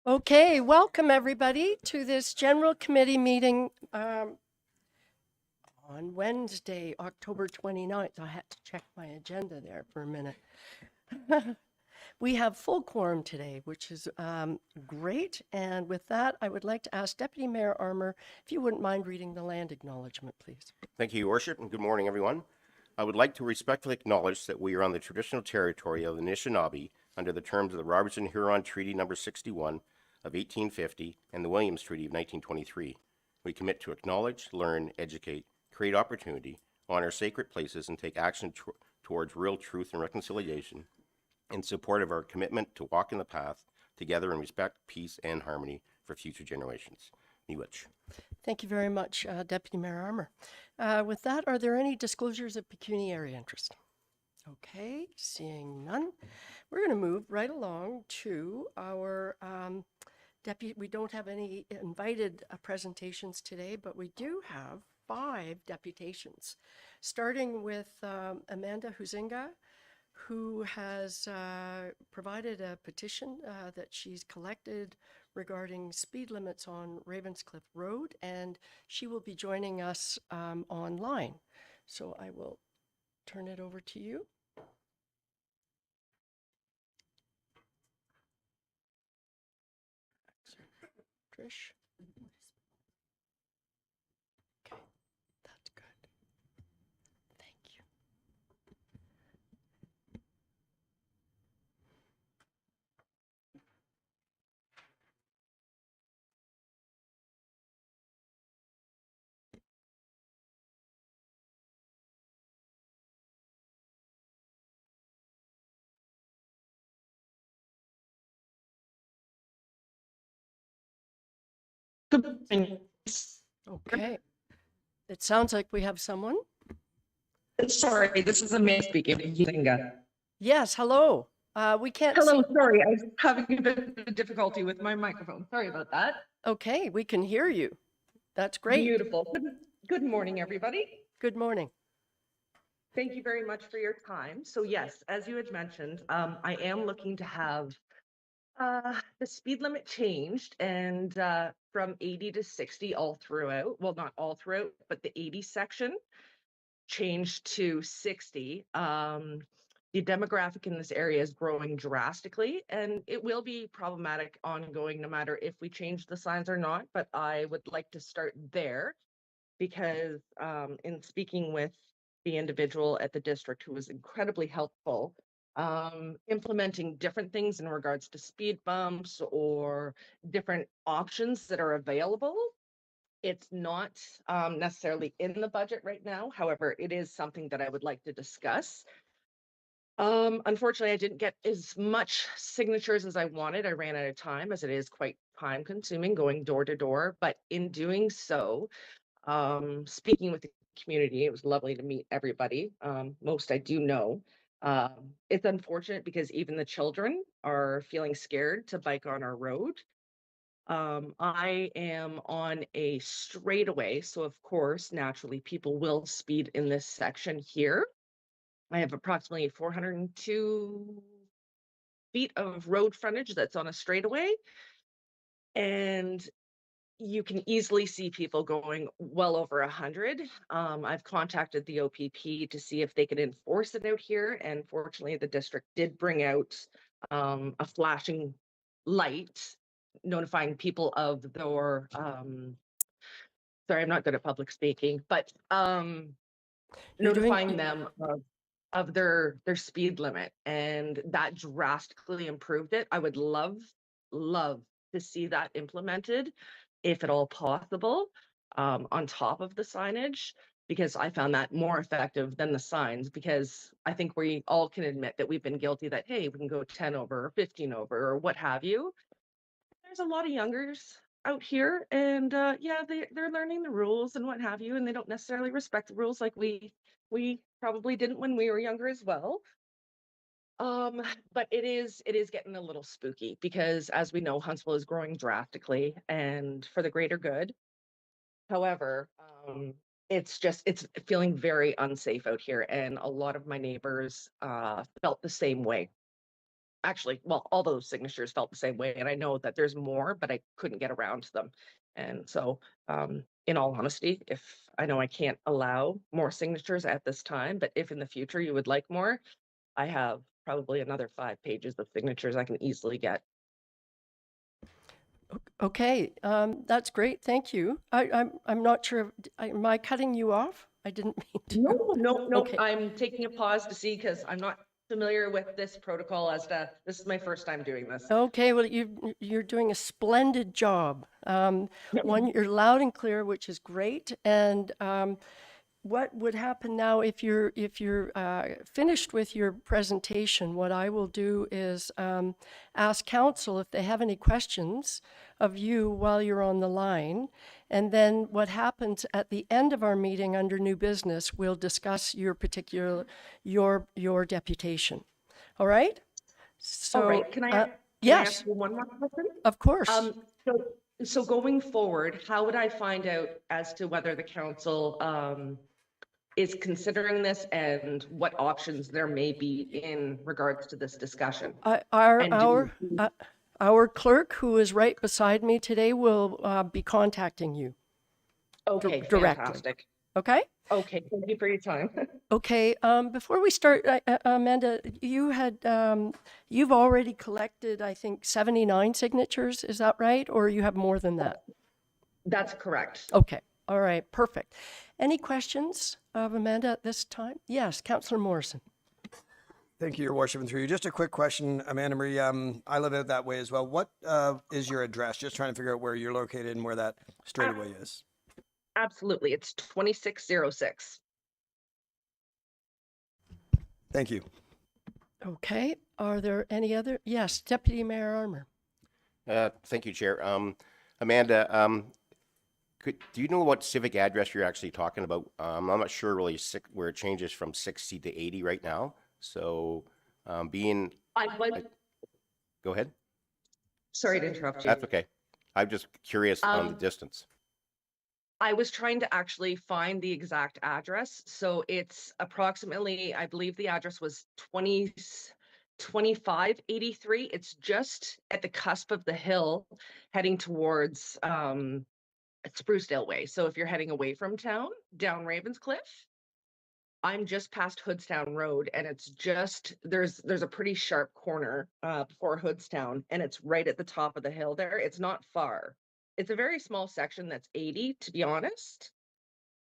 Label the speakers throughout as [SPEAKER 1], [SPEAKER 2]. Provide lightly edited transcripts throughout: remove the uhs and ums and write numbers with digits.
[SPEAKER 1] Okay, welcome everybody to this general committee meeting on Wednesday, October 29th. I had to check my agenda there for a minute. We have full quorum today, which is great. And with that, I would like to ask Deputy Mayor Armour if you wouldn't mind reading the land acknowledgement, please.
[SPEAKER 2] Thank you, Your Worship, and good morning, everyone. I would like to respectfully acknowledge that we are on the traditional territory of the Anishinaabe under the terms of the Robertson-Huron Treaty No. 61 of 1850 and the Williams Treaty of 1923. We commit to acknowledge, learn, educate, create opportunity, honor sacred places, and take action towards real truth and reconciliation in support of our commitment to walk in the path together in respect, peace, and harmony for future generations. Miigwech.
[SPEAKER 1] Thank you very much, Deputy Mayor Armour. With that, are there any disclosures of pecuniary interest? Okay, seeing none, we're going to move right along to our deputy. We don't have any invited presentations today, but we do have 5 deputations, starting with Amanda Huizinga, who has provided a petition that she's collected regarding speed limits on Ravenscliff Road, and she will be joining us online. So I will turn it over to you. Trish. Okay, that's good. Thank you.
[SPEAKER 3] Good morning.
[SPEAKER 1] Okay. It sounds like we have someone.
[SPEAKER 3] Sorry, this is Amanda speaking.
[SPEAKER 1] Yes, hello. We can't
[SPEAKER 3] Hello,
[SPEAKER 1] see.
[SPEAKER 3] sorry, I was having a bit of difficulty with my microphone. Sorry about that.
[SPEAKER 1] Okay, we can hear you. That's great.
[SPEAKER 3] Beautiful. Good morning, everybody.
[SPEAKER 1] Good morning.
[SPEAKER 3] Thank you very much for your time. So yes, as you had mentioned, I am looking to have the speed limit changed and from 80 to 60 all throughout. Well, not all throughout, but the 80 section changed to 60. The demographic in this area is growing drastically, and it will be problematic ongoing no matter if we change the signs or not. But I would like to start there because in speaking with the individual at the district who was incredibly helpful, implementing different things in regards to speed bumps or different options that are available. It's not necessarily in the budget right now. However, it is something that I would like to discuss. Unfortunately, I didn't get as much signatures as I wanted. I ran out of time as it is quite time consuming going door to door. But in doing so, speaking with the community, it was lovely to meet everybody. Most I do know. It's unfortunate because even the children are feeling scared to bike on our road. I am on a straightaway, so of course, naturally, people will speed in this section here. I have approximately 402 feet of road frontage that's on a straightaway, and you can easily see people going well over 100. I've contacted the OPP to see if they could enforce it out here, and fortunately, the district did bring out a flashing light notifying people of their sorry, I'm not good at public speaking, but
[SPEAKER 1] You're doing
[SPEAKER 3] notifying them of their speed limit, and that drastically improved it. I would love to see that implemented if at all possible, on top of the signage, because I found that more effective than the signs, because I think we all can admit that we've been guilty that, hey, we can go 10 over or 15 over or what have you. There's a lot of youngers out here, and yeah, they're learning the rules and what have you, and they don't necessarily respect the rules like we probably didn't when we were younger as well. But it is getting a little spooky because, as we know, Huntsville is growing drastically and for the greater good. However, it's feeling very unsafe out here, and a lot of my neighbors felt the same way. actually, well, all those signatures felt the same way. And I know that there's more, but I couldn't get around to them. And so, in all honesty, if I know I can't allow more signatures at this time, but if in the future you would like more, I have probably another 5 pages of signatures I can easily get.
[SPEAKER 1] Okay, that's great. Thank you. I'm not sure. Am I cutting you off? I didn't mean to.
[SPEAKER 3] No,
[SPEAKER 1] Okay.
[SPEAKER 3] I'm taking a pause to see because I'm not familiar with this protocol this is my first time doing this.
[SPEAKER 1] Okay, well, you're doing a splendid job. One, you're loud and clear, which is great. And what would happen now if you're finished with your presentation? What I will do is ask council if they have any questions of you while you're on the line. And then what happens at the end of our meeting under new business, we'll discuss your particular your deputation. All right? So,
[SPEAKER 3] All right, can I ask
[SPEAKER 1] yes,
[SPEAKER 3] you one more question?
[SPEAKER 1] of course.
[SPEAKER 3] So going forward, how would I find out as to whether the council is considering this and what options there may be in regards to this discussion?
[SPEAKER 1] Our clerk, who is right beside me today, will be contacting you.
[SPEAKER 3] Okay,
[SPEAKER 1] directly.
[SPEAKER 3] fantastic.
[SPEAKER 1] Okay?
[SPEAKER 3] Okay, thank you for your time.
[SPEAKER 1] Okay, before we start, Amanda, you've already collected, I think, 79 signatures, is that right? Or you have more than that?
[SPEAKER 3] That's correct.
[SPEAKER 1] Okay, all right, perfect. Any questions of Amanda at this time? Yes, Councillor Morrison.
[SPEAKER 4] Thank you, Your Worship, and through you. Just a quick question, Amanda Marie. I live out that way as well. What is your address? Just trying to figure out where you're located and where that straightaway is.
[SPEAKER 3] Absolutely, it's 2606.
[SPEAKER 4] Thank you.
[SPEAKER 1] Okay, are there any other? Yes, Deputy Mayor Armour.
[SPEAKER 2] Thank you, Chair. Amanda, do you know what civic address you're actually talking about? I'm not sure really where it changes from 60 to 80 right now. So go ahead.
[SPEAKER 3] Sorry to interrupt you.
[SPEAKER 2] That's okay. I'm just curious on the distance.
[SPEAKER 3] I was trying to actually find the exact address. So it's approximately, I believe the address was 2583. It's just at the cusp of the hill heading towards Sprucedale Way. So if you're heading away from town, down Ravenscliff, I'm just past Hoodstown Road, and it's just there's a pretty sharp corner before Hoodstown, and it's right at the top of the hill there. It's not far. It's a very small section that's 80, to be honest.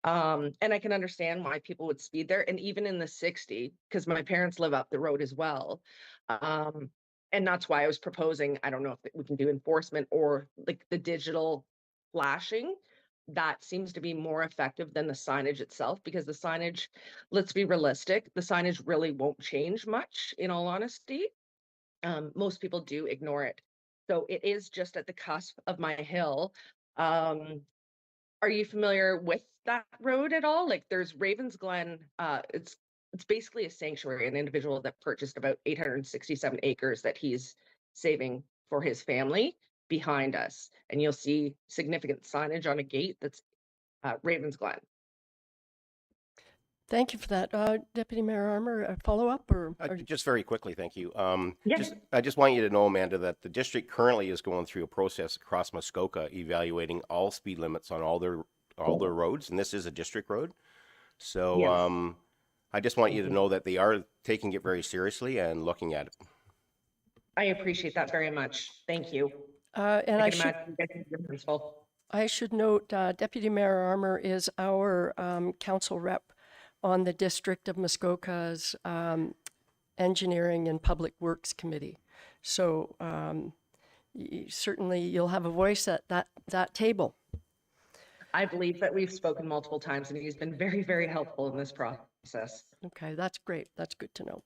[SPEAKER 3] And I can understand why people would speed there, and even in the 60, because my parents live up the road as well. And that's why I was proposing, I don't know if we can do enforcement or like the digital flashing. That seems to be more effective than the signage itself, because the signage, let's be realistic, the signage really won't change much, in all honesty. Most people do ignore it. So it is just at the cusp of my hill. Are you familiar with that road at all? Like there's Ravens Glen, it's basically a sanctuary, an individual that purchased about 867 acres that he's saving for his family behind us. And you'll see significant signage on a gate that's Ravens Glen.
[SPEAKER 1] Thank you for that. Deputy Mayor Armour, a follow-up or?
[SPEAKER 2] Just very quickly, thank you.
[SPEAKER 3] Yeah.
[SPEAKER 2] I just want you to know, Amanda, that the district currently is going through a process across Muskoka evaluating all speed limits on all their roads, and this is a district road. So
[SPEAKER 3] Yes.
[SPEAKER 2] I just want you to know that they are taking it very seriously and looking at it.
[SPEAKER 3] I appreciate that very much. Thank you.
[SPEAKER 1] And
[SPEAKER 3] I can imagine you guys are responsible.
[SPEAKER 1] I should note, Deputy Mayor Armour is our council rep on the District of Muskoka's Engineering and Public Works Committee. So certainly you'll have a voice at that table.
[SPEAKER 3] I believe that we've spoken multiple times, and he's been very, very helpful in this process.
[SPEAKER 1] Okay, that's great. That's good to know.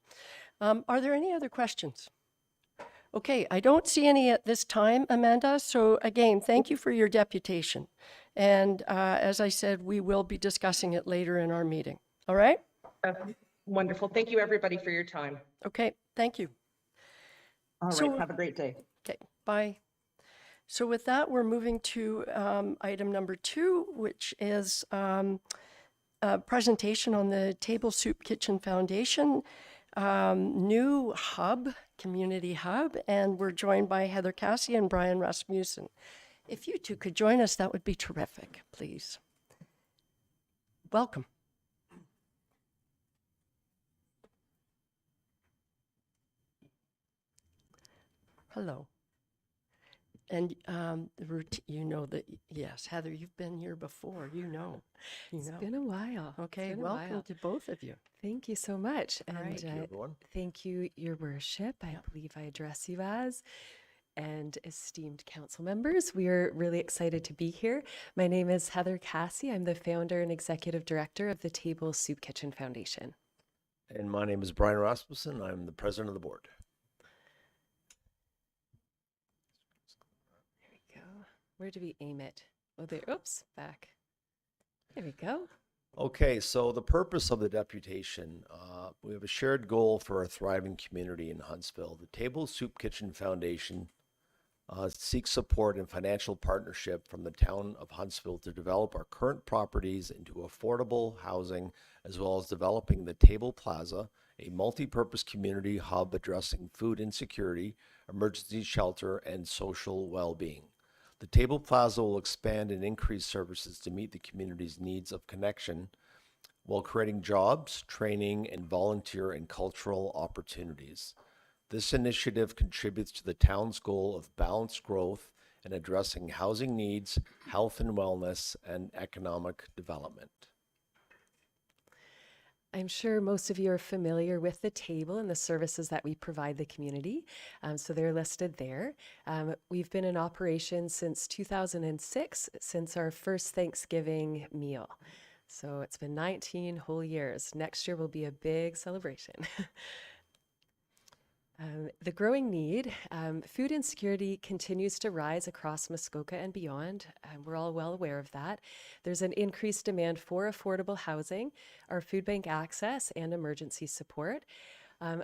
[SPEAKER 1] Are there any other questions? Okay, I don't see any at this time, Amanda. So again, thank you for your deputation. And as I said, we will be discussing it later in our meeting. All right?
[SPEAKER 3] Wonderful. Thank you, everybody, for your time.
[SPEAKER 1] Okay, thank you.
[SPEAKER 3] All
[SPEAKER 1] So-
[SPEAKER 3] right. Have a great day.
[SPEAKER 1] Okay, bye. So with that, we're moving to item number 2, which is a presentation on the Table Soup Kitchen Foundation. new hub, community hub, and we're joined by Heather Cassie and Brian Rasmussen. If you two could join us, that would be terrific, please. Welcome. Hello. And you know that, yes, Heather, you've been here before, you know.
[SPEAKER 5] It's been a while.
[SPEAKER 1] Okay,
[SPEAKER 5] It's been a
[SPEAKER 1] welcome
[SPEAKER 5] while.
[SPEAKER 1] to both of you.
[SPEAKER 5] Thank you so much. And
[SPEAKER 1] right.
[SPEAKER 4] Thank you, everyone.
[SPEAKER 5] thank you, Your Worship. I believe I address you as, and esteemed council members. We are really excited to be here. My name is Heather Cassie. I'm the founder and executive director of the Table Soup Kitchen Foundation.
[SPEAKER 6] And my name is Brian Rasmussen. I'm the president of the board.
[SPEAKER 5] There we go. Where do we aim it? Oh, there. Oops, back. There we go.
[SPEAKER 6] Okay, so the purpose of the deputation, we have a shared goal for a thriving community in Huntsville. The Table Soup Kitchen Foundation seeks support and financial partnership from the town of Huntsville to develop our current properties into affordable housing, as well as developing the Table Plaza, a multi-purpose community hub addressing food insecurity, emergency shelter, and social well-being. The Table Plaza will expand and increase services to meet the community's needs of connection while creating jobs, training, and volunteer and cultural opportunities. This initiative contributes to the town's goal of balanced growth and addressing housing needs, health and wellness, and economic development.
[SPEAKER 5] I'm sure most of you are familiar with the table and the services that we provide the community. So they're listed there. We've been in operation since 2006, since our first Thanksgiving meal. So it's been 19 whole years. Next year will be a big celebration. The growing need, food insecurity continues to rise across Muskoka and beyond. We're all well aware of that. There's an increased demand for affordable housing, our food bank access, and emergency support.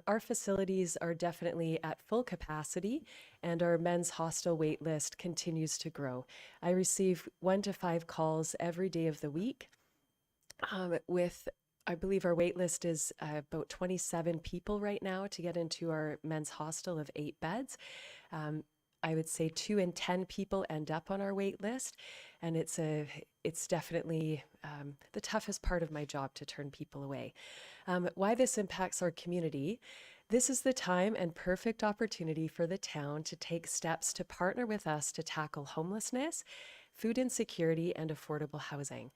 [SPEAKER 5] Our facilities are definitely at full capacity, and our men's hostel wait list continues to grow. I receive 1 to 5 calls every day of the week with I believe our wait list is about 27 people right now to get into our men's hostel of 8 beds. I would say 2 in 10 people end up on our wait list, and it's definitely the toughest part of my job to turn people away. Why this impacts our community? This is the time and perfect opportunity for the town to take steps to partner with us to tackle homelessness, food insecurity, and affordable housing.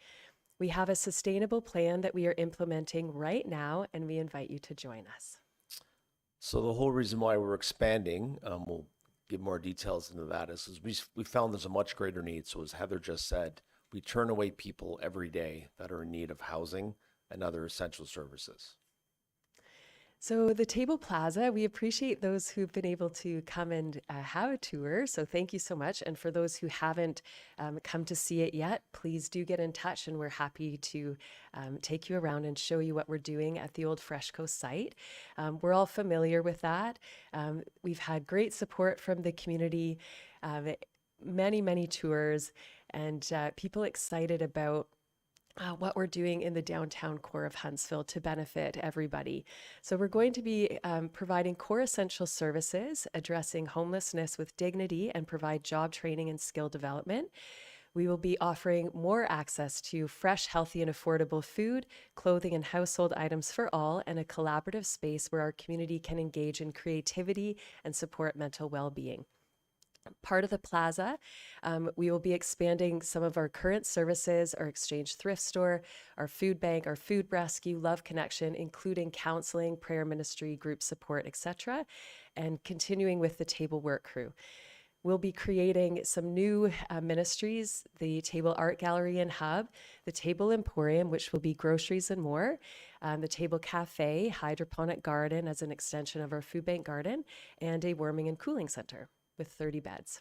[SPEAKER 5] We have a sustainable plan that we are implementing right now, and we invite you to join us.
[SPEAKER 6] So the whole reason why we're expanding, we'll give more details into that, is we found there's a much greater need. So as Heather just said, we turn away people every day that are in need of housing and other essential services.
[SPEAKER 5] So the Table Plaza, we appreciate those who've been able to come and have a tour. So thank you so much. And for those who haven't come to see it yet, please do get in touch, and we're happy to take you around and show you what we're doing at the old Freshco site. We're all familiar with that. We've had great support from the community, many tours, and people excited about what we're doing in the downtown core of Huntsville to benefit everybody. So we're going to be providing core essential services, addressing homelessness with dignity, and provide job training and skill development. We will be offering more access to fresh, healthy, and affordable food, clothing, and household items for all, and a collaborative space where our community can engage in creativity and support mental well-being. Part of the plaza, we will be expanding some of our current services, our exchange thrift store, our food bank, our food rescue, Love Connection, including counseling, prayer ministry, group support, etc., and continuing with the Table Work Crew. We'll be creating some new ministries, the Table Art Gallery and Hub, the Table Emporium, which will be groceries and more, the Table Cafe, hydroponic garden as an extension of our food bank garden, and a warming and cooling center with 30 beds.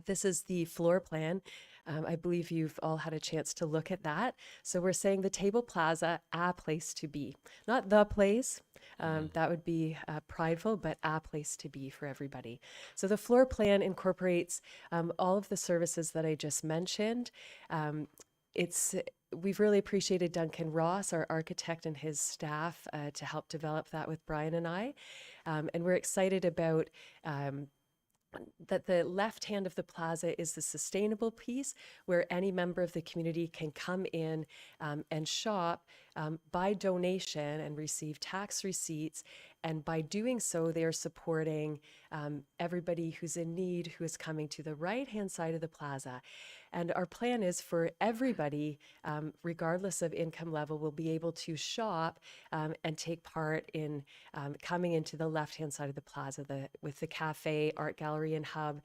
[SPEAKER 5] This is the floor plan. I believe you've all had a chance to look at that. So we're saying the Table Plaza, a place to be. Not the place, that would be prideful, but a place to be for everybody. So the floor plan incorporates all of the services that I just mentioned. we've really appreciated Duncan Ross, our architect, and his staff to help develop that with Brian and I. And we're excited about that the left hand of the plaza is the sustainable piece where any member of the community can come in and shop by donation and receive tax receipts. And by doing so, they are supporting everybody who's in need, who is coming to the right hand side of the plaza. And our plan is for everybody, regardless of income level, will be able to shop and take part in coming into the left-hand side of the plaza with the cafe, art gallery and hub,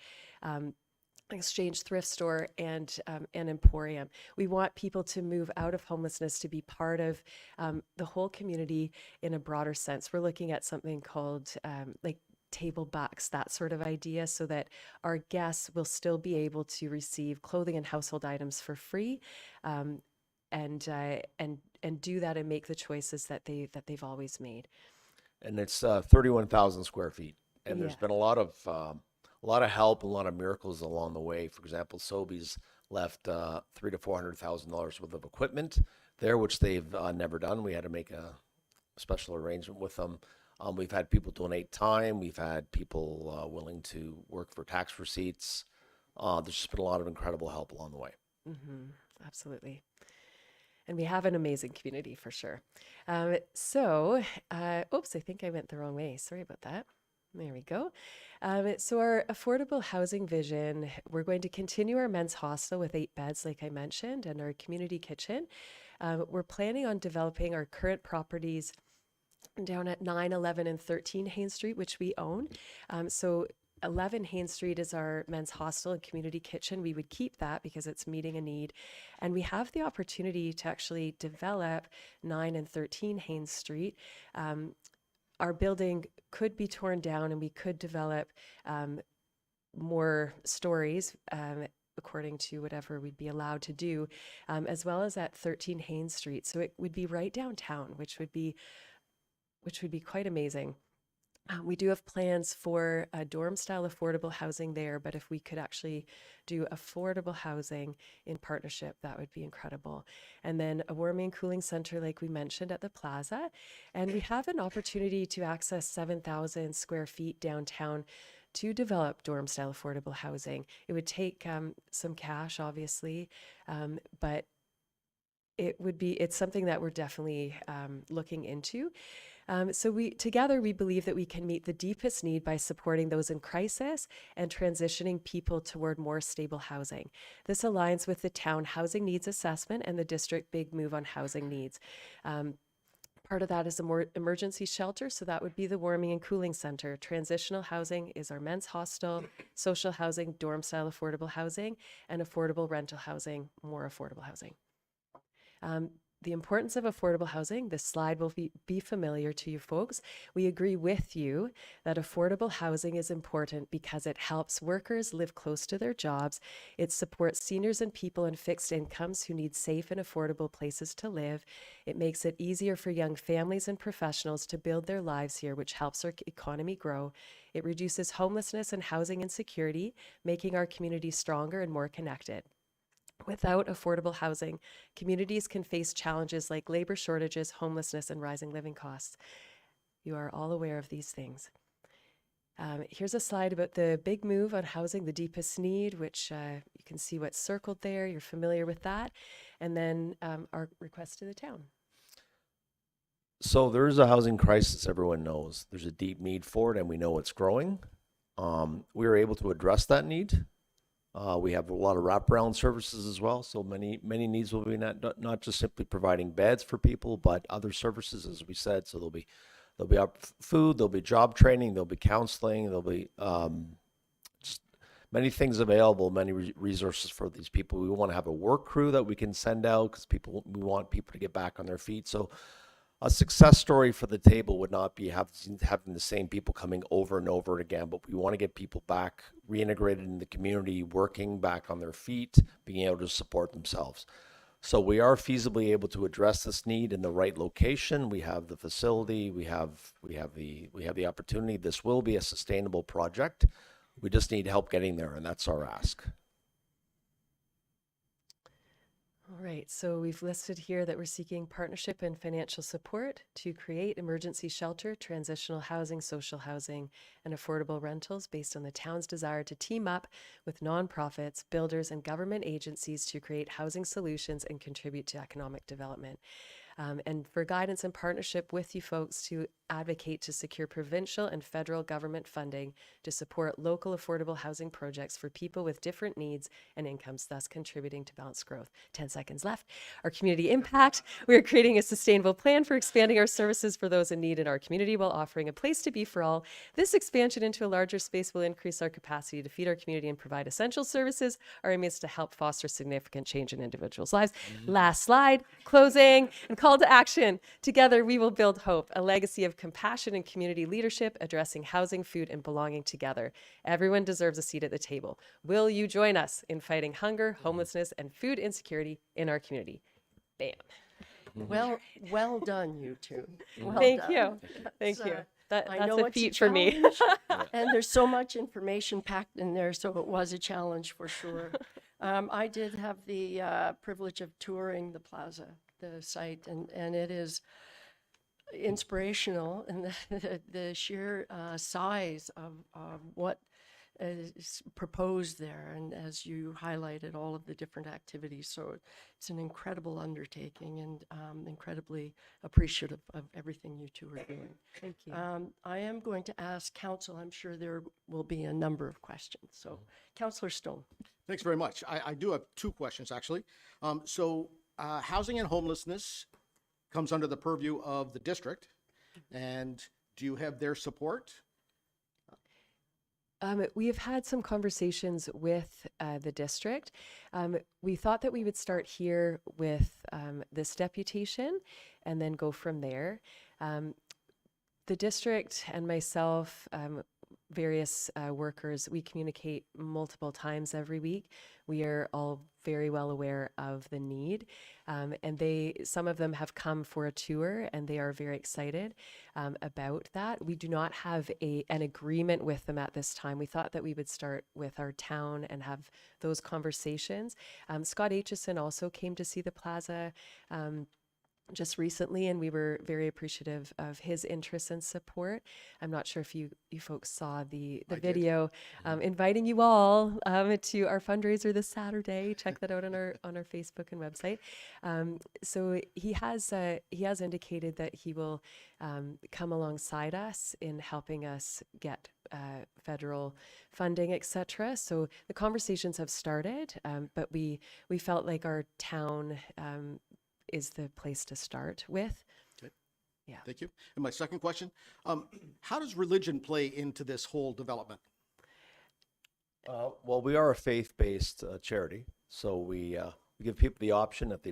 [SPEAKER 5] exchange thrift store, and an emporium. We want people to move out of homelessness to be part of the whole community in a broader sense. We're looking at something called like table bucks, that sort of idea, so that our guests will still be able to receive clothing and household items for free, and do that and make the choices that they've always made.
[SPEAKER 6] And it's 31,000 square feet. And there's
[SPEAKER 5] Yeah.
[SPEAKER 6] been a lot of help, a lot of miracles along the way. For example, Sobeys left $300,000 to $400,000 worth of equipment there, which they've never done. We had to make a special arrangement with them. We've had people donate time. We've had people willing to work for tax receipts. There's just been a lot of incredible help along the way.
[SPEAKER 5] Absolutely. And we have an amazing community for sure. Oops, I think I went the wrong way. Sorry about that. There we go. So our affordable housing vision, we're going to continue our men's hostel with 8 beds, like I mentioned, and our community kitchen. We're planning on developing our current properties down at 9, 11, and 13 Haynes Street, which we own. So 11 Haynes Street is our men's hostel and community kitchen. We would keep that because it's meeting a need. And we have the opportunity to actually develop 9 and 13 Haynes Street. Our building could be torn down and we could develop more stories according to whatever we'd be allowed to do, as well as at 13 Haynes Street. So it would be right downtown, which would be quite amazing. We do have plans for a dorm-style affordable housing there, but if we could actually do affordable housing in partnership, that would be incredible. And then a warming and cooling center, like we mentioned, at the plaza. And we have an opportunity to access 7,000 square feet downtown to develop dorm-style affordable housing. It would take some cash, obviously, but it's something that we're definitely looking into. So together we believe that we can meet the deepest need by supporting those in crisis and transitioning people toward more stable housing. This aligns with the town housing needs assessment and the district big move on housing needs. Part of that is a more emergency shelter, so that would be the warming and cooling center. Transitional housing is our men's hostel, social housing, dorm style affordable housing, and affordable rental housing, more affordable housing. The importance of affordable housing, this slide will be familiar to you folks. We agree with you that affordable housing is important because it helps workers live close to their jobs. It supports seniors and people in fixed incomes who need safe and affordable places to live. It makes it easier for young families and professionals to build their lives here, which helps our economy grow. It reduces homelessness and housing insecurity, making our community stronger and more connected. Without affordable housing, communities can face challenges like labor shortages, homelessness, and rising living costs. You are all aware of these things. Here's a slide about the big move on housing, the deepest need, which you can see what's circled there. You're familiar with that. And then our request to the town.
[SPEAKER 6] So there is a housing crisis, everyone knows. There's a deep need for it, and we know it's growing. We were able to address that need. We have a lot of wraparound services as well, so many needs will be not just simply providing beds for people, but other services, as we said. So there'll be food, there'll be job training, there'll be counseling, there'll be just many things available, many resources for these people. We want to have a work crew that we can send out because we want people to get back on their feet. So a success story for the table would not be having the same people coming over and over again, but we want to get people back reintegrated in the community, working back on their feet, being able to support themselves. So we are feasibly able to address this need in the right location. We have the facility, we have the opportunity. This will be a sustainable project. We just need help getting there, and that's our ask.
[SPEAKER 5] All right, so we've listed here that we're seeking partnership and financial support to create emergency shelter, transitional housing, social housing, and affordable rentals based on the town's desire to team up with nonprofits, builders, and government agencies to create housing solutions and contribute to economic development. And for guidance and partnership with you folks to advocate to secure provincial and federal government funding to support local affordable housing projects for people with different needs and incomes, thus contributing to balanced growth. 10 seconds left. Our community impact. We are creating a sustainable plan for expanding our services for those in need in our community while offering a place to be for all. This expansion into a larger space will increase our capacity to feed our community and provide essential services. Our aim is to help foster significant change in individuals' lives. Last slide, closing, and call to action. Together, we will build hope, a legacy of compassion and community leadership, addressing housing, food, and belonging together. Everyone deserves a seat at the table. Will you join us in fighting hunger, homelessness, and food insecurity in our community? Bam.
[SPEAKER 1] Well done, you two. Well
[SPEAKER 5] Thank
[SPEAKER 1] done.
[SPEAKER 5] you. Thank
[SPEAKER 1] It's,
[SPEAKER 5] you.
[SPEAKER 1] I
[SPEAKER 5] That's
[SPEAKER 1] know
[SPEAKER 5] a
[SPEAKER 1] it's
[SPEAKER 5] feat for me.
[SPEAKER 1] challenge, and there's so much information packed in there, so it was a challenge for sure. I did have the privilege of touring the plaza, the site, and it is inspirational, and the sheer size of what is proposed there, and as you highlighted, all of the different activities. So it's an incredible undertaking, and incredibly appreciative of everything you two are doing.
[SPEAKER 5] Thank you.
[SPEAKER 1] I am going to ask council, I'm sure there will be a number of questions. So Councillor Stone.
[SPEAKER 7] Thanks very much. I do have two questions, actually. Housing and homelessness comes under the purview of the district. And do you have their support?
[SPEAKER 5] We have had some conversations with the district. We thought that we would start here with this deputation and then go from there. The district and myself, various workers, we communicate multiple times every week. We are all very well aware of the need. And some of them have come for a tour and they are very excited about that. We do not have an agreement with them at this time. We thought that we would start with our town and have those conversations. Scott Aitchison also came to see the plaza just recently, and we were very appreciative of his interest and support. I'm not sure if you folks saw the video inviting you all to our fundraiser this Saturday. Check that out on our Facebook and website. So he has indicated that he will come alongside us in helping us get federal funding, etc. So the conversations have started, but we felt like our town is the place to start with.
[SPEAKER 7] Okay.
[SPEAKER 5] Yeah.
[SPEAKER 7] Thank you. And my second question, how does religion play into this whole development?
[SPEAKER 6] Well, we are a faith-based charity, so we give people the option if they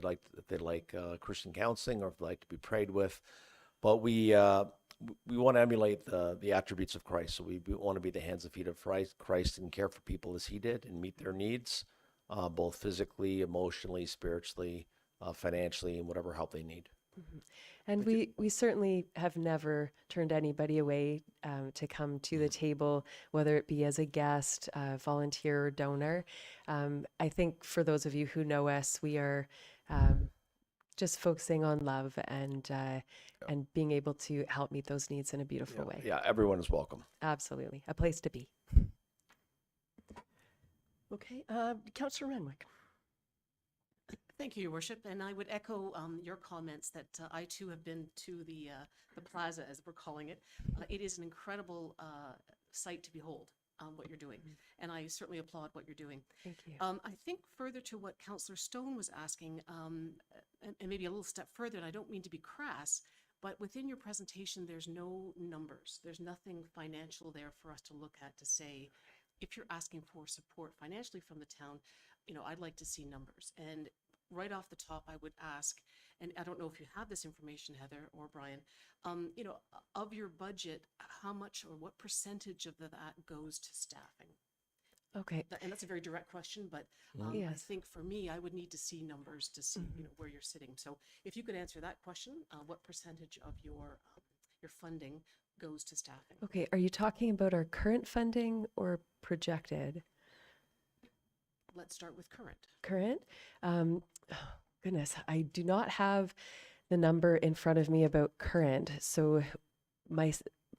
[SPEAKER 6] like Christian counseling or if they like to be prayed with. But we want to emulate the attributes of Christ. So we want to be the hands and feet of Christ and care for people as He did and meet their needs, both physically, emotionally, spiritually, financially, and whatever help they need.
[SPEAKER 5] Mm-hmm. And we certainly have never turned anybody away to come to the table, whether it be as a guest, volunteer, or donor. I think for those of you who know us, we are just focusing on love and being able to help meet those needs in a beautiful way.
[SPEAKER 6] Yeah, everyone is welcome.
[SPEAKER 5] Absolutely. A place to be.
[SPEAKER 1] Okay, Councillor Renwick.
[SPEAKER 8] Thank you, Your Worship, and I would echo your comments that I too have been to the plaza, as we're calling it. It is an incredible sight to behold, what you're doing, and I certainly applaud what you're doing.
[SPEAKER 5] Thank you.
[SPEAKER 8] I think further to what Councillor Stone was asking, and maybe a little step further, and I don't mean to be crass, but within your presentation, there's no numbers. There's nothing financial there for us to look at to say, if you're asking for support financially from the town, I'd like to see numbers. And right off the top, I would ask, and I don't know if you have this information, Heather or Brian, of your budget, how much or what percentage of that goes to staffing?
[SPEAKER 5] Okay.
[SPEAKER 8] And that's a very direct question, but I
[SPEAKER 5] Yes.
[SPEAKER 8] think for me, I would need to see numbers to see where you're sitting. So if you could answer that question, what percentage of your funding goes to staffing?
[SPEAKER 5] Okay. Are you talking about our current funding or projected?
[SPEAKER 8] Let's start with current.
[SPEAKER 5] Current. Goodness, I do not have the number in front of me about current. So my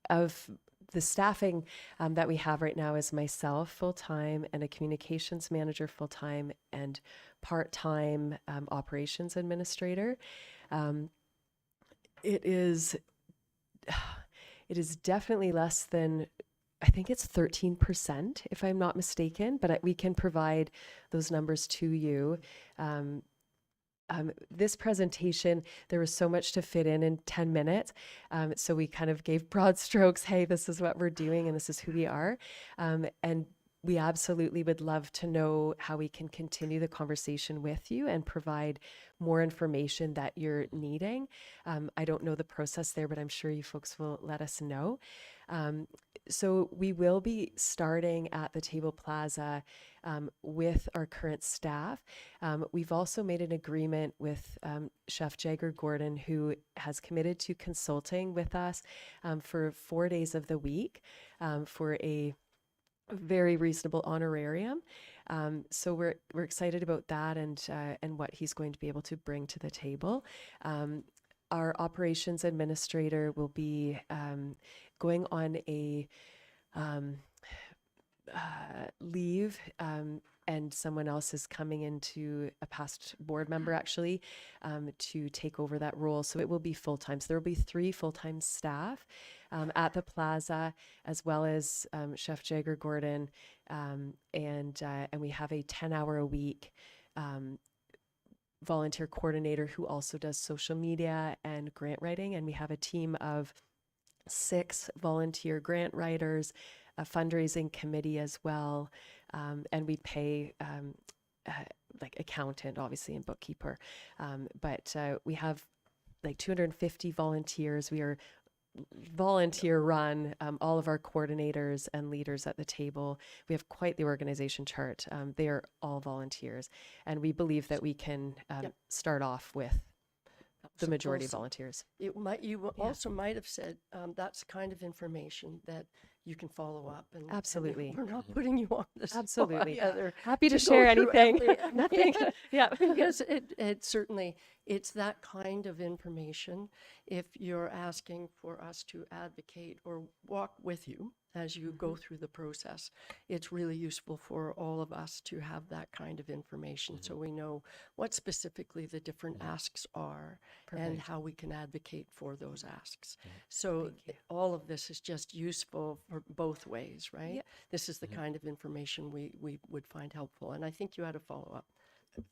[SPEAKER 5] of the staffing that we have right now is myself full time and a communications manager full time and part time operations administrator. It is it is definitely less than, I think it's 13%, if I'm not mistaken, but we can provide those numbers to you. This presentation, there was so much to fit in 10 minutes. So we kind of gave broad strokes. Hey, this is what we're doing and this is who we are. And we absolutely would love to know how we can continue the conversation with you and provide more information that you're needing. I don't know the process there, but I'm sure you folks will let us know. So we will be starting at the Table Plaza with our current staff. We've also made an agreement with Chef Jagger Gordon, who has committed to consulting with us for 4 days of the week for a very reasonable honorarium. So we're excited about that and what he's going to be able to bring to the table. Our operations administrator will be going on a leave, and someone else is coming into, a past board member actually, to take over that role. So it will be full-time. So there will be 3 full-time staff at the plaza, as well as Chef Jagger Gordon, and we have a 10-hour-a-week volunteer coordinator who also does social media and grant writing. And we have a team of 6 volunteer grant writers, a fundraising committee as well, and we pay like accountant, obviously, and bookkeeper. But we have like 250 volunteers. We are volunteer run, all of our coordinators and leaders at the table. We have quite the organization chart. They are all volunteers. And we believe that we can start off with the
[SPEAKER 1] So
[SPEAKER 5] majority of
[SPEAKER 1] close.
[SPEAKER 5] volunteers.
[SPEAKER 1] You also might have said that's the kind of information that you can follow up. And
[SPEAKER 5] Absolutely.
[SPEAKER 1] we're not putting you on the spot,
[SPEAKER 5] Absolutely.
[SPEAKER 1] Heather,
[SPEAKER 5] Happy to
[SPEAKER 1] go
[SPEAKER 5] share
[SPEAKER 1] through
[SPEAKER 5] anything.
[SPEAKER 1] every-
[SPEAKER 5] Nothing. Yeah.
[SPEAKER 1] Because it certainly, it's that kind of information. If you're asking for us to advocate or walk with you as you go through the process, it's really useful for all of us to have that kind of information so we know what specifically the different asks are and how we can advocate for those asks. So all of this is just useful for both ways, right?
[SPEAKER 5] Yep.
[SPEAKER 1] This is the kind of information we would find helpful. And I think you had a follow-up.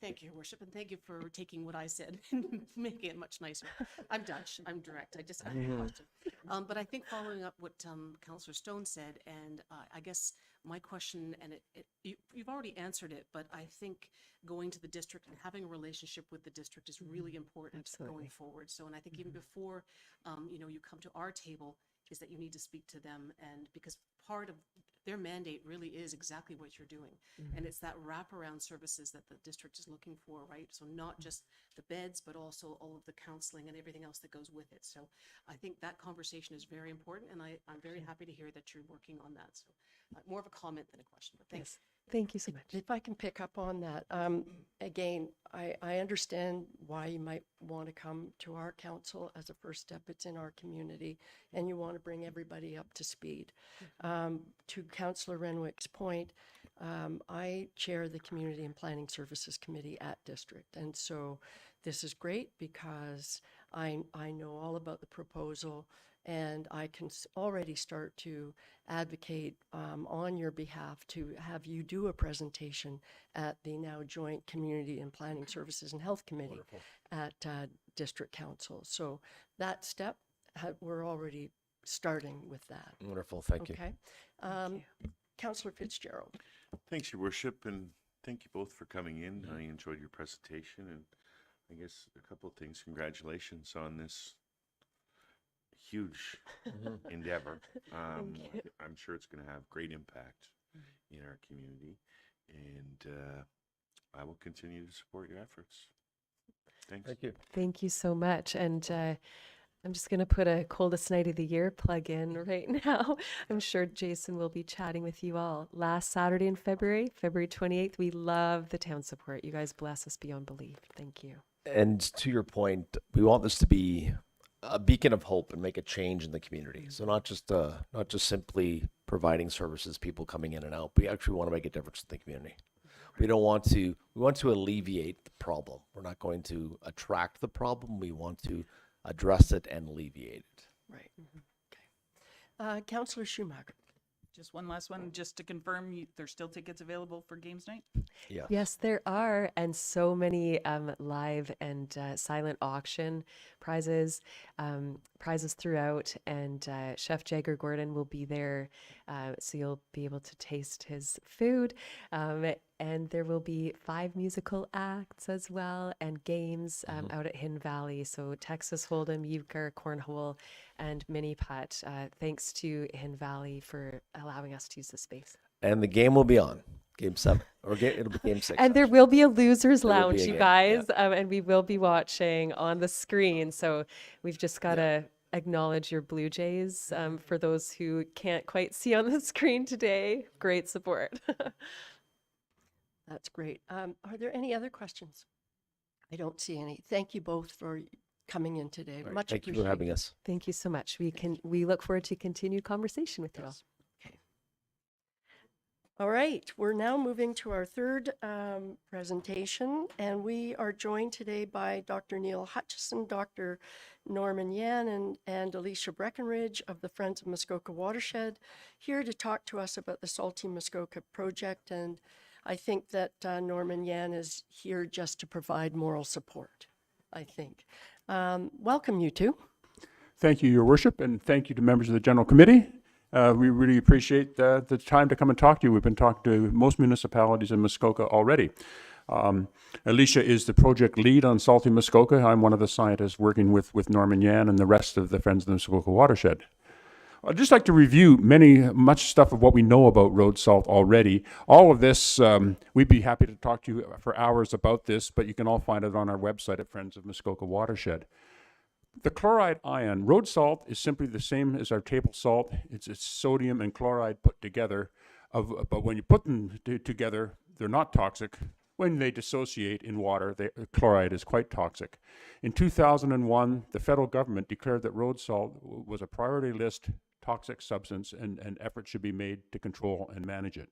[SPEAKER 8] Thank you, Your Worship, and thank you for taking what I said and making it much nicer. I'm Dutch, I'm direct, I just have a question. But I think following up what Councillor Stone said, and I guess my question, and you've already answered it, but I think going to the district and having a relationship with the district is really important
[SPEAKER 5] Absolutely.
[SPEAKER 8] going forward. So, and I think even before, you come to our table, is that you need to speak to them, and because part of their mandate really is exactly what you're doing. And it's that wraparound services that the district is looking for, right? So not just the beds, but also all of the counseling and everything else that goes with it. So I think that conversation is very important, and I'm very happy to hear that you're working on that. So more of a comment than a question, but thanks.
[SPEAKER 5] Thank you so much.
[SPEAKER 1] If I can pick up on that, again, I understand why you might want to come to our council as a first step. It's in our community, and you want to bring everybody up to speed. To Councillor Renwick's point, I chair the Community and Planning Services Committee at District, and so this is great because I know all about the proposal, and I can already start to advocate on your behalf to have you do a presentation at the now joint Community and Planning Services and Health Committee at District Council. So that step, we're already starting with that.
[SPEAKER 6] Wonderful. Thank you.
[SPEAKER 1] Okay. Councillor Fitzgerald.
[SPEAKER 9] Thanks, Your Worship, and thank you both for coming in. I enjoyed your presentation, and I guess a couple of things. Congratulations on this huge endeavor. I'm sure it's going to have great impact in our community, and I will continue to support your efforts. Thanks.
[SPEAKER 6] Thank you.
[SPEAKER 5] Thank you so much. And I'm just going to put a coldest night of the year plug in right now. I'm sure Jason will be chatting with you all. Last Saturday in February, February 28th, we love the town support. You guys bless us beyond belief. Thank you.
[SPEAKER 6] And to your point, we want this to be a beacon of hope and make a change in the community. So not just simply providing services, people coming in and out. We actually want to make a difference in the community. We want to alleviate the problem. We're not going to attract the problem. We want to address it and alleviate it.
[SPEAKER 1] Right. Okay. Councillor Schumacher.
[SPEAKER 10] Just one last one, just to confirm, there's still tickets available for games night?
[SPEAKER 6] Yeah.
[SPEAKER 5] Yes, there are, and so many live and silent auction prizes throughout. And Chef Jagger Gordon will be there, so you'll be able to taste his food. And there will be 5 musical acts as well, and games out at Hidden Valley. So Texas Hold'em, euchre, cornhole, and mini putt. Thanks to Hidden Valley for allowing us to use the space.
[SPEAKER 6] And the game will be on game 7 it'll be game 6.
[SPEAKER 5] And there will be a loser's
[SPEAKER 6] There will be
[SPEAKER 5] lounge,
[SPEAKER 6] a
[SPEAKER 5] you
[SPEAKER 6] game,
[SPEAKER 5] guys, and we will be watching on the screen. So we've just got to acknowledge your Blue Jays for those who can't quite see on the screen today. Great support.
[SPEAKER 1] That's great. Are there any other questions? I don't see any. Thank you both for coming in today.
[SPEAKER 6] Right.
[SPEAKER 1] Much
[SPEAKER 6] Thank you
[SPEAKER 1] appreciated.
[SPEAKER 6] for having us.
[SPEAKER 5] Thank you so much. We look forward to continued conversation with you all.
[SPEAKER 1] Okay. All right, we're now moving to our third presentation, and we are joined today by Dr. Neil Hutchison, Dr. Norman Yan, and Alicia Breckenridge of the Friends of Muskoka Watershed, here to talk to us about the Salty Muskoka project. And I think that Norman Yan is here just to provide moral support, I think. Welcome, you two.
[SPEAKER 11] Thank you, Your Worship, and thank you to members of the General Committee. We really appreciate the time to come and talk to you. We've been talking to most municipalities in Muskoka already. Alicia is the project lead on Salty Muskoka. I'm one of the scientists working with Norman Yan and the rest of the Friends of the Muskoka Watershed. I'd just like to review much stuff of what we know about road salt already. All of this, we'd be happy to talk to you for hours about this, but you can all find it on our website at Friends of Muskoka Watershed. The chloride ion, road salt is simply the same as our table salt. It's sodium and chloride put together. But when you put them together, they're not toxic. When they dissociate in water, chloride is quite toxic. In 2001, the federal government declared that road salt was a priority list toxic substance, and efforts should be made to control and manage it.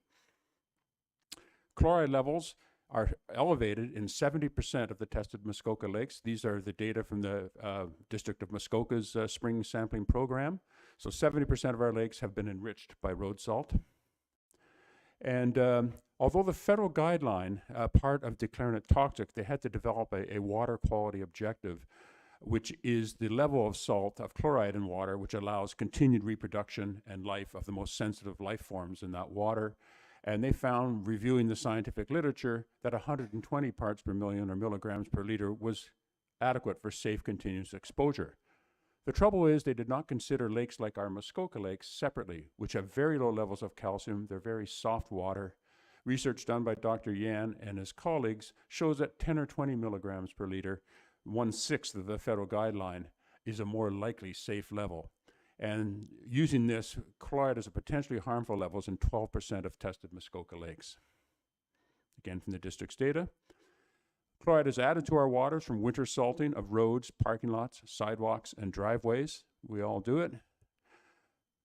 [SPEAKER 11] Chloride levels are elevated in 70% of the tested Muskoka lakes. These are the data from the District of Muskoka's spring sampling program. So 70% of our lakes have been enriched by road salt. And although the federal guideline, part of declaring it toxic, they had to develop a water quality objective, which is the level of salt, of chloride in water, which allows continued reproduction and life of the most sensitive life forms in that water. And they found, reviewing the scientific literature, that 120 parts per million or milligrams per liter was adequate for safe continuous exposure. The trouble is they did not consider lakes like our Muskoka lakes separately, which have very low levels of calcium. They're very soft water. Research done by Dr. Yan and his colleagues shows that 10 or 20 milligrams per liter, 1/6 of the federal guideline, is a more likely safe level. And using this, chloride is a potentially harmful levels in 12% of tested Muskoka lakes. Again, from the district's data, chloride is added to our waters from winter salting of roads, parking lots, sidewalks, and driveways. We all do it.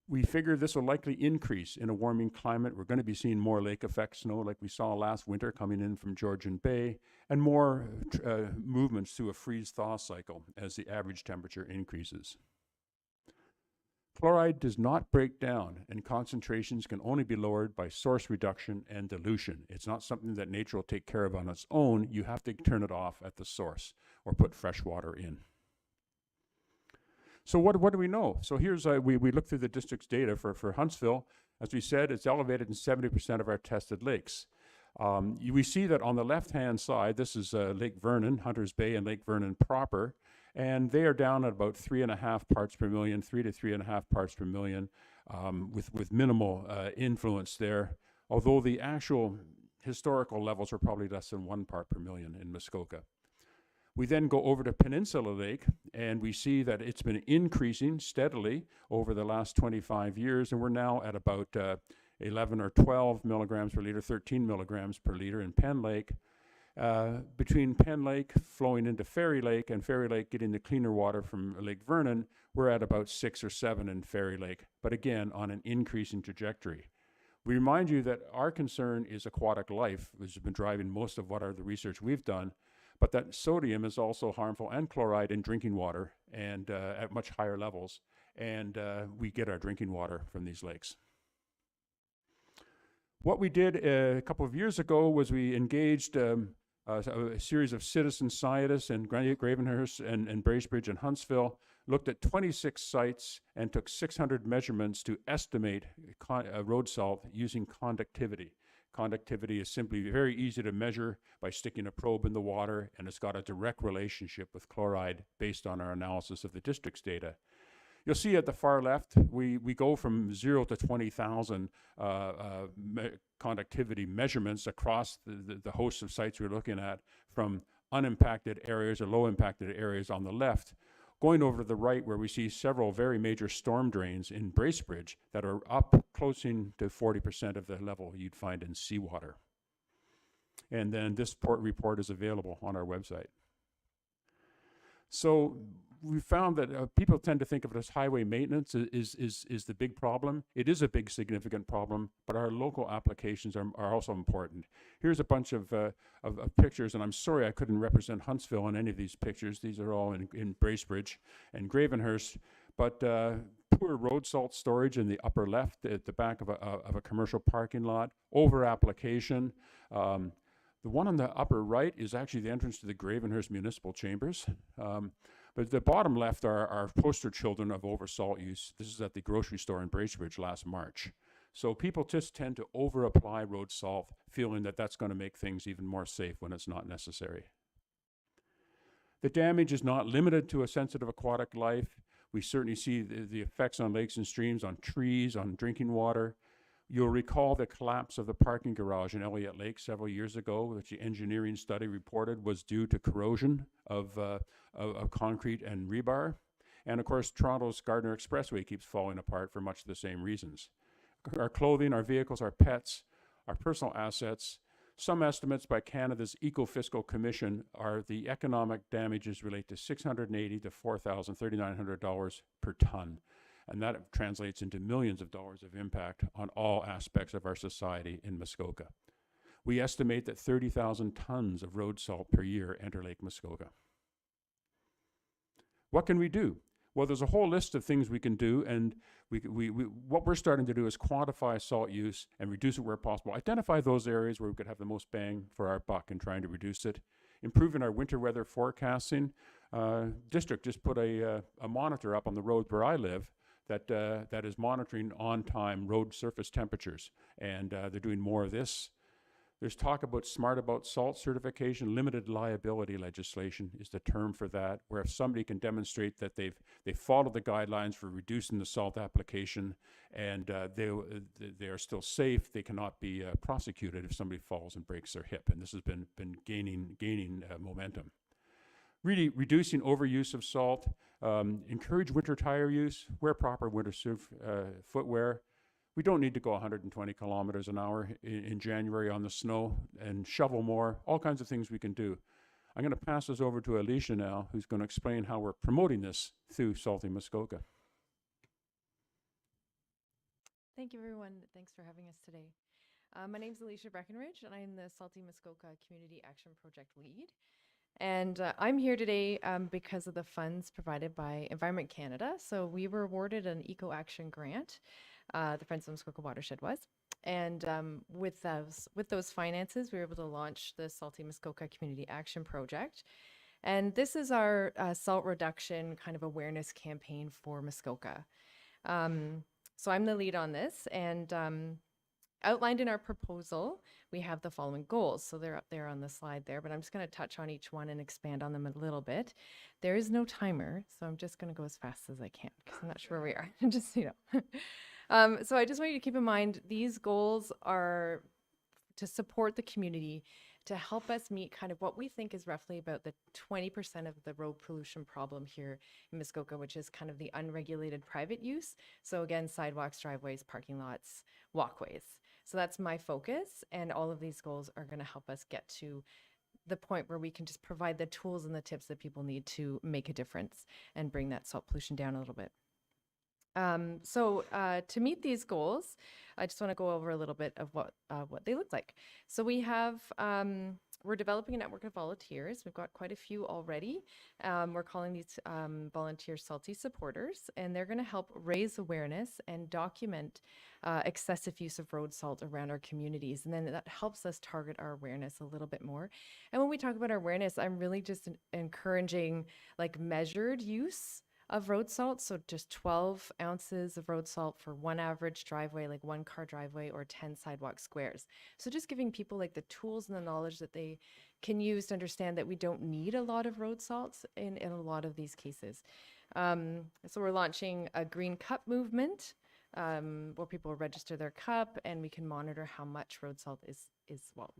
[SPEAKER 11] We figure this will likely increase in a warming climate. We're going to be seeing more lake effect snow like we saw last winter coming in from Georgian Bay, and more movements through a freeze-thaw cycle as the average temperature increases. Chloride does not break down, and concentrations can only be lowered by source reduction and dilution. It's not something that nature will take care of on its own. You have to turn it off at the source or put fresh water in. So what do we know? So here's, we looked through the district's data for Huntsville. As we said, it's elevated in 70% of our tested lakes. We see that on the left-hand side, this is Lake Vernon, Hunters Bay, and Lake Vernon proper, and they are down at about 3.5 parts per million, 3 to 3.5 parts per million, with minimal influence there, although the actual historical levels are probably less than 1 part per million in Muskoka. We then go over to Peninsula Lake, and we see that it's been increasing steadily over the last 25 years, and we're now at about 11 or 12 milligrams per liter, 13 milligrams per liter in Penn Lake. Between Penn Lake flowing into Fairy Lake and Fairy Lake getting the cleaner water from Lake Vernon, we're at about 6 or 7 in Fairy Lake, but again, on an increasing trajectory. We remind you that our concern is aquatic life, which has been driving most of what are the research we've done, but that sodium is also harmful, and chloride in drinking water, and at much higher levels, and we get our drinking water from these lakes. What we did a couple of years ago was we engaged a series of citizen scientists in Gravenhurst and Bracebridge and Huntsville, looked at 26 sites and took 600 measurements to estimate road salt using conductivity. Conductivity is simply very easy to measure by sticking a probe in the water, and it's got a direct relationship with chloride based on our analysis of the district's data. You'll see at the far left, we go from 0 to 20,000 conductivity measurements across the host of sites we're looking at, from unimpacted areas or low impacted areas on the left, going over to the right where we see several very major storm drains in Bracebridge that are up closing to 40% of the level you'd find in seawater. And then this report is available on our website. So we found that people tend to think of it as highway maintenance is the big problem. It is a big significant problem, but our local applications are also important. Here's a bunch of pictures, and I'm sorry I couldn't represent Huntsville in any of these pictures. These are all in Bracebridge and Gravenhurst, but poor road salt storage in the upper left at the back of a commercial parking lot, over application. The one on the upper right is actually the entrance to the Gravenhurst Municipal Chambers. But the bottom left are poster children of over-salt use. This is at the grocery store in Bracebridge last March. So people just tend to over-apply road salt, feeling that that's going to make things even more safe when it's not necessary. The damage is not limited to a sensitive aquatic life. We certainly see the effects on lakes and streams, on trees, on drinking water. You'll recall the collapse of the parking garage in Elliott Lake several years ago, which the engineering study reported was due to corrosion of concrete and rebar. And of course, Toronto's Gardner Expressway keeps falling apart for much the same reasons. Our clothing, our vehicles, our pets, our personal assets. Some estimates by Canada's Ecofiscal Commission are the economic damages relate to $680 to $4,300 per ton. And that translates into millions of dollars of impact on all aspects of our society in Muskoka. We estimate that 30,000 tons of road salt per year enter Lake Muskoka. What can we do? Well, there's a whole list of things we can do, and what we're starting to do is quantify salt use and reduce it where possible. Identify those areas where we could have the most bang for our buck in trying to reduce it. Improving our winter weather forecasting. District just put a monitor up on the road where I live that is monitoring on-time road surface temperatures, and they're doing more of this. There's talk about smart about salt certification. Limited liability legislation is the term for that, where if somebody can demonstrate that they've followed the guidelines for reducing the salt application and they are still safe, they cannot be prosecuted if somebody falls and breaks their hip. And this has been gaining momentum. Really reducing overuse of salt. Encourage winter tire use. Wear proper winter footwear. We don't need to go 120 kilometers an hour in January on the snow, and shovel more. All kinds of things we can do. I'm going to pass this over to Alicia now, who's going to explain how we're promoting this through Salty Muskoka.
[SPEAKER 12] Thank you, everyone. Thanks for having us today. My name is Alicia Breckenridge, and I'm the Salty Muskoka Community Action Project lead. And I'm here today because of the funds provided by Environment Canada. So we were awarded an Eco Action grant, the Friends of Muskoka Watershed was. And with those finances, we were able to launch the Salty Muskoka Community Action Project. And this is our salt reduction kind of awareness campaign for Muskoka. So I'm the lead on this, and outlined in our proposal, we have the following goals. So they're up there on the slide there, but I'm just going to touch on each one and expand on them a little bit. There is no timer, so I'm just going to go as fast as I can because I'm not sure where we are. Just, you know. So I just want you to keep in mind, these goals are to support the community, to help us meet kind of what we think is roughly about the 20% of the road pollution problem here in Muskoka, which is kind of the unregulated private use. So again, sidewalks, driveways, parking lots, walkways. So that's my focus, and all of these goals are going to help us get to the point where we can just provide the tools and the tips that people need to make a difference and bring that salt pollution down a little bit. To meet these goals, I just want to go over a little bit of what they look like. So we have, we're developing a network of volunteers. We've got quite a few already. We're calling these volunteers Salty Supporters, and they're going to help raise awareness and document excessive use of road salt around our communities. And then that helps us target our awareness a little bit more. And when we talk about our awareness, I'm really just encouraging like measured use of road salt. So just 12 ounces of road salt for one average driveway, like 1 car driveway, or 10 sidewalk squares. So just giving people like the tools and the knowledge that they can use to understand that we don't need a lot of road salt in a lot of these cases. So we're launching a green cup movement, where people register their cup, and we can monitor how much road salt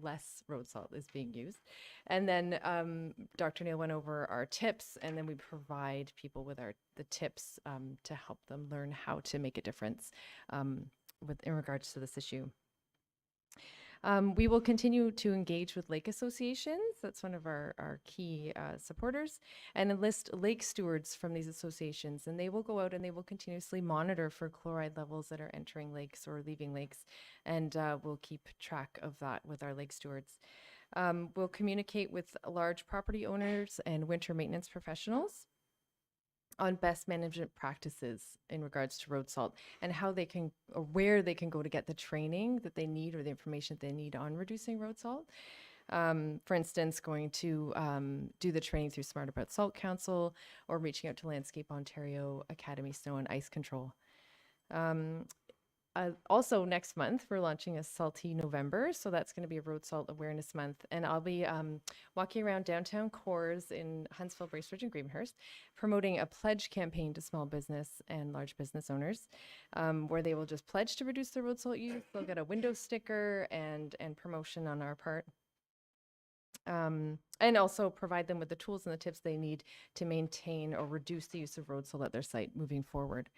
[SPEAKER 12] less road salt is being used. And then Dr. Neil went over our tips, and then we provide people with the tips to help them learn how to make a difference in regards to this issue. We will continue to engage with lake associations. That's one of our key supporters, and enlist lake stewards from these associations. And they will go out and they will continuously monitor for chloride levels that are entering lakes or leaving lakes. And we'll keep track of that with our lake stewards. We'll communicate with large property owners and winter maintenance professionals on best management practices in regards to road salt, and how they can, or where they can go to get the training that they need or the information that they need on reducing road salt. For instance, going to do the training through Smart About Salt Council, or reaching out to Landscape Ontario, Academy Snow and Ice Control. Also next month, we're launching a Salty November. So that's going to be a road salt awareness month. And I'll be walking around downtown cores in Huntsville, Bracebridge, and Gravenhurst, promoting a pledge campaign to small business and large business owners, where they will just pledge to reduce their road salt use. They'll get a window sticker and promotion on our part. And also provide them with the tools and the tips they need to maintain or reduce the use of road salt at their site moving forward.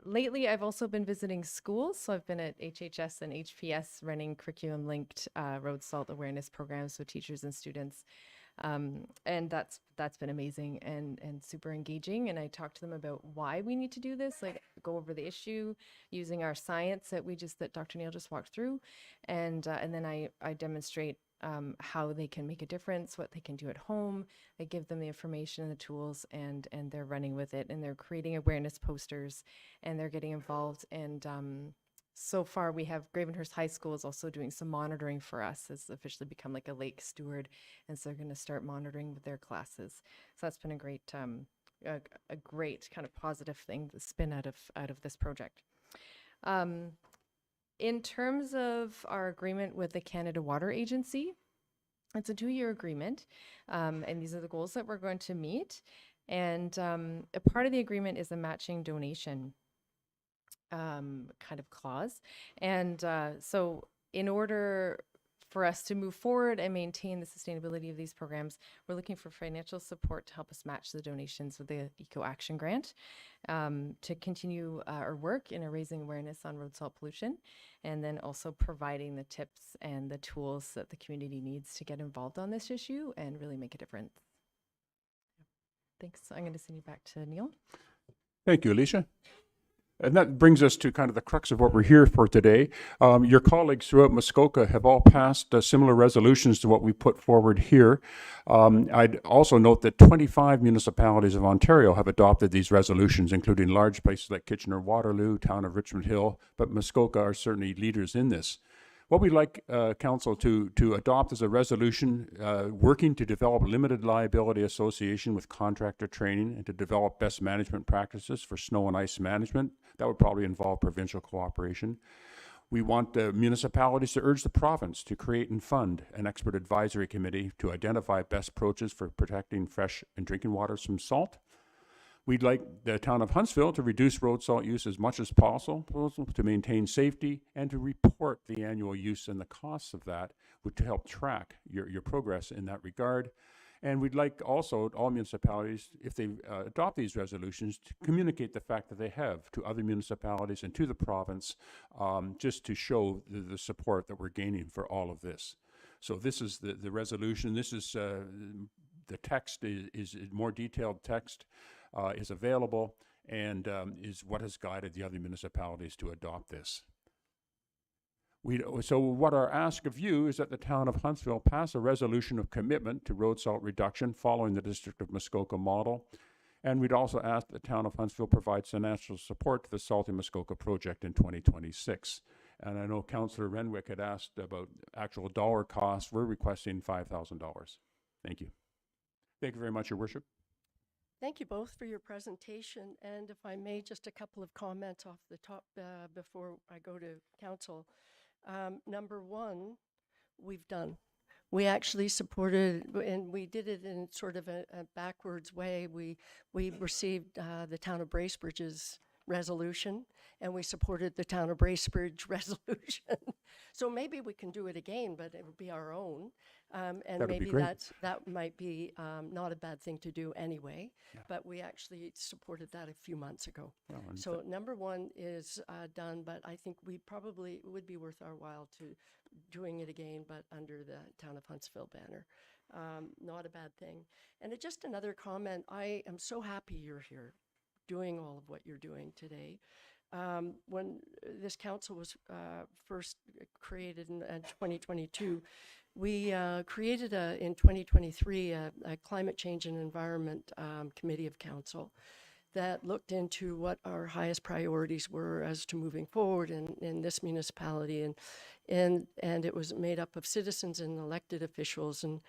[SPEAKER 12] Lately, I've also been visiting schools. So I've been at HHS and HPS running curriculum-linked road salt awareness programs with teachers and students. And that's been amazing and super engaging. And I talk to them about why we need to do this, like go over the issue using our science that Dr. Neil just walked through. And then I demonstrate how they can make a difference, what they can do at home. I give them the information and the tools, and they're running with it, and they're creating awareness posters, and they're getting involved. And so far, we have Gravenhurst High School is also doing some monitoring for us. It's officially become like a lake steward, and so they're going to start monitoring with their classes. So that's been a great kind of positive thing to spin out of this project. In terms of our agreement with the Canada Water Agency, it's a 2-year agreement, and these are the goals that we're going to meet. And a part of the agreement is a matching donation kind of clause. And so in order for us to move forward and maintain the sustainability of these programs, we're looking for financial support to help us match the donations with the Eco Action Grant, to continue our work in raising awareness on road salt pollution, and then also providing the tips and the tools that the community needs to get involved on this issue and really make a difference. Thanks. I'm going to send you back to Neil.
[SPEAKER 11] Thank you, Alicia. And that brings us to kind of the crux of what we're here for today. Your colleagues throughout Muskoka have all passed similar resolutions to what we put forward here. I'd also note that 25 municipalities of Ontario have adopted these resolutions, including large places like Kitchener-Waterloo, town of Richmond Hill, but Muskoka are certainly leaders in this. What we'd like Council to adopt is a resolution working to develop limited liability association with contractor training and to develop best management practices for snow and ice management. That would probably involve provincial cooperation. We want the municipalities to urge the province to create and fund an expert advisory committee to identify best approaches for protecting fresh and drinking waters from salt. We'd like the town of Huntsville to reduce road salt use as much as possible to maintain safety and to report the annual use and the costs of that, to help track your progress in that regard. And we'd like also all municipalities, if they adopt these resolutions, to communicate the fact that they have to other municipalities and to the province, just to show the support that we're gaining for all of this. So this is the resolution. This is the text is more detailed text is available and is what has guided the other municipalities to adopt this. So what our ask of you is that the town of Huntsville pass a resolution of commitment to road salt reduction following the District of Muskoka model. And we'd also ask that the town of Huntsville provide financial support to the Salty Muskoka project in 2026. And I know Councillor Renwick had asked about actual dollar costs. We're requesting $5,000. Thank you. Thank you very much, Your Worship.
[SPEAKER 1] Thank you both for your presentation. And if I may, just a couple of comments off the top before I go to council. Number one, we've done. We actually supported, and we did it in sort of a backwards way. We received the town of Bracebridge's resolution, and we supported the town of Bracebridge resolution. So maybe we can do it again, but it would be our own. And
[SPEAKER 11] That'd be
[SPEAKER 1] maybe
[SPEAKER 11] great.
[SPEAKER 1] that might be not a bad thing to do anyway. But we actually supported that a few months ago.
[SPEAKER 11] Well, and
[SPEAKER 1] So number one is done, but I think we probably it would be worth our while to doing it again, but under the Town of Huntsville banner. Not a bad thing. And just another comment, I am so happy you're here doing all of what you're doing today. When this council was first created in 2022, we created in 2023 a climate change and environment committee of council that looked into what our highest priorities were as to moving forward in this municipality, and it was made up of citizens and elected officials, and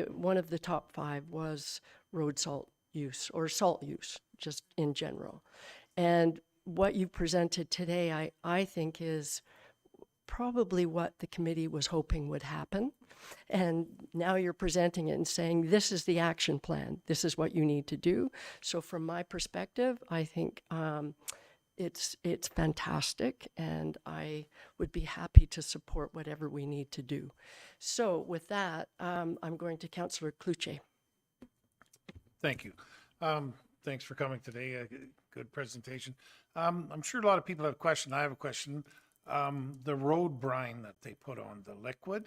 [SPEAKER 1] one of the top 5 was road salt use or salt use just in general. And what you presented today, I think is probably what the committee was hoping would happen. And now you're presenting it and saying, this is the action plan. This is what you need to do. So from my perspective, I think it's fantastic, and I would be happy to support whatever we need to do. So with that, I'm going to Councillor Cloutier.
[SPEAKER 13] Thank you. Thanks for coming today. Good presentation. I'm sure a lot of people have questions. I have a question. The road brine that they put on, the liquid,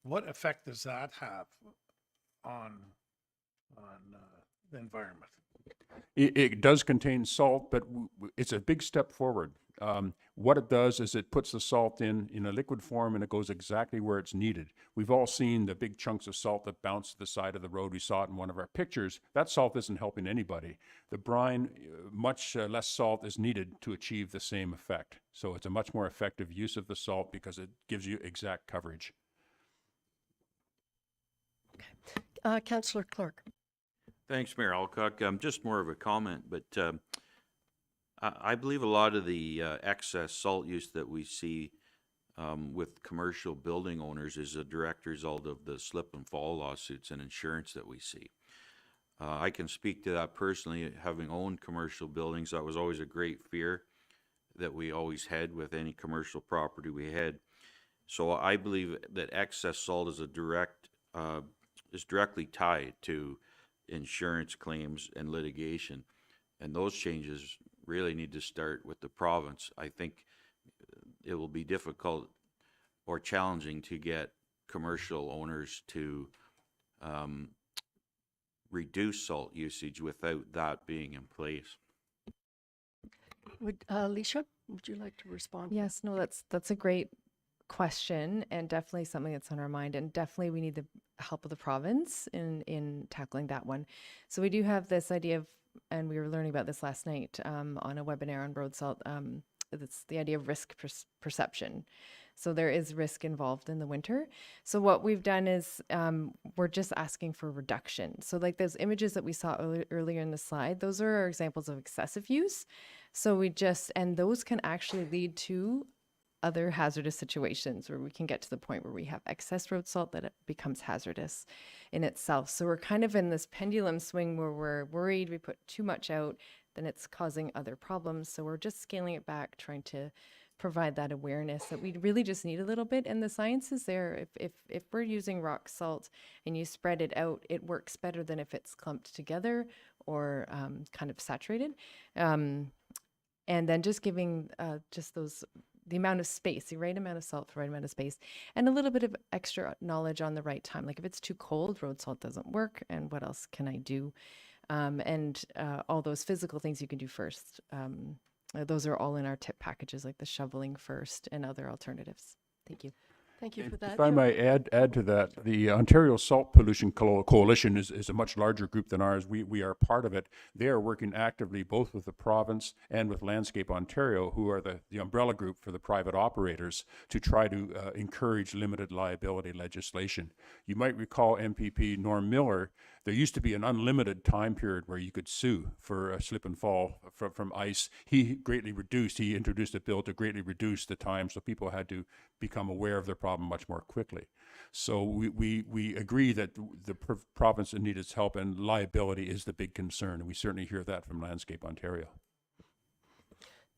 [SPEAKER 13] what effect does that have on the environment?
[SPEAKER 11] It does contain salt, but it's a big step forward. What it does is it puts the salt in a liquid form, and it goes exactly where it's needed. We've all seen the big chunks of salt that bounce to the side of the road. We saw it in one of our pictures. That salt isn't helping anybody. The brine, much less salt is needed to achieve the same effect. So it's a much more effective use of the salt because it gives you exact coverage.
[SPEAKER 1] Okay. Councillor Clark.
[SPEAKER 14] Thanks, Mayor Alcock. Just more of a comment, but I believe a lot of the excess salt use that we see with commercial building owners is a direct result of the slip and fall lawsuits and insurance that we see. I can speak to that personally, having owned commercial buildings. That was always a great fear that we always had with any commercial property we had. So I believe that excess salt is is directly tied to insurance claims and litigation, and those changes really need to start with the province. I think it will be difficult or challenging to get commercial owners to reduce salt usage without that being in place.
[SPEAKER 1] Alicia, would you like to respond?
[SPEAKER 12] Yes, no, that's a great question, and definitely something that's on our mind, and definitely we need the help of the province in tackling that one. So we do have this idea of, and we were learning about this last night on a webinar on road salt. It's the idea of risk perception. So there is risk involved in the winter. So what we've done is we're just asking for reduction. So like those images that we saw earlier in the slide, those are our examples of excessive use. So and those can actually lead to other hazardous situations where we can get to the point where we have excess road salt that it becomes hazardous in itself. So we're kind of in this pendulum swing where we're worried we put too much out, then it's causing other problems. So we're just scaling it back, trying to provide that awareness that we really just need a little bit. And the science is there. If we're using rock salt and you spread it out, it works better than if it's clumped together or kind of saturated. And then just giving just those the amount of space, the right amount of salt, the right amount of space, and a little bit of extra knowledge on the right time. Like if it's too cold, road salt doesn't work, and what else can I do? And all those physical things you can do first. Those are all in our tip packages, like the shoveling first and other alternatives. Thank you.
[SPEAKER 1] Thank you for that.
[SPEAKER 11] If I
[SPEAKER 1] Joe.
[SPEAKER 11] might add to that, the Ontario Salt Pollution Coalition is a much larger group than ours. We are part of it. They are working actively both with the province and with Landscape Ontario, who are the umbrella group for the private operators, to try to encourage limited liability legislation. You might recall MPP Norm Miller. There used to be an unlimited time period where you could sue for a slip and fall from ice. He introduced a bill to greatly reduce the time, so people had to become aware of their problem much more quickly. So we agree that the province needs its help, and liability is the big concern. And we certainly hear that from Landscape Ontario.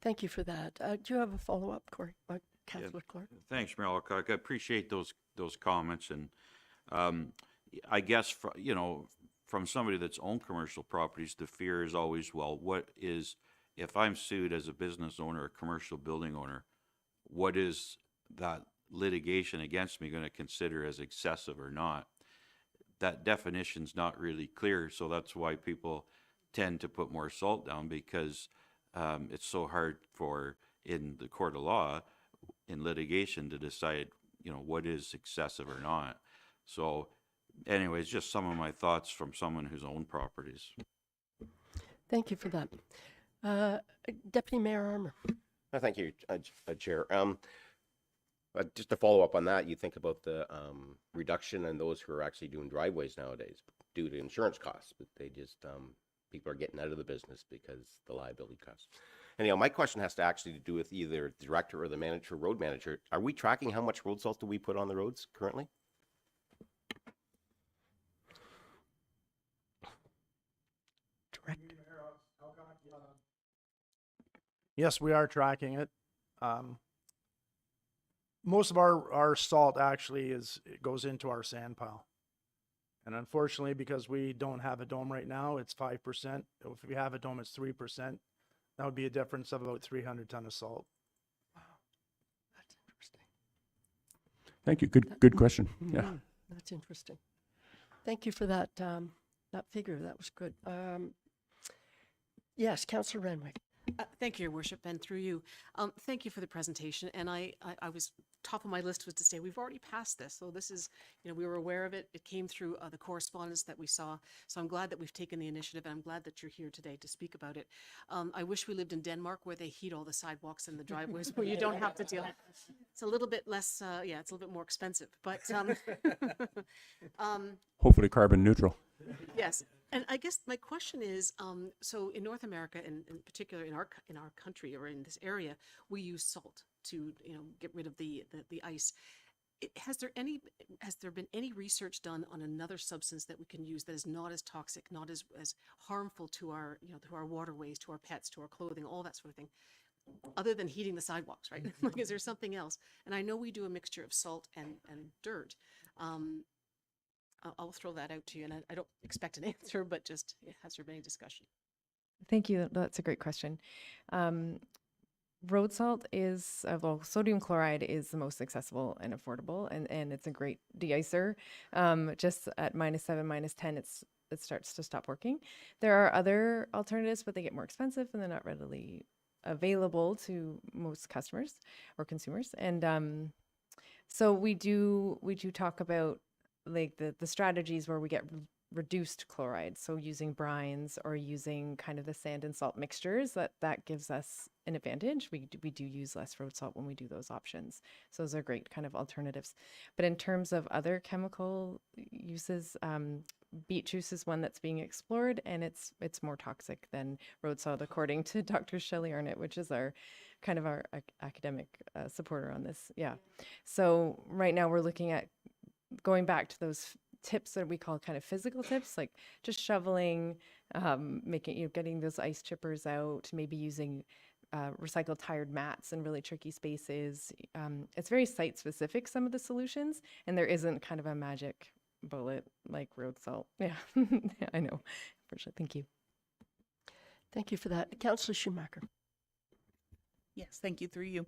[SPEAKER 1] Thank you for that. Do you have a follow-up, Corey? Councillor Clark?
[SPEAKER 14] Thanks, Mayor Alcock. I appreciate those comments, and I guess from somebody that's owned commercial properties, the fear is always, well, what is, if I'm sued as a business owner, a commercial building owner, what is that litigation against me going to consider as excessive or not? That definition's not really clear, so that's why people tend to put more salt down, because it's so hard in the court of law, in litigation, to decide, what is excessive or not. So anyways, just some of my thoughts from someone who's owned properties.
[SPEAKER 1] Thank you for that. Deputy Mayor Armour.
[SPEAKER 2] Thank you, Chair. Just to follow up on that, you think about the reduction in those who are actually doing driveways nowadays due to insurance costs, but they just, people are getting out of the business because the liability costs. Anyhow, my question has to actually do with either the director or the manager, road manager. Are we tracking how much road salt do we put on the roads currently?
[SPEAKER 1] Director.
[SPEAKER 15] Yes, we are tracking it. Most of our salt actually it goes into our sand pile. And unfortunately, because we don't have a dome right now, it's 5%. If we have a dome, it's 3%. That would be a difference of about 300 ton of salt.
[SPEAKER 1] Wow, that's interesting.
[SPEAKER 11] Thank you. Good question. Yeah.
[SPEAKER 1] That's interesting. Thank you for that that figure. That was good. Yes, Councillor Renwick.
[SPEAKER 8] Thank you, Your Worship, and through you. Thank you for the presentation. And I was, top of my list was to say, we've already passed this. So this is, we were aware of it. It came through the correspondence that we saw. So I'm glad that we've taken the initiative, and I'm glad that you're here today to speak about it. I wish we lived in Denmark, where they heat all the sidewalks and the driveways, where you don't have to deal. It's a little bit less, it's a little bit more expensive, but
[SPEAKER 11] Hopefully carbon neutral.
[SPEAKER 8] yes. And I guess my question is, so in North America, and in particular in our country, or in this area, we use salt to get rid of the ice. Has there been any research done on another substance that we can use that is not as toxic, not as harmful to our to our waterways, to our pets, to our clothing, all that sort of thing, other than heating the sidewalks, right? Like, is there something else? And I know we do a mixture of salt and dirt. I'll throw that out to you, and I don't expect an answer, but just has there been any discussion?
[SPEAKER 12] Thank you. That's a great question. Road salt is, sodium chloride is the most accessible and affordable, and it's a great de-icer. Just at -7, -10, it starts to stop working. There are other alternatives, but they get more expensive and they're not readily available to most customers or consumers. And so we do talk about like the strategies where we get reduced chloride, so using brines or using kind of the sand and salt mixtures, that gives us an advantage. We do use less road salt when we do those options, so those are great kind of alternatives. But in terms of other chemical uses, beet juice is one that's being explored, and it's more toxic than road salt, according to Dr. Shelley Arnott, which is our academic supporter on this. Yeah, so right now we're looking at going back to those tips that we call kind of physical tips, like just shoveling, getting those ice chippers out, maybe using recycled tired mats in really tricky spaces. It's very site specific, some of the solutions, and there isn't kind of a magic bullet like road salt. Yeah, I know. Unfortunately. Thank you.
[SPEAKER 1] Thank you for that. Councillor Schumacher.
[SPEAKER 10] Yes, thank you, through you.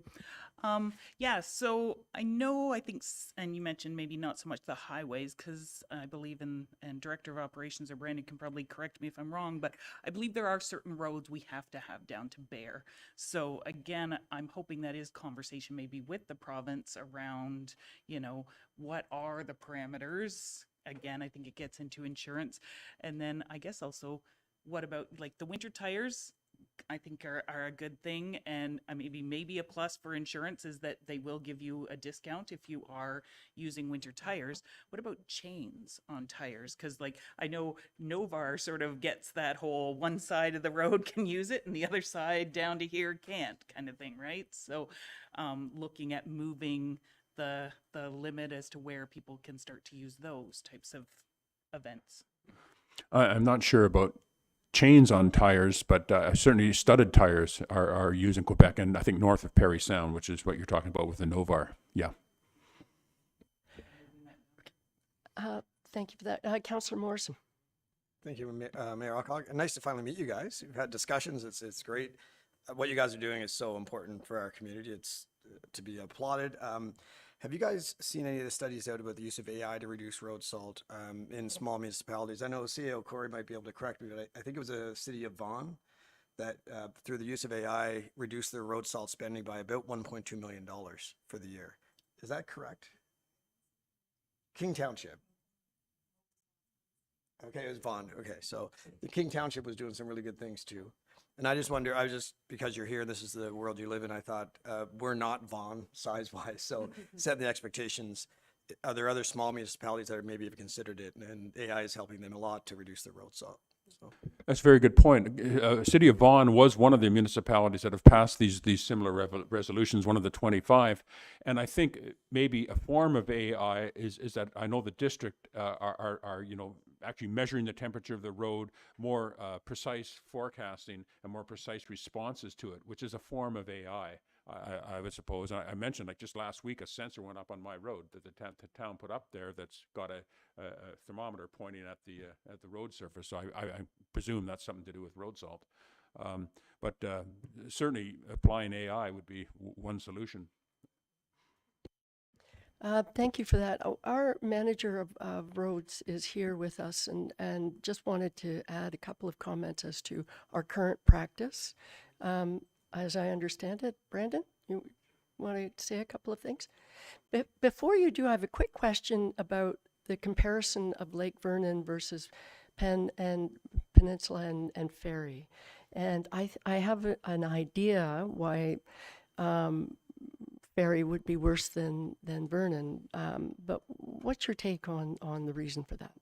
[SPEAKER 10] Yeah, so I think, and you mentioned maybe not so much the highways, because I believe and Director of Operations or Brandon can probably correct me if I'm wrong, but I believe there are certain roads we have to have down to Bear. So again, I'm hoping that is conversation maybe with the province around, what are the parameters? Again, I think it gets into insurance. And then I guess also, what about like the winter tires? I think are a good thing, and maybe a plus for insurance is that they will give you a discount if you are using winter tires. What about chains on tires? Because like I know Novar sort of gets that whole one side of the road can use it and the other side down to here can't kind of thing, right? So looking at moving the limit as to where people can start to use those types of events.
[SPEAKER 11] I'm not sure about chains on tires, but certainly studded tires are used in Quebec, and I think north of Parry Sound, which is what you're talking about with the Novar. Yeah.
[SPEAKER 1] Thank you for that. Councillor Morrison.
[SPEAKER 4] Thank you, Mayor Alcock. Nice to finally meet you guys. We've had discussions. It's great. What you guys are doing is so important for our community. It's to be applauded. Have you guys seen any of the studies out about the use of AI to reduce road salt in small municipalities? I know CEO Corey might be able to correct me, but I think it was a city of Vaughan that through the use of AI reduced their road salt spending by about $1.2 million for the year. Is that correct? King Township. Okay, it was Vaughan. Okay, so the King Township was doing some really good things too. And I just wonder, because you're here, this is the world you live in, I thought, we're not Vaughan size-wise, so set the expectations. Are there other small municipalities that maybe have considered it, and AI is helping them a lot to reduce their road salt? So.
[SPEAKER 11] That's a very good point. City of Vaughan was one of the municipalities that have passed these similar resolutions, one of the 25. And I think maybe a form of AI is that I know the district are actually measuring the temperature of the road, more precise forecasting and more precise responses to it, which is a form of AI. I would suppose. I mentioned, like just last week, a sensor went up on my road that the town put up there that's got a thermometer pointing at the road surface. So I presume that's something to do with road salt. But certainly applying AI would be one solution.
[SPEAKER 1] Thank you for that. Our manager of roads is here with us and just wanted to add a couple of comments as to our current practice. As I understand it, Brandon, you want to say a couple of things? Before you do, I have a quick question about the comparison of Lake Vernon versus Peninsula and Ferry. And I have an idea why Ferry would be worse than Vernon, but what's your take on the reason for that?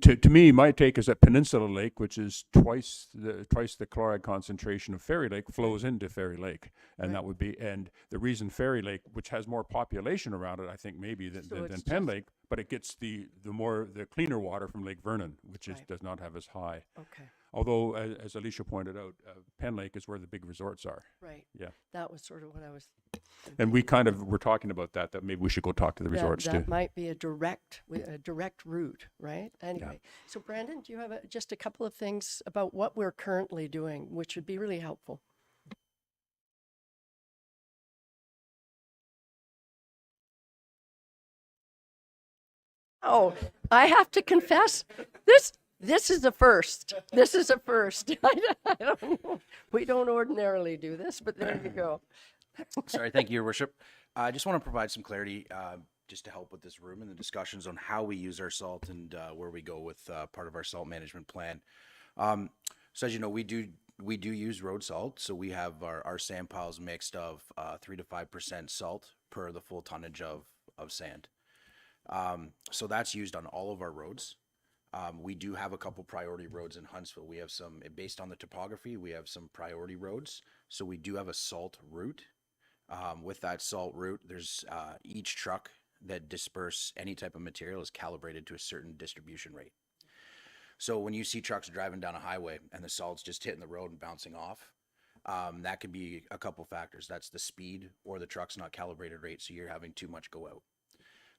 [SPEAKER 11] To me, my take is that Peninsula Lake, which is twice the chloride concentration of Ferry Lake, flows into Ferry Lake, and that would be. And the reason Ferry Lake, which has more population around it, I think maybe than Penn Lake, but it gets the cleaner water from Lake Vernon, which does not have as high.
[SPEAKER 1] Okay.
[SPEAKER 11] Although, as Alicia pointed out, Penn Lake is where the big resorts are.
[SPEAKER 1] Right.
[SPEAKER 11] Yeah.
[SPEAKER 1] That was sort of what I was.
[SPEAKER 11] And we kind of were talking about that maybe we should go talk to the resorts too.
[SPEAKER 1] That might be a direct route, right? Anyway, so Brandon, do you have just a couple of things about what we're currently doing, which would be really helpful? Oh, I have to confess, this is a first. This is a first. I don't know. We don't ordinarily do this, but there you go.
[SPEAKER 16] Sorry, thank you, Your Worship. I just want to provide some clarity just to help with this room and the discussions on how we use our salt and where we go with part of our salt management plan. So as you know, we do use road salt. So we have our sand piles mixed of 3 to 5% salt per the full tonnage of sand. So that's used on all of our roads. We do have a couple priority roads in Huntsville. We have some, based on the topography, we have some priority roads. So we do have a salt route. With that salt route, there's each truck that disperse any type of material is calibrated to a certain distribution rate. So when you see trucks driving down a highway and the salt's just hitting the road and bouncing off, that could be a couple factors. That's the speed or the truck's not calibrated right, so you're having too much go out.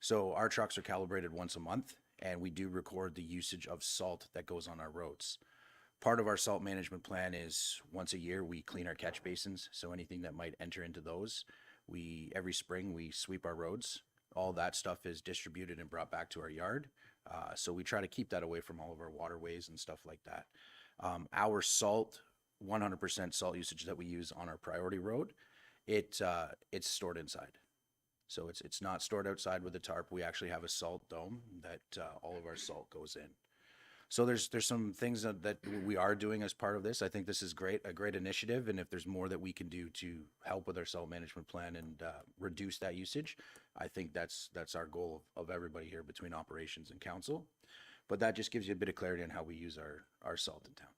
[SPEAKER 16] So our trucks are calibrated once a month, and we do record the usage of salt that goes on our roads. Part of our salt management plan is once a year, we clean our catch basins. So anything that might enter into those, every spring, we sweep our roads. All that stuff is distributed and brought back to our yard. So we try to keep that away from all of our waterways and stuff like that. Our salt, 100% salt usage that we use on our priority road, it's stored inside. So it's not stored outside with a tarp. We actually have a salt dome that all of our salt goes in. So there's some things that we are doing as part of this. I think this is a great initiative. And if there's more that we can do to help with our salt management plan and reduce that usage, I think that's our goal of everybody here between operations and council. But that just gives you a bit of clarity on how we use our salt in town.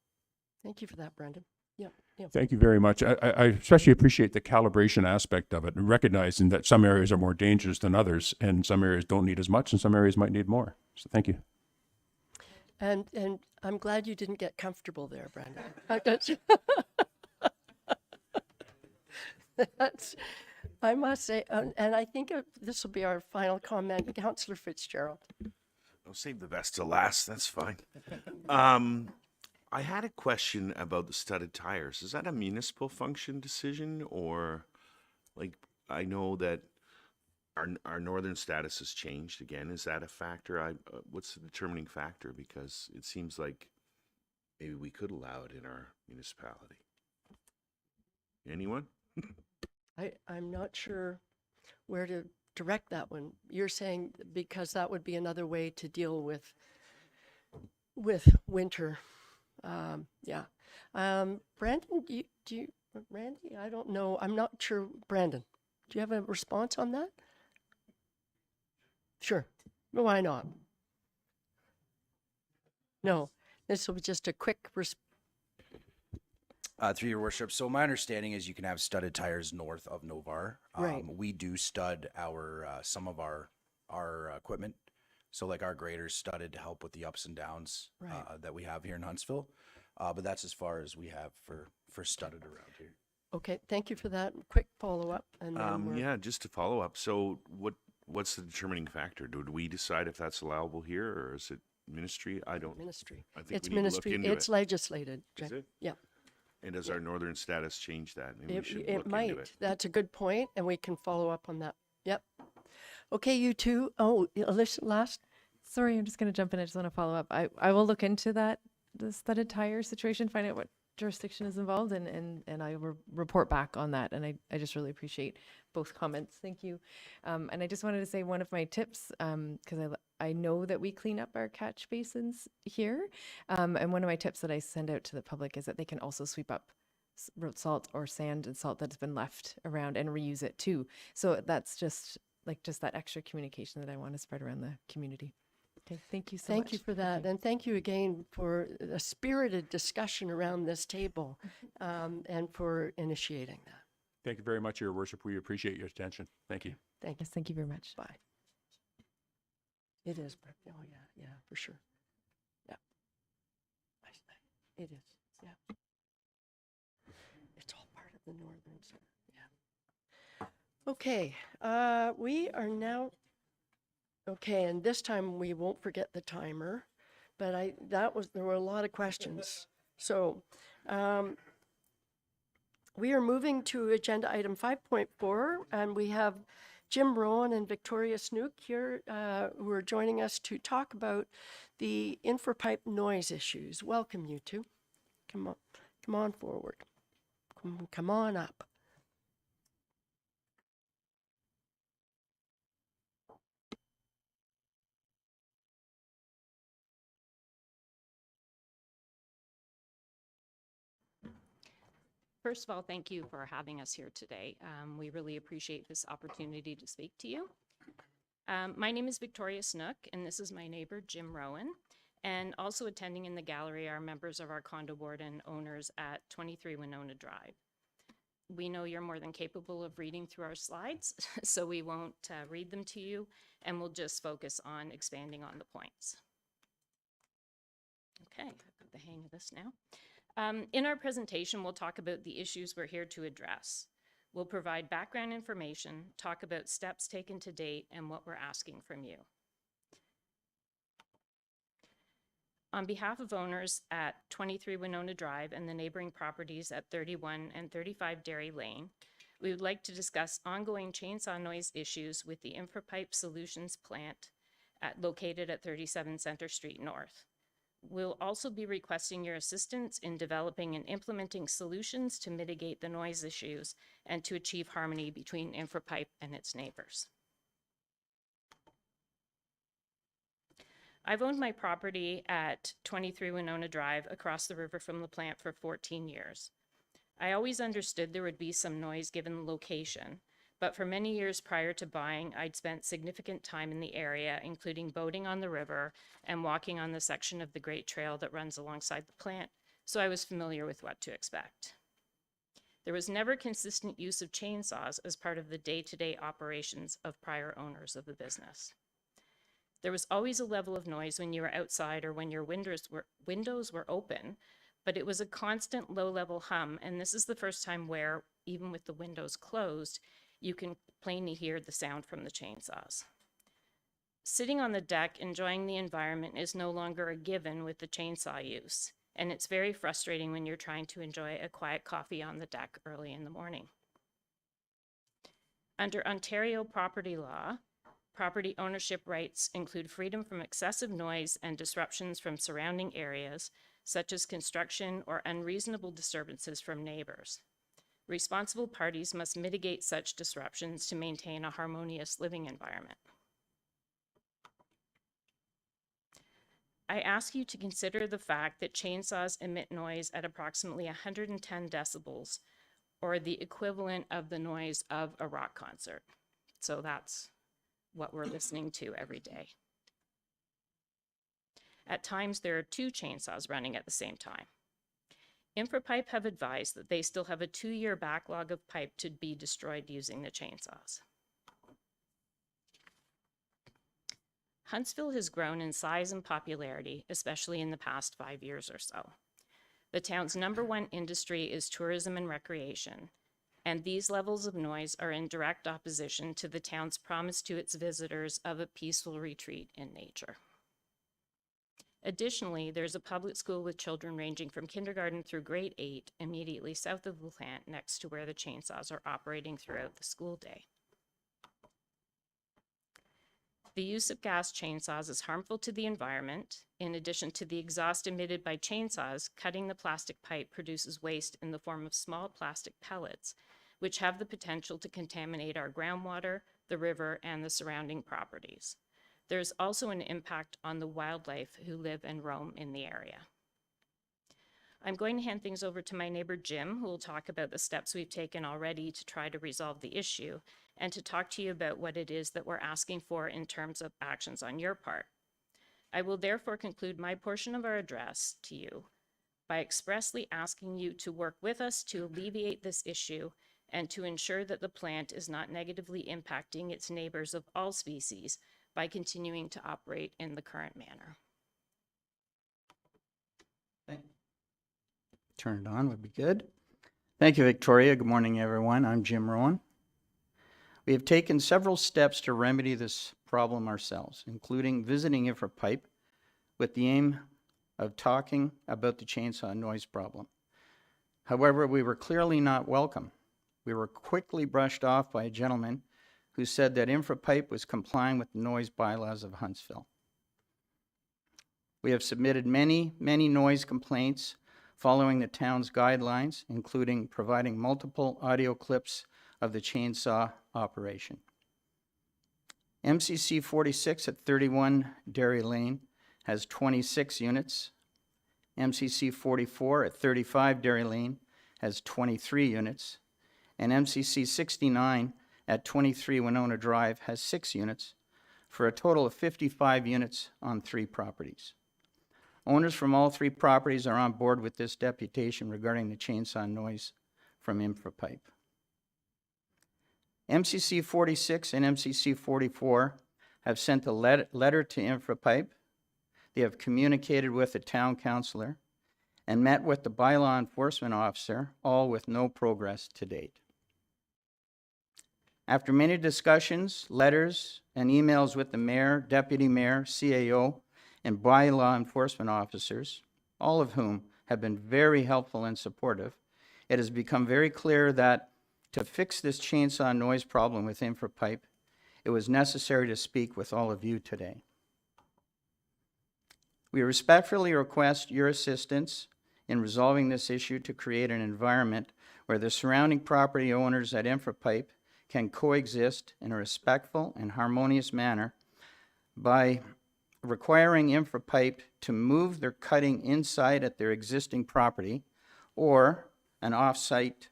[SPEAKER 1] Thank you for that, Brendan. Yeah, yeah.
[SPEAKER 11] Thank you very much. I especially appreciate the calibration aspect of it, and recognizing that some areas are more dangerous than others, and some areas don't need as much, and some areas might need more. So thank you.
[SPEAKER 1] And I'm glad you didn't get comfortable there, Brendan. That's, I must say, and I think this will be our final comment, Councillor Fitzgerald.
[SPEAKER 9] I'll save the best to last. That's fine. I had a question about the studded tires. Is that a municipal function decision, or like, I know that our northern status has changed again. Is that a factor? What's the determining factor? Because it seems like maybe we could allow it in our municipality. Anyone?
[SPEAKER 1] I'm not sure where to direct that one. You're saying because that would be another way to deal with winter. Yeah. Brandon, do you, Randy? I don't know. I'm not sure. Brandon, do you have a response on that? Sure. Why not? No. This will be just a quick
[SPEAKER 16] Through your worship. So my understanding is you can have studded tires north of Novar.
[SPEAKER 1] Right.
[SPEAKER 16] We do stud some of our equipment. So like our graders studded to help with the ups and downs
[SPEAKER 1] Right.
[SPEAKER 16] that we have here in Huntsville. But that's as far as we have for studded around here.
[SPEAKER 1] Okay, thank you for that. Quick follow-up. And then
[SPEAKER 9] Yeah, just to follow up. So what's the determining factor? Do we decide if that's allowable here, or is it ministry? I don't.
[SPEAKER 1] Ministry.
[SPEAKER 9] I think
[SPEAKER 1] It's
[SPEAKER 9] we need to look
[SPEAKER 1] ministry.
[SPEAKER 9] into
[SPEAKER 1] It's
[SPEAKER 9] it.
[SPEAKER 1] legislated.
[SPEAKER 9] Is it?
[SPEAKER 1] Yeah.
[SPEAKER 9] And does our northern status change that? Maybe we should
[SPEAKER 1] It
[SPEAKER 9] look
[SPEAKER 1] might.
[SPEAKER 9] into it.
[SPEAKER 1] That's a good point, and we can follow up on that. Yep. Okay, you two. Oh, Alicia, last.
[SPEAKER 12] Sorry, I'm just going to jump in. I just want to follow up. I will look into that, the studded tire situation, find out what jurisdiction is involved, and I will report back on that. And I just really appreciate both comments. Thank you. And I just wanted to say one of my tips, because I know that we clean up our catch basins here. And one of my tips that I send out to the public is that they can also sweep up road salt or sand and salt that's been left around and reuse it too. So that's just that extra communication that I want to spread around the community. Okay, thank you so much.
[SPEAKER 1] Thank you for that. And thank you again for a spirited discussion around this table and for initiating that.
[SPEAKER 11] Thank you very much, Your Worship. We appreciate your attention. Thank you.
[SPEAKER 1] Thank you.
[SPEAKER 12] Yes, thank you very much.
[SPEAKER 1] Bye. It is. Oh, yeah, for sure. Yeah. It is. Yeah. It's all part of the northern side. Yeah. Okay. We are now. Okay, and this time we won't forget the timer, but there were a lot of questions. So we are moving to agenda item 5.4, and we have Jim Rowan and Victoria Snook here who are joining us to talk about the infrapipe noise issues. Welcome, you two. Come on forward. Come on up.
[SPEAKER 17] First of all, thank you for having us here today. We really appreciate this opportunity to speak to you. My name is Victoria Snook, and this is my neighbor, Jim Rowan. And also attending in the gallery are members of our condo board and owners at 23 Winona Drive. We know you're more than capable of reading through our slides, so we won't read them to you, and we'll just focus on expanding on the points. Okay, I've got the hang of this now. In our presentation, we'll talk about the issues we're here to address. We'll provide background information, talk about steps taken to date, and what we're asking from you. On behalf of owners at 23 Winona Drive and the neighboring properties at 31 and 35 Dairy Lane, we would like to discuss ongoing chainsaw noise issues with the InfraPipe Solutions plant located at 37 Center Street North. We'll also be requesting your assistance in developing and implementing solutions to mitigate the noise issues and to achieve harmony between InfraPipe and its neighbors. I've owned my property at 23 Winona Drive across the river from the plant for 14 years. I always understood there would be some noise given the location, but for many years prior to buying, I'd spent significant time in the area, including boating on the river and walking on the section of the Great Trail that runs alongside the plant, so I was familiar with what to expect. There was never consistent use of chainsaws as part of the day-to-day operations of prior owners of the business. There was always a level of noise when you were outside or when your windows were open, but it was a constant low-level hum, and this is the first time where, even with the windows closed, you can plainly hear the sound from the chainsaws. Sitting on the deck enjoying the environment is no longer a given with the chainsaw use, and it's very frustrating when you're trying to enjoy a quiet coffee on the deck early in the morning. Under Ontario property law, property ownership rights include freedom from excessive noise and disruptions from surrounding areas, such as construction or unreasonable disturbances from neighbors. Responsible parties must mitigate such disruptions to maintain a harmonious living environment. I ask you to consider the fact that chainsaws emit noise at approximately 110 decibels, or the equivalent of the noise of a rock concert. So that's what we're listening to every day. At times, there are 2 chainsaws running at the same time. InfraPipe have advised that they still have a 2-year backlog of pipe to be destroyed using the chainsaws. Huntsville has grown in size and popularity, especially in the past 5 years or so. The town's #1 industry is tourism and recreation, and these levels of noise are in direct opposition to the town's promise to its visitors of a peaceful retreat in nature. Additionally, there's a public school with children ranging from kindergarten through grade 8 immediately south of the plant next to where the chainsaws are operating throughout the school day. The use of gas chainsaws is harmful to the environment. In addition to the exhaust emitted by chainsaws, cutting the plastic pipe produces waste in the form of small plastic pellets, which have the potential to contaminate our groundwater, the river, and the surrounding properties. There's also an impact on the wildlife who live and roam in the area. I'm going to hand things over to my neighbor Jim, who will talk about the steps we've taken already to try to resolve the issue and to talk to you about what it is that we're asking for in terms of actions on your part. I will therefore conclude my portion of our address to you by expressly asking you to work with us to alleviate this issue and to ensure that the plant is not negatively impacting its neighbors of all species by continuing to operate in the current manner.
[SPEAKER 18] Turn it on would be good. Thank you, Victoria. Good morning, everyone. I'm Jim Rowan. We have taken several steps to remedy this problem ourselves, including visiting InfraPipe with the aim of talking about the chainsaw noise problem. However, we were clearly not welcome. We were quickly brushed off by a gentleman who said that InfraPipe was complying with the noise bylaws of Huntsville. We have submitted many noise complaints following the town's guidelines, including providing multiple audio clips of the chainsaw operation. MCC 46 at 31 Dairy Lane has 26 units. MCC 44 at 35 Dairy Lane has 23 units. And MCC 69 at 23 Winona Drive has 6 units, for a total of 55 units on 3 properties. Owners from all 3 properties are on board with this deputation regarding the chainsaw noise from InfraPipe. MCC 46 and MCC 44 have sent a letter to InfraPipe. They have communicated with the town councillor and met with the bylaw enforcement officer, all with no progress to date. After many discussions, letters, and emails with the mayor, deputy mayor, CAO, and bylaw enforcement officers, all of whom have been very helpful and supportive, it has become very clear that to fix this chainsaw noise problem with InfraPipe, it was necessary to speak with all of you today. We respectfully request your assistance in resolving this issue to create an environment where the surrounding property owners at InfraPipe can coexist in a respectful and harmonious manner by requiring InfraPipe to move their cutting inside at their existing property or an off-site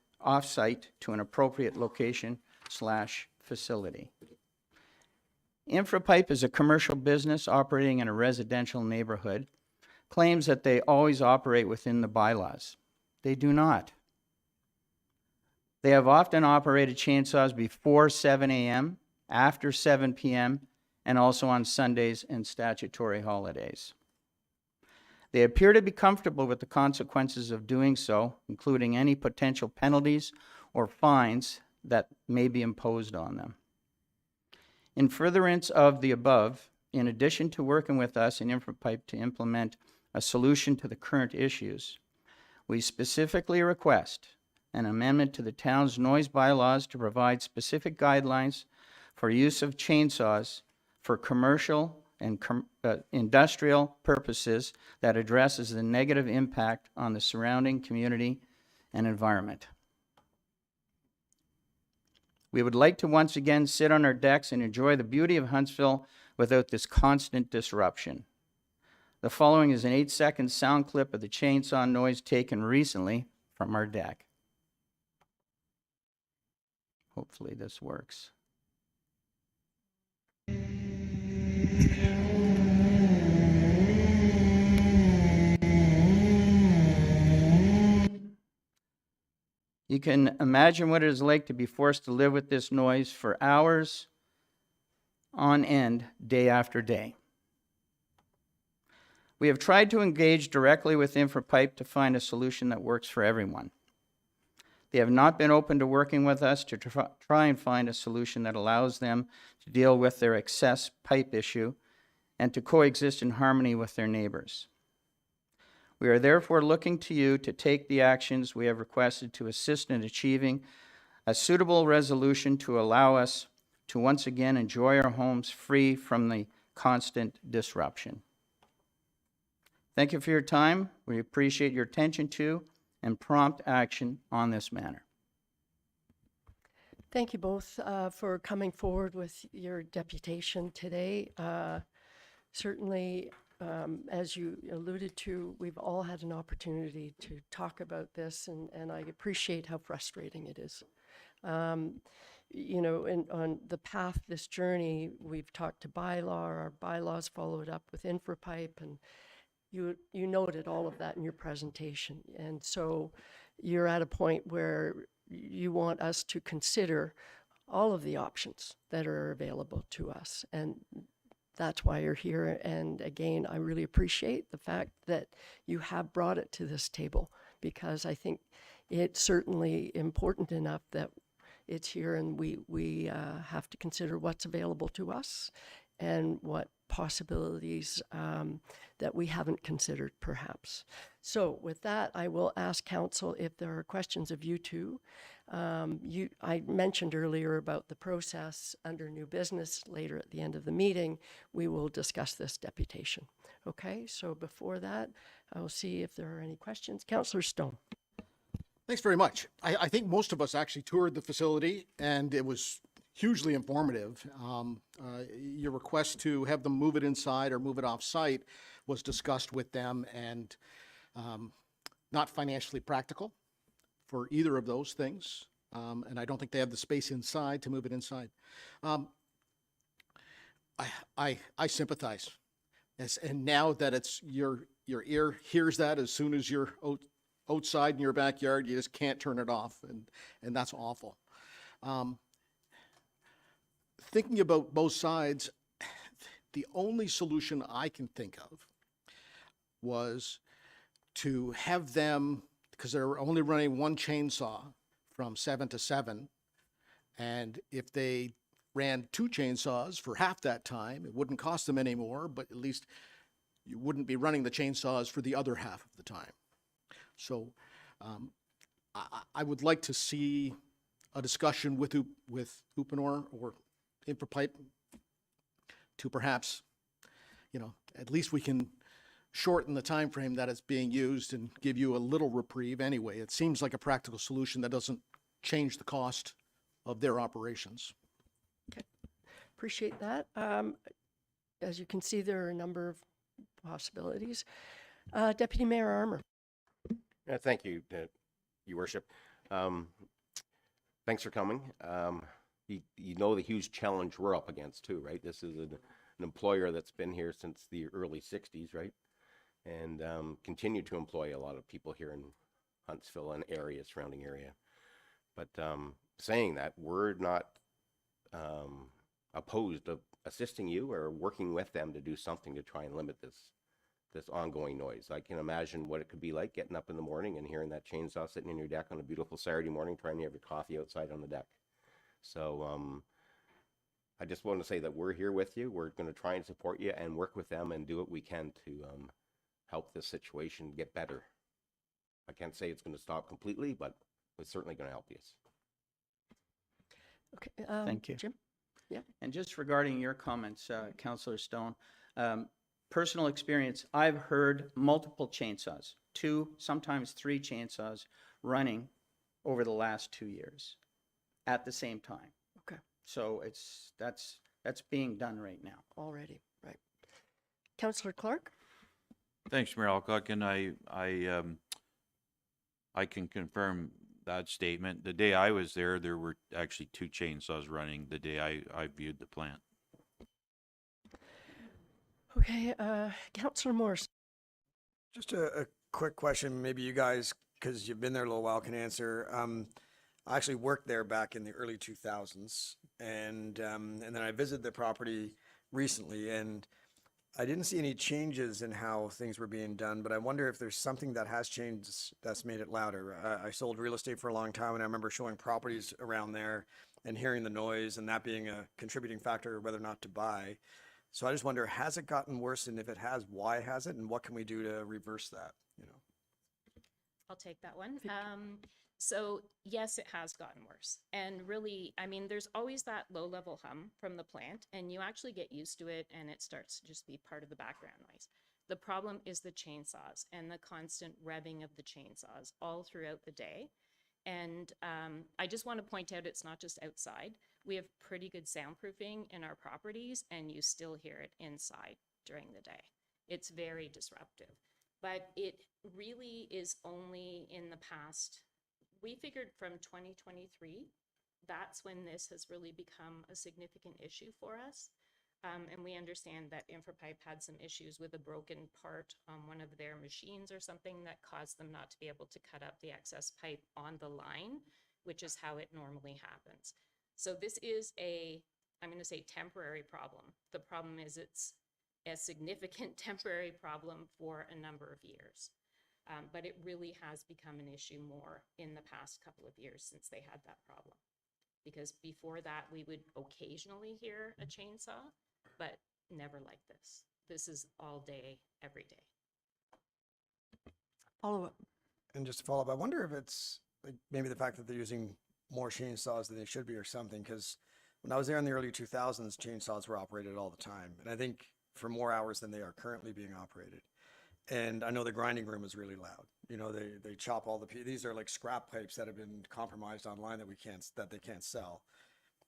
[SPEAKER 18] to an appropriate location/facility. InfraPipe is a commercial business operating in a residential neighborhood, claims that they always operate within the bylaws. They do not. They have often operated chainsaws before 7 a.m., after 7 p.m., and also on Sundays and statutory holidays. They appear to be comfortable with the consequences of doing so, including any potential penalties or fines that may be imposed on them. In furtherance of the above, in addition to working with us in InfraPipe to implement a solution to the current issues, we specifically request an amendment to the town's noise bylaws to provide specific guidelines for use of chainsaws for commercial and industrial purposes that addresses the negative impact on the surrounding community and environment. We would like to once again sit on our decks and enjoy the beauty of Huntsville without this constant disruption. The following is an 8-second sound clip of the chainsaw noise taken recently from our deck. Hopefully this works. You can imagine what it is like to be forced to live with this noise for hours on end, day after day. We have tried to engage directly with InfraPipe to find a solution that works for everyone. They have not been open to working with us to try and find a solution that allows them to deal with their excess pipe issue and to coexist in harmony with their neighbors. We are therefore looking to you to take the actions we have requested to assist in achieving a suitable resolution to allow us to once again enjoy our homes free from the constant disruption. Thank you for your time. We appreciate your attention to and prompt action on this matter.
[SPEAKER 1] Thank you both for coming forward with your deputation today. Certainly, as you alluded to, we've all had an opportunity to talk about this, and I appreciate how frustrating it is. You know, on the path, this journey, we've talked to bylaw, our bylaws followed up with InfraPipe, and you noted all of that in your presentation. And so you're at a point where you want us to consider all of the options that are available to us. And that's why you're here. And again, I really appreciate the fact that you have brought it to this table, because I think it's certainly important enough that it's here, and we have to consider what's available to us and what possibilities that we haven't considered perhaps. So with that, I will ask council if there are questions of you two. I mentioned earlier about the process under new business. Later at the end of the meeting, we will discuss this deputation. Okay, so before that, I'll see if there are any questions. Councillor Stone.
[SPEAKER 7] Thanks very much. I think most of us actually toured the facility, and it was hugely informative. Your request to have them move it inside or move it off-site was discussed with them, and not financially practical for either of those things. And I don't think they have the space inside to move it inside. I sympathize. And now that it's your ear hears that as soon as you're outside in your backyard, you just can't turn it off, and that's awful. Thinking about both sides, the only solution I can think of was to have them, because they're only running one chainsaw from 7 to 7, and if they ran 2 chainsaws for half that time, it wouldn't cost them any more, but at least you wouldn't be running the chainsaws for the other half of the time. So I would like to see a discussion with Uponor or Infrapipe to perhaps, at least we can shorten the time frame that it's being used and give you a little reprieve anyway. It seems like a practical solution that doesn't change the cost of their operations.
[SPEAKER 1] Appreciate that. As you can see, there are a number of possibilities. Deputy Mayor Armour.
[SPEAKER 2] Thank you, Your Worship. Thanks for coming. You know the huge challenge we're up against too, right? This is an employer that's been here since the early 60s, right? And continue to employ a lot of people here in Huntsville and surrounding area. But saying that, we're not opposed to assisting you or working with them to do something to try and limit this ongoing noise. I can imagine what it could be like getting up in the morning and hearing that chainsaw sitting in your deck on a beautiful Saturday morning, trying to have your coffee outside on the deck. So I just want to say that we're here with you. We're going to try and support you and work with them and do what we can to help this situation get better. I can't say it's going to stop completely, but it's certainly going to help you.
[SPEAKER 1] Okay.
[SPEAKER 18] Thank you.
[SPEAKER 1] Jim? Yeah.
[SPEAKER 18] And just regarding your comments, Councillor Stone, personal experience, I've heard multiple chainsaws, 2, sometimes 3 chainsaws running over the last 2 years at the same time.
[SPEAKER 1] Okay.
[SPEAKER 18] So that's being done right now.
[SPEAKER 1] Already, right. Councillor Clark?
[SPEAKER 14] Thanks, Mayor Alcock, and I can confirm that statement. The day I was there were actually 2 chainsaws running the day I viewed the plant.
[SPEAKER 1] Okay, Councillor Morris.
[SPEAKER 4] Just a quick question, maybe you guys, because you've been there a little while, can answer. I actually worked there back in the early 2000s, and then I visited the property recently, and I didn't see any changes in how things were being done, but I wonder if there's something that has changed that's made it louder. I sold real estate for a long time, and I remember showing properties around there and hearing the noise and that being a contributing factor whether or not to buy. So I just wonder, has it gotten worse? And if it has, why has it? And what can we do to reverse that?
[SPEAKER 17] I'll take that one. So yes, it has gotten worse. And really, I mean, there's always that low level hum from the plant and you actually get used to it and it starts to just be part of the background noise. The problem is the chainsaws and the constant revving of the chainsaws all throughout the day. And I just want to point out, it's not just outside. We have pretty good soundproofing in our properties and you still hear it inside during the day. It's very disruptive, but it really is only in the past. We figured from 2023, that's when this has really become a significant issue for us. And we understand that Infrapipe had some issues with a broken part on one of their machines or something that caused them not to be able to cut up the excess pipe on the line, which is how it normally happens. So this is I'm going to say temporary problem. The problem is it's a significant temporary problem for a number of years. But it really has become an issue more in the past couple of years since they had that problem. Because before that, we would occasionally hear a chainsaw, but never like this. This is all day, every day.
[SPEAKER 1] Follow up.
[SPEAKER 4] And just to follow up, I wonder if it's like maybe the fact that they're using more chainsaws than they should be or something, because when I was there in the early 2000s, chainsaws were operated all the time. And I think for more hours than they are currently being operated. And I know the grinding room is really loud. You know, they chop all these are like scrap pipes that have been compromised online that they can't sell.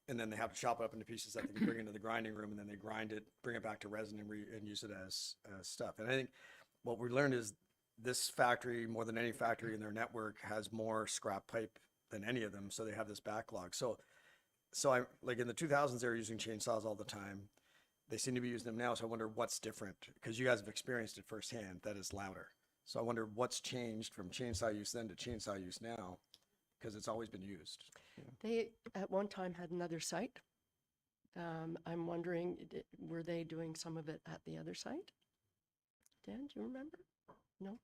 [SPEAKER 4] And then they have to chop it up into pieces that they can bring into the grinding room, and then they grind it, bring it back to resin and use it as stuff. And I think what we learned is this factory, more than any factory in their network, has more scrap pipe than any of them. So they have this backlog. So I like in the 2000s, they were using chainsaws all the time. They seem to be using them now, so I wonder what's different, because you guys have experienced it firsthand, that is louder. So I wonder what's changed from chainsaw use then to chainsaw use now, because it's always been used.
[SPEAKER 1] They, at one time, had another site. I'm wondering, were they doing some of it at the other site? Dan, do you remember? No?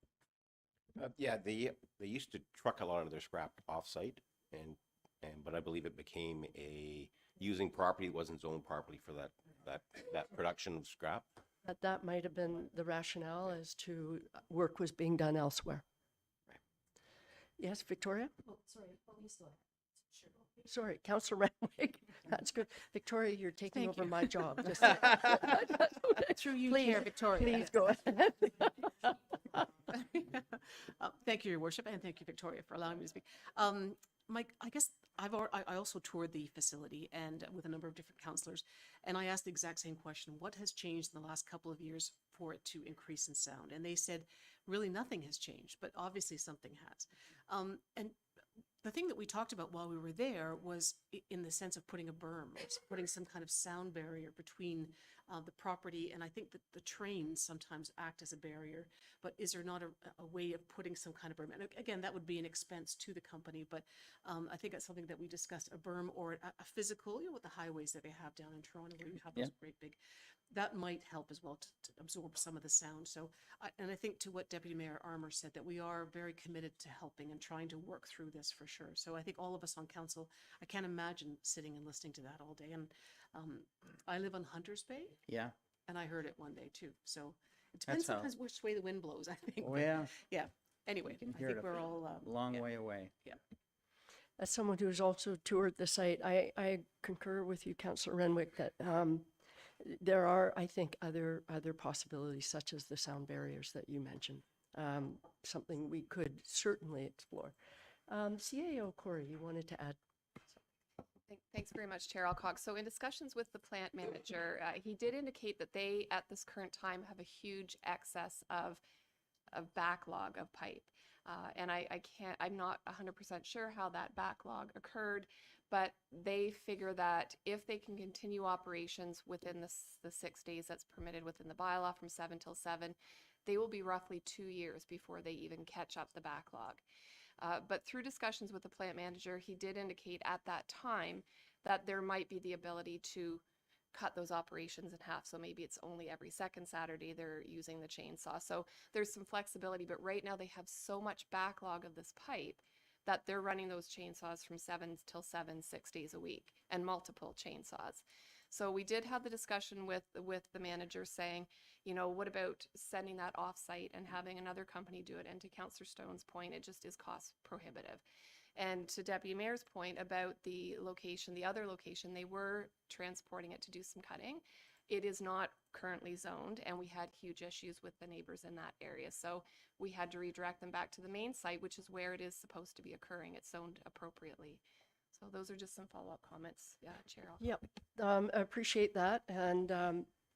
[SPEAKER 2] Yeah, they used to truck a lot of their scrap off-site, but I believe it became using property that wasn't zoned properly for that production of scrap.
[SPEAKER 1] that might have been the rationale as to work was being done elsewhere. Yes, Victoria? Sorry, Councillor Renwick. That's good. Victoria, you're taking
[SPEAKER 8] Thank
[SPEAKER 1] over
[SPEAKER 8] you.
[SPEAKER 1] my job. Just-
[SPEAKER 8] Through you,
[SPEAKER 1] Please,
[SPEAKER 8] Chair Victoria.
[SPEAKER 1] Please go ahead.
[SPEAKER 8] Thank you, Your Worship, and thank you, Victoria, for allowing me to speak. Mike, I guess I also toured the facility and with a number of different councillors, and I asked the exact same question: what has changed in the last couple of years for it to increase in sound? And they said, really nothing has changed, but obviously something has. And the thing that we talked about while we were there was in the sense of putting a berm, putting some kind of sound barrier between the property, and I think that the trains sometimes act as a barrier, but is there not a way of putting some kind of berm? And again, that would be an expense to the company, but I think that's something that we discussed, a berm or a physical, with the highways that they have down in Toronto where you have those great big, that might help as well to absorb some of the sound. So, and I think to what Deputy Mayor Armour said, that we are very committed to helping and trying to work through this for sure. So I think all of us on council, I can't imagine sitting and listening to that all day. And I live on Hunters Bay,
[SPEAKER 18] Yeah.
[SPEAKER 8] and I heard it one day too. So it depends
[SPEAKER 18] how-
[SPEAKER 8] sometimes which way the wind blows, I think.
[SPEAKER 18] Oh,
[SPEAKER 8] but
[SPEAKER 18] yeah.
[SPEAKER 8] Yeah. Anyway, I
[SPEAKER 18] hear
[SPEAKER 8] think
[SPEAKER 18] it
[SPEAKER 8] we're all
[SPEAKER 18] Long
[SPEAKER 8] yeah.
[SPEAKER 18] way away.
[SPEAKER 8] Yeah.
[SPEAKER 1] As someone who's also toured the site, I concur with you, Councillor Renwick, that there are, I think, other possibilities such as the sound barriers that you mentioned. Something we could certainly explore. CAO Corey, you wanted to add?
[SPEAKER 19] Thanks very much, Chair Alcock. So in discussions with the plant manager, he did indicate that they, at this current time, have a huge excess of backlog of pipe. And I'm not 100% sure how that backlog occurred, but they figure that if they can continue operations within the 6 days that's permitted within the bylaw from 7 till 7, they will be roughly 2 years before they even catch up the backlog. But through discussions with the plant manager, he did indicate at that time that there might be the ability to cut those operations in half. So maybe it's only every second Saturday they're using the chainsaw. So there's some flexibility, but right now they have so much backlog of this pipe that they're running those chainsaws from 7 till 7, 6 days a week, and multiple chainsaws. So we did have the discussion with the manager saying, what about sending that off-site and having another company do it? And to Councillor Stone's point, it just is cost prohibitive. And to Deputy Mayor's point about the location, the other location, they were transporting it to do some cutting. It is not currently zoned, and we had huge issues with the neighbors in that area. So we had to redirect them back to the main site, which is where it is supposed to be occurring. It's zoned appropriately. So those are just some follow-up comments. Yeah, Chair.
[SPEAKER 1] Yep, I appreciate that, and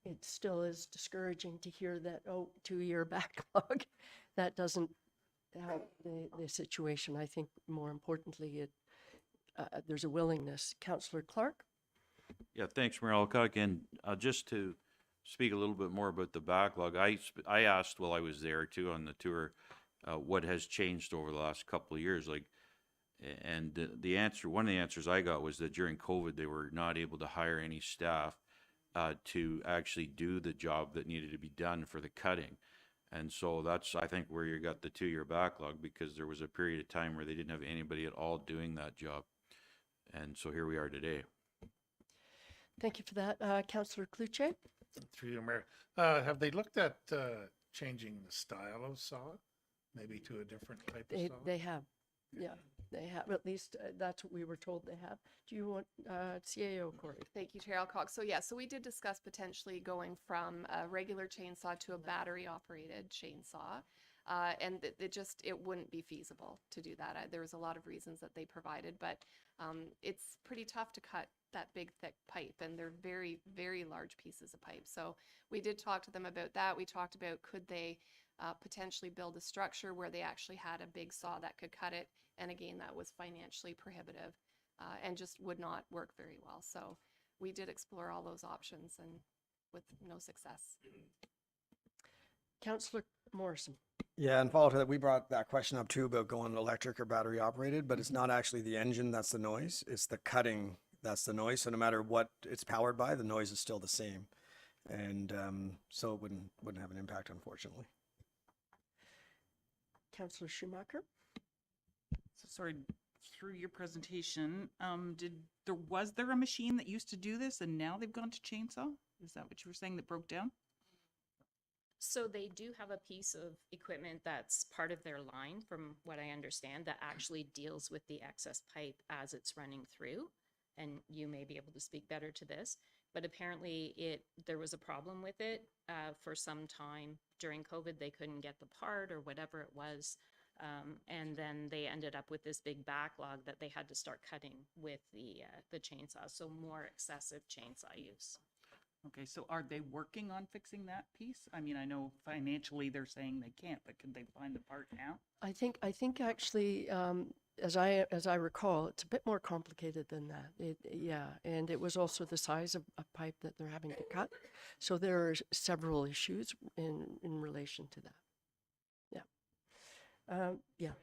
[SPEAKER 1] it still is discouraging to hear that, 2-year backlog. That doesn't help the situation. I think more importantly, there's a willingness. Councillor Clark?
[SPEAKER 14] Yeah, thanks, Mayor Alcock. And just to speak a little bit more about the backlog, I asked while I was there too on the tour, what has changed over the last couple of years. And the answer, one of the answers I got was that during COVID, they were not able to hire any staff to actually do the job that needed to be done for the cutting. And so that's, I think, where you got the 2-year backlog, because there was a period of time where they didn't have anybody at all doing that job. And so here we are today.
[SPEAKER 1] Thank you for that. Councillor Cluche?
[SPEAKER 13] Through you, Mayor. Have they looked at changing the style of saw, maybe to a different type of saw?
[SPEAKER 1] They have, yeah, they have. At least that's what we were told they have. Do you want CAO Corey?
[SPEAKER 19] Thank you, Chair Alcock. So yeah, so we did discuss potentially going from a regular chainsaw to a battery-operated chainsaw. And it wouldn't be feasible to do that. There was a lot of reasons that they provided, but it's pretty tough to cut that big, thick pipe, and they're very, very large pieces of pipe. So we did talk to them about that. We talked about could they potentially build a structure where they actually had a big saw that could cut it, and again, that was financially prohibitive and just would not work very well. So we did explore all those options, and with no success.
[SPEAKER 1] Councillor Morrison?
[SPEAKER 4] Yeah, and follow to that, we brought that question up too about going electric or battery operated, but it's not actually the engine that's the noise, it's the cutting that's the noise. So no matter what it's powered by, the noise is still the same. And so it wouldn't have an impact, unfortunately.
[SPEAKER 1] Councillor Schumacher?
[SPEAKER 10] So sorry, through your presentation, was there a machine that used to do this and now they've gone to chainsaw? Is that what you were saying that broke down?
[SPEAKER 17] So they do have a piece of equipment that's part of their line, from what I understand, that actually deals with the excess pipe as it's running through. And you may be able to speak better to this, but apparently there was a problem with it for some time during COVID. They couldn't get the part or whatever it was. And then they ended up with this big backlog that they had to start cutting with the chainsaw. So more excessive chainsaw use.
[SPEAKER 10] Okay, so are they working on fixing that piece? I mean, I know financially they're saying they can't, but can they find the part now?
[SPEAKER 1] I think actually, as I recall, it's a bit more complicated than that. Yeah, and it was also the size of a pipe that they're having to cut. So there are several issues in relation to that. Yeah. Yeah.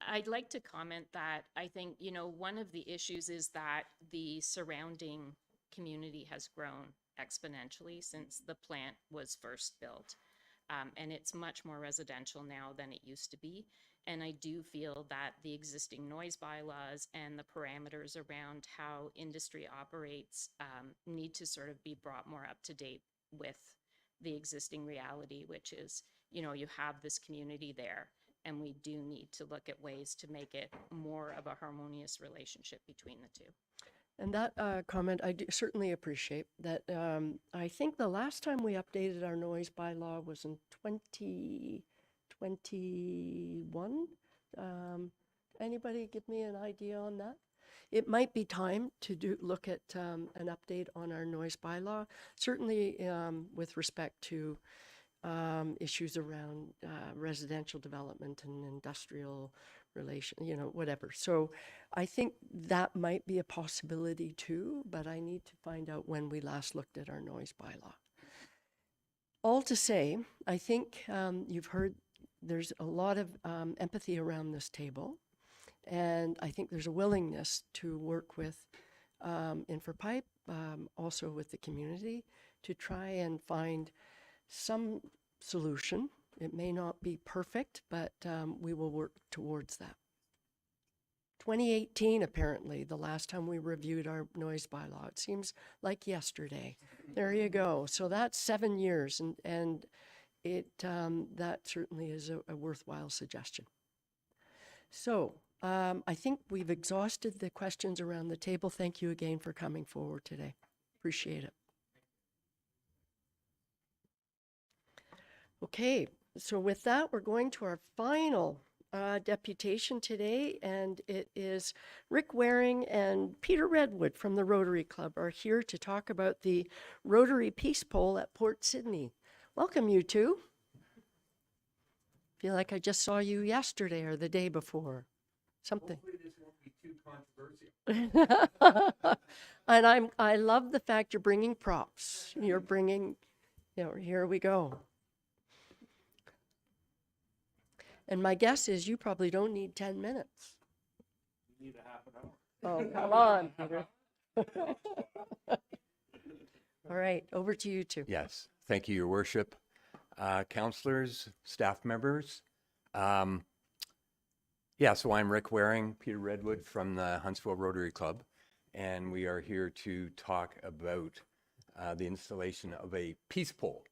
[SPEAKER 17] I'd like to comment that I think, one of the issues is that the surrounding community has grown exponentially since the plant was first built. And it's much more residential now than it used to be. And I do feel that the existing noise bylaws and the parameters around how industry operates need to sort of be brought more up to date with the existing reality, which is, you have this community there, and we do need to look at ways to make it more of a harmonious relationship between the two.
[SPEAKER 1] And that comment I do certainly appreciate. That I think the last time we updated our noise bylaw was in 2021. Anybody give me an idea on that? It might be time to look at an update on our noise bylaw, certainly with respect to issues around residential development and industrial relation, whatever. So I think that might be a possibility too, but I need to find out when we last looked at our noise bylaw. All to say, I think you've heard there's a lot of empathy around this table, and I think there's a willingness to work with InfraPipe, also with the community, to try and find some solution. It may not be perfect, but we will work towards that. 2018, apparently, the last time we reviewed our noise bylaw. It seems like yesterday. There you go. So that's 7 years, and it that certainly is a worthwhile suggestion. So I think we've exhausted the questions around the table. Thank you again for coming forward today. Appreciate it. Okay, so with that, we're going to our final deputation today, and it is Rick Waring and Peter Redwood from the Rotary Club are here to talk about the Rotary Peace Pole at Port Sydney. Welcome, you two. Feel like I just saw you yesterday or the day before. Something.
[SPEAKER 6] Hopefully this won't be too controversial.
[SPEAKER 1] And I love the fact you're bringing props. You're bringing, here we go. And my guess is you probably don't need 10 minutes.
[SPEAKER 13] You need a half an hour.
[SPEAKER 1] Oh, come on, Peter. All right, over to you two.
[SPEAKER 20] Yes, thank you, Your Worship. Councillors, staff members. So I'm Rick Waring, Peter Redwood from the Huntsville Rotary Club, and we are here to talk about the installation of a peace pole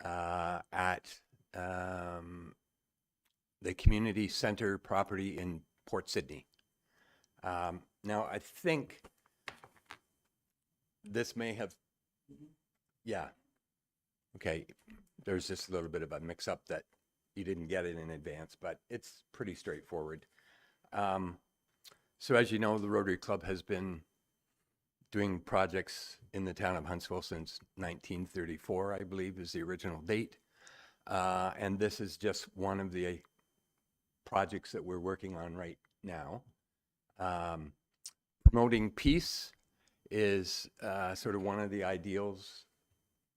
[SPEAKER 20] at the community center property in Port Sydney. Now, I think this may have, okay, there's just a little bit of a mix-up that you didn't get it in advance, but it's pretty straightforward. So as you know, the Rotary Club has been doing projects in the town of Huntsville since 1934, I believe, is the original date. And this is just one of the projects that we're working on right now. Promoting peace is sort of one of the ideals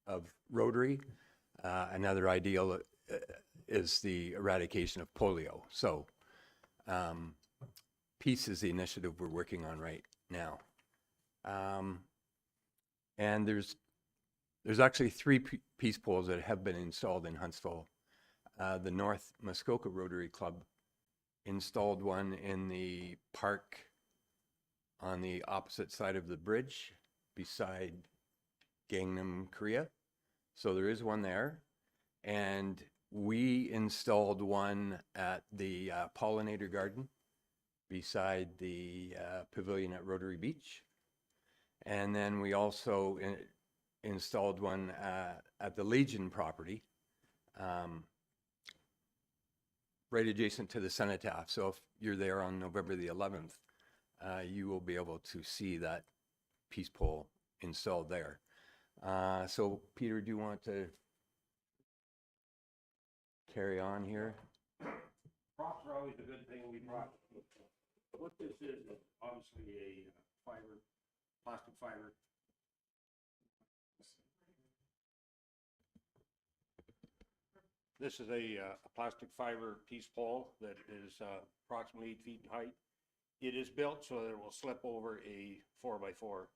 [SPEAKER 20] of Rotary. Another ideal is the eradication of polio. So peace is the initiative we're working on right now. And there's actually 3 peace poles that have been installed in Huntsville. The North Muskoka Rotary Club installed one in the park on the opposite side of the bridge beside Gangnam, Korea. So there is one there. And we installed one at the pollinator garden beside the pavilion at Rotary Beach. And then we also installed one at the Legion property, right adjacent to the cenotaph. So if you're there on November the 11th, you will be able to see that peace pole installed there. So Peter, do you want to carry on here?
[SPEAKER 2] Props are always a good thing. We brought, what this is obviously a fiber, plastic fiber. This is a plastic fiber piece pole that is approximately 8 feet in height. It is built so that it will slip over a 4x4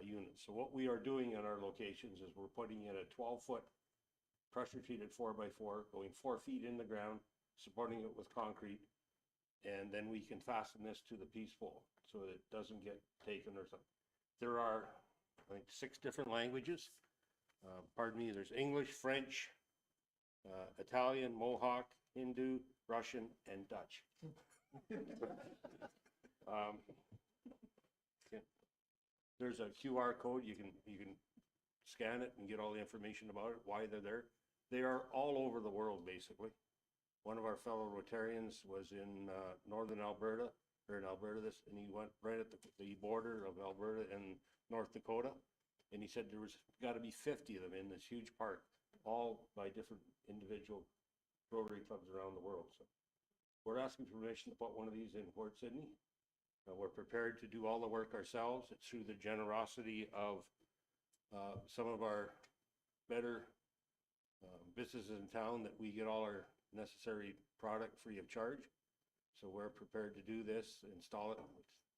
[SPEAKER 2] unit. So what we are doing in our locations is we're putting in a 12-foot pressure treated 4x4, going 4 feet in the ground, supporting it with concrete, and then we can fasten this to the piece pole so that it doesn't get taken or something. There are, I think, 6 different languages. Pardon me, there's English, French, Italian, Mohawk, Hindu, Russian, and Dutch. Yeah. There's a QR code. You can scan it and get all the information about it, why they're there. They are all over the world, basically. One of our fellow Rotarians was in northern Alberta, or in Alberta, and he went right at the border of Alberta and North Dakota, and he said there was got to be 50 of them in this huge park, all by different individual Rotary clubs around the world. So we're asking permission to put one of these in Port Sydney. We're prepared to do all the work ourselves. It's through the generosity of some of our better businesses in town that we get all our necessary product free of charge. So we're prepared to do this, install it.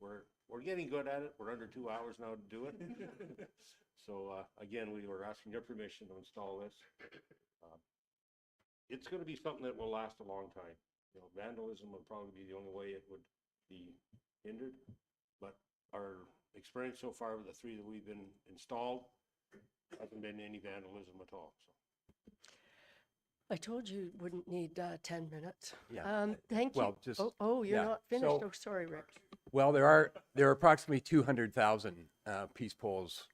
[SPEAKER 2] We're getting good at it. We're under 2 hours now to do it. So again, we were asking your permission to install this. It's going to be something that will last a long time. You know, vandalism would probably be the only way it would be hindered. But our experience so far with the 3 that we've been installed hasn't been any vandalism at all. So.
[SPEAKER 1] I told you wouldn't need 10 minutes.
[SPEAKER 20] Yeah.
[SPEAKER 1] Thank you.
[SPEAKER 20] Well, just-
[SPEAKER 1] Oh, you're
[SPEAKER 20] yeah.
[SPEAKER 1] not finished.
[SPEAKER 20] So-
[SPEAKER 1] Oh, sorry, Rick.
[SPEAKER 20] Well, there are approximately 200,000 peace poles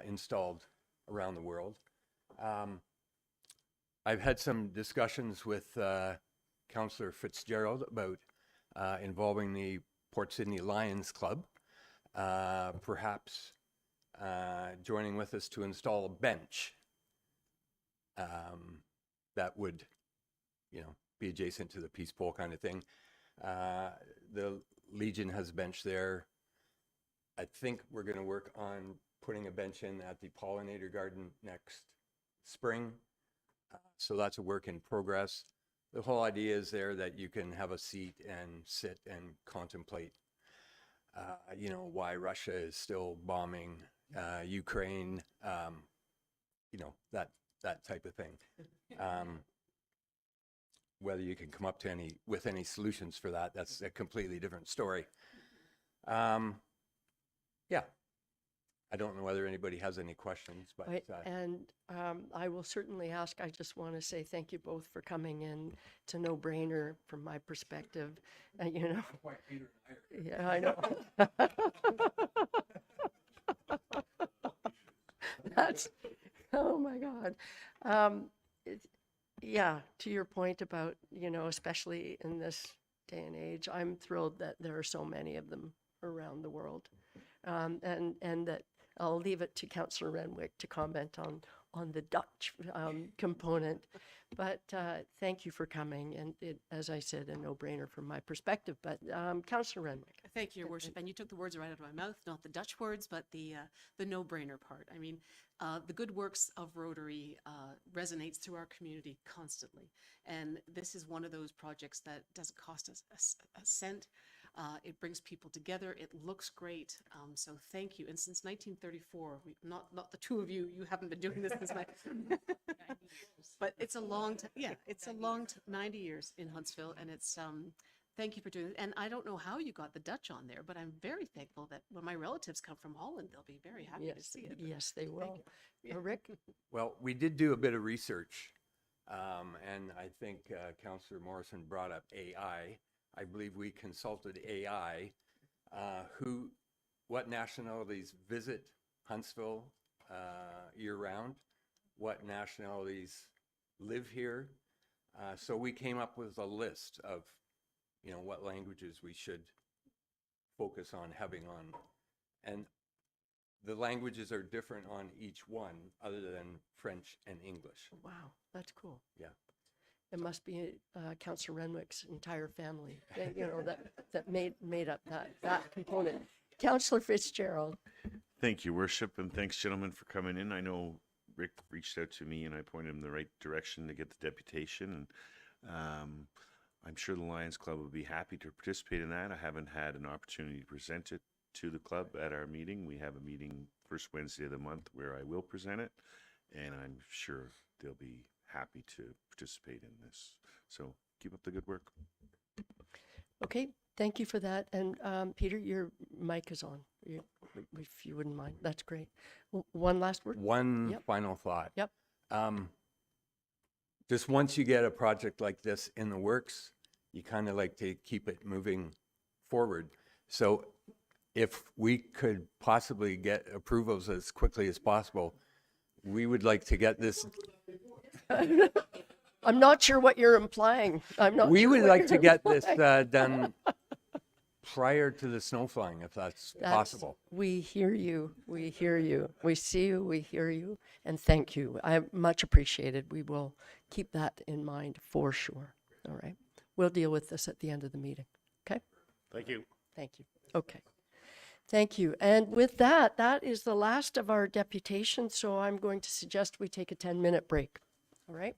[SPEAKER 20] installed around the world. I've had some discussions with Councillor Fitzgerald about involving the Port Sydney Lions Club, perhaps joining with us to install a bench that would, be adjacent to the peace pole kind of thing. The Legion has a bench there. I think we're going to work on putting a bench in at the pollinator garden next spring. So that's a work in progress. The whole idea is there that you can have a seat and sit and contemplate, why Russia is still bombing Ukraine, that type of thing. Whether you can come up to with any solutions for that, that's a completely different story. Yeah. I don't know whether anybody has any questions, but
[SPEAKER 1] I will certainly ask. I just want to say thank you both for coming in. It's a no-brainer from my perspective. Yeah, I know. That's, oh my God. Yeah, to your point about, especially in this day and age, I'm thrilled that there are so many of them around the world. And that I'll leave it to Councillor Renwick to comment on the Dutch component. But thank you for coming. And it, as I said, a no-brainer from my perspective. But Councillor Renwick.
[SPEAKER 8] Thank you, Your Worship. And you took the words right out of my mouth, not the Dutch words, but the no-brainer part. I mean, the good works of Rotary resonates through our community constantly. And this is one of those projects that doesn't cost us a cent. It brings people together. It looks great. So thank you. And since 1934, not the two of you, you haven't been doing this since my, but it's a long time. Yeah, it's a long 90 years in Huntsville, and it's Thank you for doing it. And I don't know how you got the Dutch on there, but I'm very thankful that when my relatives come from Holland, they'll be very happy to
[SPEAKER 1] Yes,
[SPEAKER 8] see it.
[SPEAKER 1] yes, they will.
[SPEAKER 8] you.
[SPEAKER 1] Rick?
[SPEAKER 20] Well, we did do a bit of research, and I think Councillor Morrison brought up AI. I believe we consulted AI, what nationalities visit Huntsville year-round, what nationalities live here. So we came up with a list of, what languages we should focus on having on. And the languages are different on each one other than French and English.
[SPEAKER 1] Wow, that's cool.
[SPEAKER 20] Yeah.
[SPEAKER 1] It must be Councillor Renwick's entire family, that made up that component. Councillor Fitzgerald.
[SPEAKER 9] Thank you, Worship, and thanks, gentlemen, for coming in. I know Rick reached out to me and I pointed him in the right direction to get the deputation. And I'm sure the Lions Club would be happy to participate in that. I haven't had an opportunity to present it to the club at our meeting. We have a meeting first Wednesday of the month where I will present it, and I'm sure they'll be happy to participate in this. So keep up the good work.
[SPEAKER 1] Okay, thank you for that. And Peter, your mic is on, if you wouldn't mind. That's great. One last word?
[SPEAKER 20] One
[SPEAKER 1] Yep.
[SPEAKER 20] final thought.
[SPEAKER 1] Yep.
[SPEAKER 20] Just once you get a project like this in the works, you kind of like to keep it moving forward. So if we could possibly get approvals as quickly as possible, we would like to get this.
[SPEAKER 1] I'm not sure what you're implying.
[SPEAKER 20] We
[SPEAKER 1] sure
[SPEAKER 20] would
[SPEAKER 1] what
[SPEAKER 20] like to
[SPEAKER 1] you're
[SPEAKER 20] get this
[SPEAKER 1] implying.
[SPEAKER 20] done prior to the snow flying, if that's possible.
[SPEAKER 1] We hear you. We hear you. We see you. We hear you. And thank you. I much appreciated. We will keep that in mind for sure. All right. We'll deal with this at the end of the meeting. Okay?
[SPEAKER 2] Thank you.
[SPEAKER 1] Thank you. Okay. Thank you. And with that, that is the last of our deputation. So I'm going to suggest we take a 10-minute break. All right?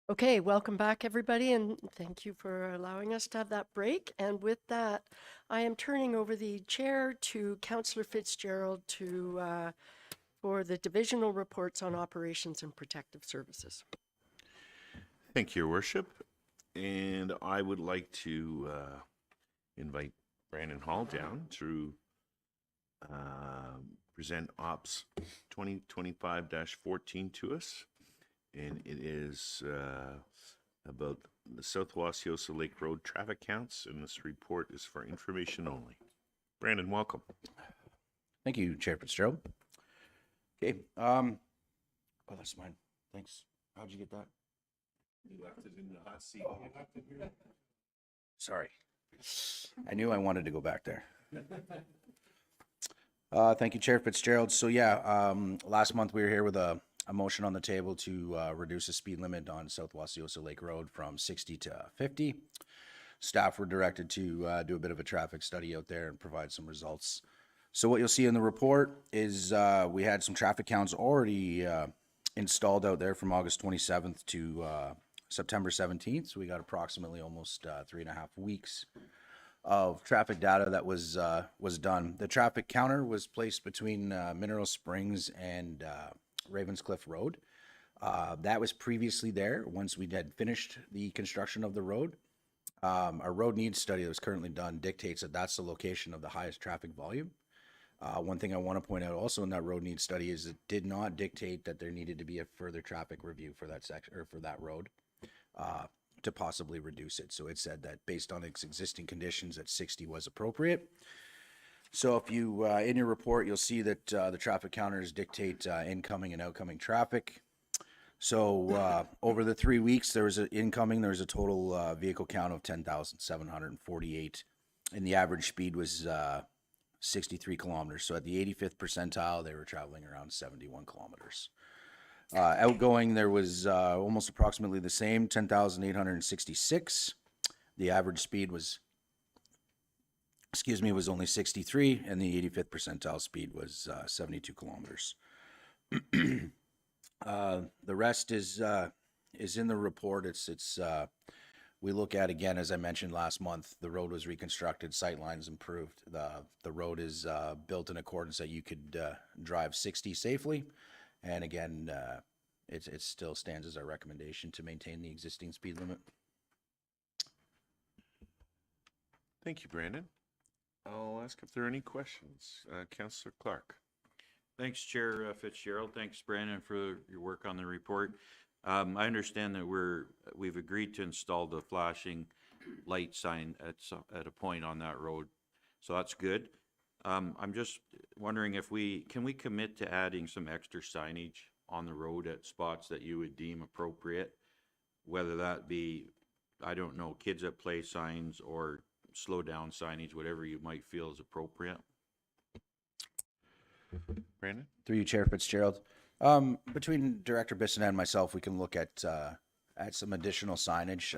[SPEAKER 1] Okay, welcome back, everybody, and thank you for allowing us to have that break. And with that, I am turning over the chair to Councillor Fitzgerald for the divisional reports on operations and protective services.
[SPEAKER 9] Thank you, Your Worship. And I would like to invite Brandon Hall down to present Ops 2025-14 to us. And it is about the South Wasiosa Lake Road traffic counts, and this report is for information only. Brandon, welcome.
[SPEAKER 16] Thank you, Chair Fitzgerald. Okay, oh, that's mine. Thanks. How'd you get that?
[SPEAKER 9] You left it in the hot seat.
[SPEAKER 16] Sorry. I knew I wanted to go back there. Thank you, Chair Fitzgerald. So yeah, last month we were here with a motion on the table to reduce the speed limit on South Wasiosa Lake Road from 60 to 50. Staff were directed to do a bit of a traffic study out there and provide some results. So what you'll see in the report is we had some traffic counts already installed out there from August 27th to September 17th. So we got approximately almost 3.5 weeks of traffic data that was done. The traffic counter was placed between Mineral Springs and Ravenscliff Road. That was previously there once we had finished the construction of the road. Our road needs study that was currently done dictates that that's the location of the highest traffic volume. One thing I want to point out also in that road needs study is it did not dictate that there needed to be a further traffic review for that section or for that road to possibly reduce it. So it said that based on its existing conditions that 60 was appropriate. So if you, in your report, you'll see that the traffic counters dictate incoming and outgoing traffic. So over the 3 weeks, there was there was a total vehicle count of 10,748, and the average speed was 63 kilometers. So at the 85th percentile, they were traveling around 71 kilometers. Outgoing, there was almost approximately the same, 10,866. The average speed was only 63, and the 85th percentile speed was 72 kilometers. The rest is in the report. We look at, again, as I mentioned last month, the road was reconstructed, sight lines improved. The road is built in accordance that you could drive 60 safely. And again, it still stands as our recommendation to maintain the existing speed limit.
[SPEAKER 9] Thank you, Brandon. I'll ask if there are any questions. Councillor Clark.
[SPEAKER 14] Thanks, Chair Fitzgerald. Thanks, Brandon, for your work on the report. I understand that we've agreed to install the flashing light sign at a point on that road, so that's good. I'm just wondering if can we commit to adding some extra signage on the road at spots that you would deem appropriate, whether that be, I don't know, kids at play signs or slow down signage, whatever you might feel is appropriate.
[SPEAKER 9] Brandon?
[SPEAKER 16] Through you, Chair Fitzgerald. Between Director Bissonnette and myself, we can look at some additional signage.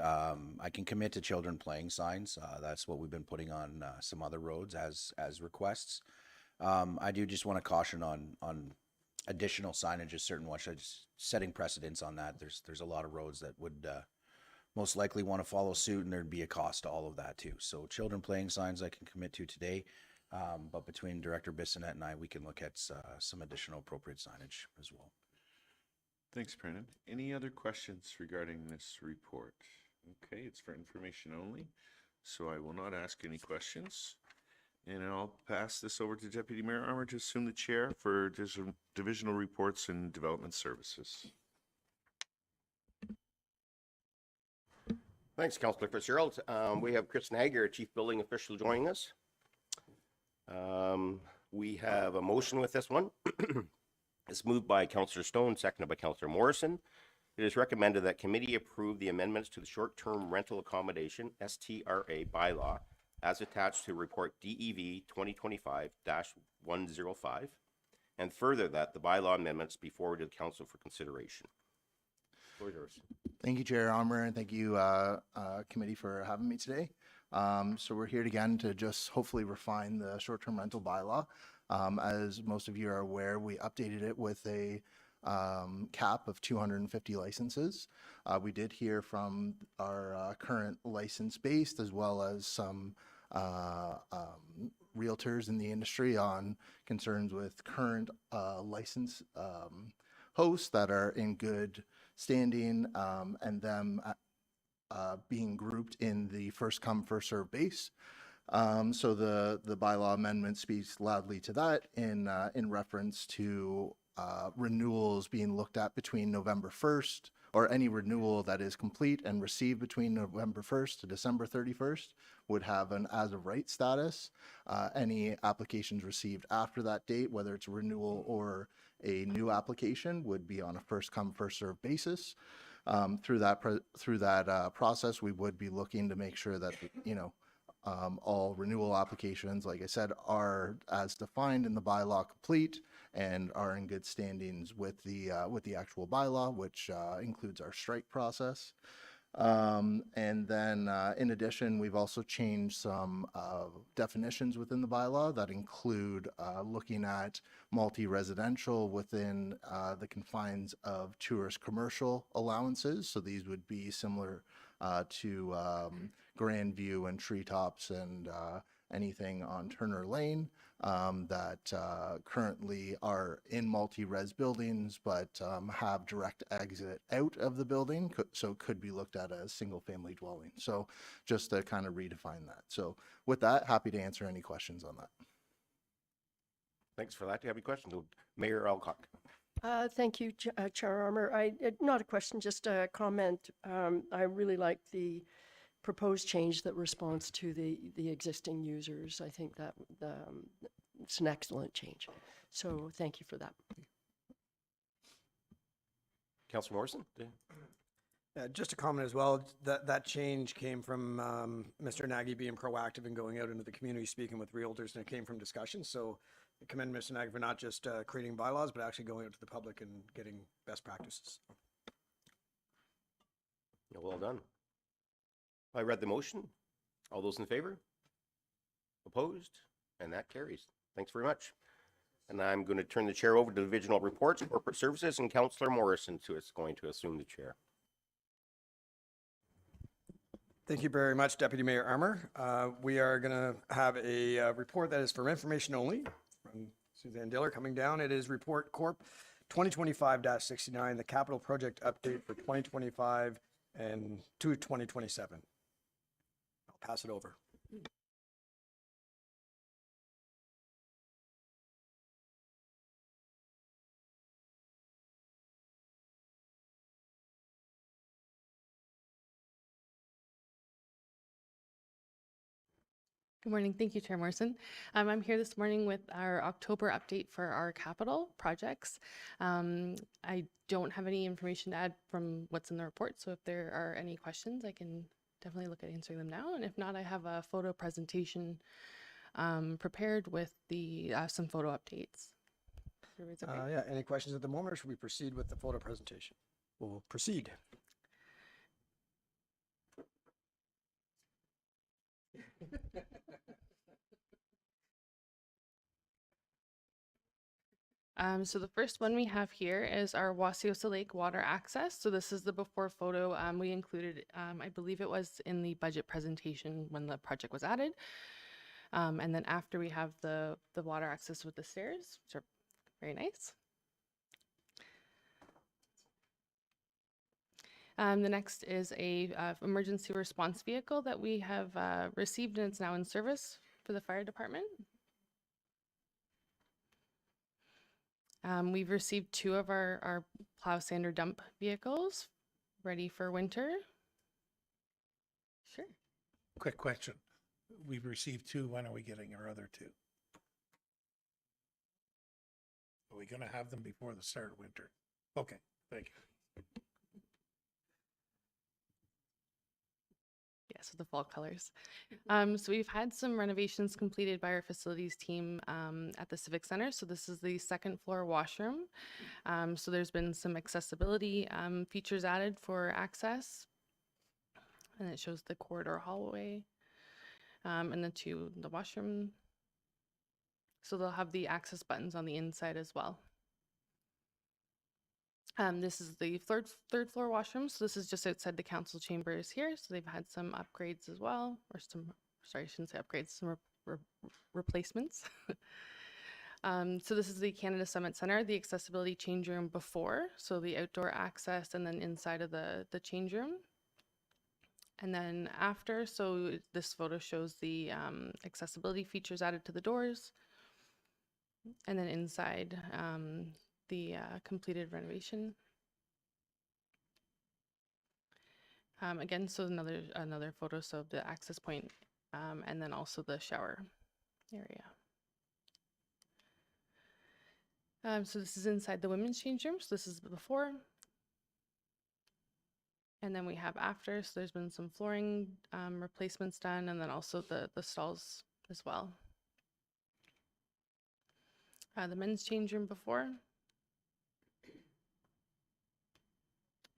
[SPEAKER 16] I can commit to children playing signs. That's what we've been putting on some other roads as requests. I do just want to caution on additional signage is certain ones. Setting precedents on that. There's a lot of roads that would most likely want to follow suit, and there'd be a cost to all of that too. So children playing signs I can commit to today. But between Director Bissonnette and I, we can look at some additional appropriate signage as well.
[SPEAKER 9] Thanks, Brandon. Any other questions regarding this report? Okay, it's for information only, so I will not ask any questions. And I'll pass this over to Deputy Mayor Armour to assume the chair for divisional reports and development services.
[SPEAKER 2] Thanks, Councillor Fitzgerald. We have Chris Nager, Chief Building Official, joining us. We have a motion with this one. It's moved by Councillor Stone, seconded by Councillor Morrison. It is recommended that committee approve the amendments to the short-term rental accommodation STRA bylaw as attached to report DEV 2025-105, and further that the bylaw amendments be forwarded to council for consideration. Floor is yours.
[SPEAKER 21] Thank you, Chair Armour, and thank you, committee, for having me today. So we're here again to just hopefully refine the short-term rental bylaw. As most of you are aware, we updated it with a cap of 250 licenses. We did hear from our current license based as well as some realtors in the industry on concerns with current license hosts that are in good standing and them being grouped in the first come, first served base. So the bylaw amendment speaks loudly to that in reference to renewals being looked at between November 1st, or any renewal that is complete and received between November 1st to December 31st would have an as of right status. Any applications received after that date, whether it's a renewal or a new application, would be on a first come, first served basis. Through that process, we would be looking to make sure that, all renewal applications, like I said, are as defined in the bylaw complete and are in good standings with the actual bylaw, which includes our strike process. And then in addition, we've also changed some definitions within the bylaw that include looking at multi-residential within the confines of tourist commercial allowances. So these would be similar to Grandview and Treetops and anything on Turner Lane that currently are in multi-res buildings but have direct exit out of the building, so could be looked at as single-family dwelling. So just to kind of redefine that. So with that, happy to answer any questions on that.
[SPEAKER 2] Thanks for that. Do you have any questions? Mayor Alcock.
[SPEAKER 1] Thank you, Chair Armour. Not a question, just a comment. I really like the proposed change that responds to the existing users. I think that it's an excellent change. So thank you for that.
[SPEAKER 2] Councillor Morrison?
[SPEAKER 4] Just a comment as well, that change came from Mr. Nagy being proactive and going out into the community, speaking with realtors, and it came from discussions. So I commend Mr. Nagy for not just creating bylaws, but actually going out to the public and getting best practices.
[SPEAKER 2] Well done. I read the motion. All those in favor? Opposed? And that carries. Thanks very much. And I'm going to turn the chair over to Divisional Reports, Corporate Services, and Councillor Morrison is going to assume the chair.
[SPEAKER 4] Thank you very much, Deputy Mayor Armour. We are going to have a report that is for information only from Suzanne Diller coming down. It is Report Corp 2025-69, the capital project update for 2025 and to 2027. I'll pass it over.
[SPEAKER 3] Good morning. Thank you, Chair Morrison. I'm here this morning with our October update for our capital projects. I don't have any information to add from what's in the report, so if there are any questions, I can definitely look at answering them now. And if not, I have a photo presentation prepared with the some photo updates. Okay.
[SPEAKER 4] Yeah, any questions at the moment, or should we proceed with the photo presentation? We'll proceed.
[SPEAKER 3] So the first one we have here is our Wasiosa Lake water access. So this is the before photo we included, I believe it was in the budget presentation when the project was added. And then after we have the water access with the stairs, which are very nice. The next is a emergency response vehicle that we have received, and it's now in service for the fire department. We've received 2 of our plow sander dump vehicles ready for winter. Sure.
[SPEAKER 13] Quick question. We've received 2. When are we getting our other 2? Are we going to have them before the start of winter? Okay, thank you.
[SPEAKER 3] Yeah, so the fall colors. So we've had some renovations completed by our facilities team at the Civic Center. So this is the second floor washroom. So there's been some accessibility features added for access. And it shows the corridor hallway and the washroom. So they'll have the access buttons on the inside as well. This is the third floor washroom. So this is just outside the council chambers here. So they've had some upgrades as well, or sorry, I shouldn't say upgrades, some replacements. So this is the Canada Summit Center, the accessibility change room before. So the outdoor access and then inside of the change room. And then after, so this photo shows the accessibility features added to the doors. And then inside, the completed renovation. Again, so another photo, so the access point, and then also the shower area. So this is inside the women's change room. So this is before. And then we have after. So there's been some flooring replacements done, and then also the stalls as well. The men's change room before.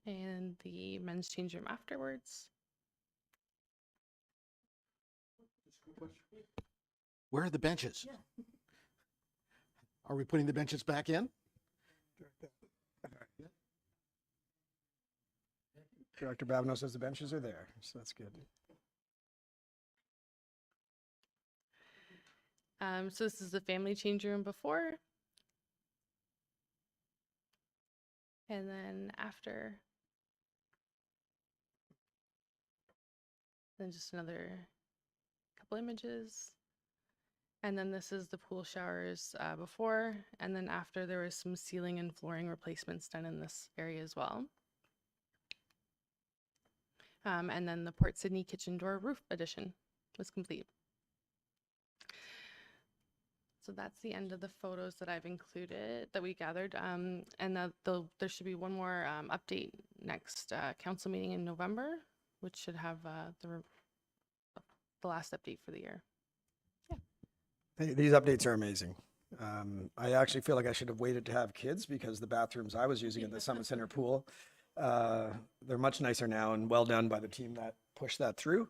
[SPEAKER 3] And the men's change room afterwards.
[SPEAKER 7] Where are the benches? Are we putting the benches back in?
[SPEAKER 4] Director Babineau says the benches are there, so that's good.
[SPEAKER 3] So this is the family change room before. And then after. Then just another couple images. And then this is the pool showers before. And then after, there was some ceiling and flooring replacements done in this area as well. And then the Port Sydney kitchen door roof addition was complete. So that's the end of the photos that I've included, that we gathered. And there should be one more update next council meeting in November, which should have the last update for the year.
[SPEAKER 4] These updates are amazing. I actually feel like I should have waited to have kids because the bathrooms I was using in the Summit Center pool, they're much nicer now, and well done by the team that pushed that through.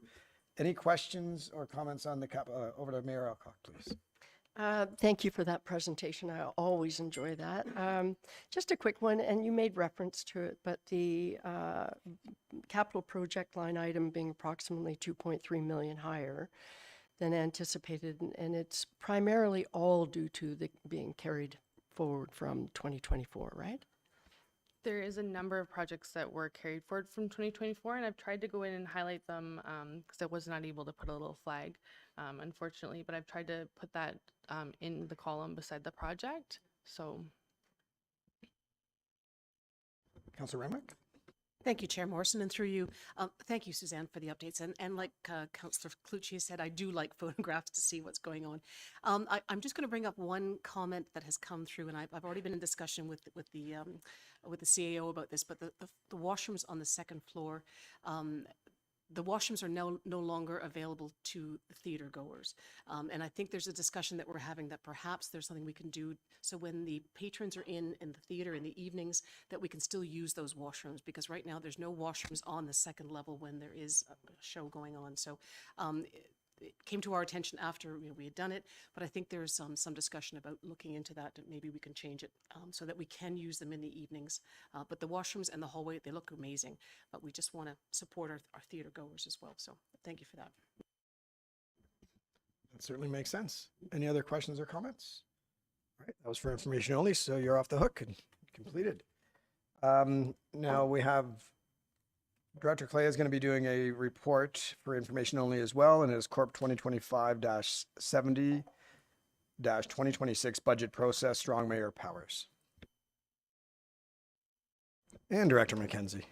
[SPEAKER 4] Any questions or comments on the over to Mayor Alcock, please.
[SPEAKER 1] Thank you for that presentation. I always enjoy that. Just a quick one, and you made reference to it, but the capital project line item being approximately 2.3 million higher than anticipated, and it's primarily all due to the being carried forward from 2024, right?
[SPEAKER 3] There is a number of projects that were carried forward from 2024, and I've tried to go in and highlight them because I was not able to put a little flag, unfortunately, but I've tried to put that in the column beside the project. So,
[SPEAKER 4] Councillor Renwick?
[SPEAKER 8] Thank you, Chair Morrison, and through you, thank you, Suzanne, for the updates. And like Councillor Clucci said, I do like photographs to see what's going on. I'm just going to bring up one comment that has come through, and I've already been in discussion with the CAO about this. But the washrooms on the second floor, the washrooms are no longer available to the theater goers. And I think there's a discussion that we're having that perhaps there's something we can do so when the patrons are in the theater in the evenings, that we can still use those washrooms, because right now there's no washrooms on the second level when there is a show going on. So it came to our attention after we had done it, but I think there's some discussion about looking into that, and maybe we can change it so that we can use them in the evenings. But the washrooms and the hallway, they look amazing, but we just want to support our theater goers as well. So thank you for that.
[SPEAKER 4] That certainly makes sense. Any other questions or comments? All right, that was for information only, so you're off the hook and completed. Now we have Director Clay is going to be doing a report for information only as well, and it is Corp 2025-70-2026 budget process, strong mayor powers. And Director McKenzie.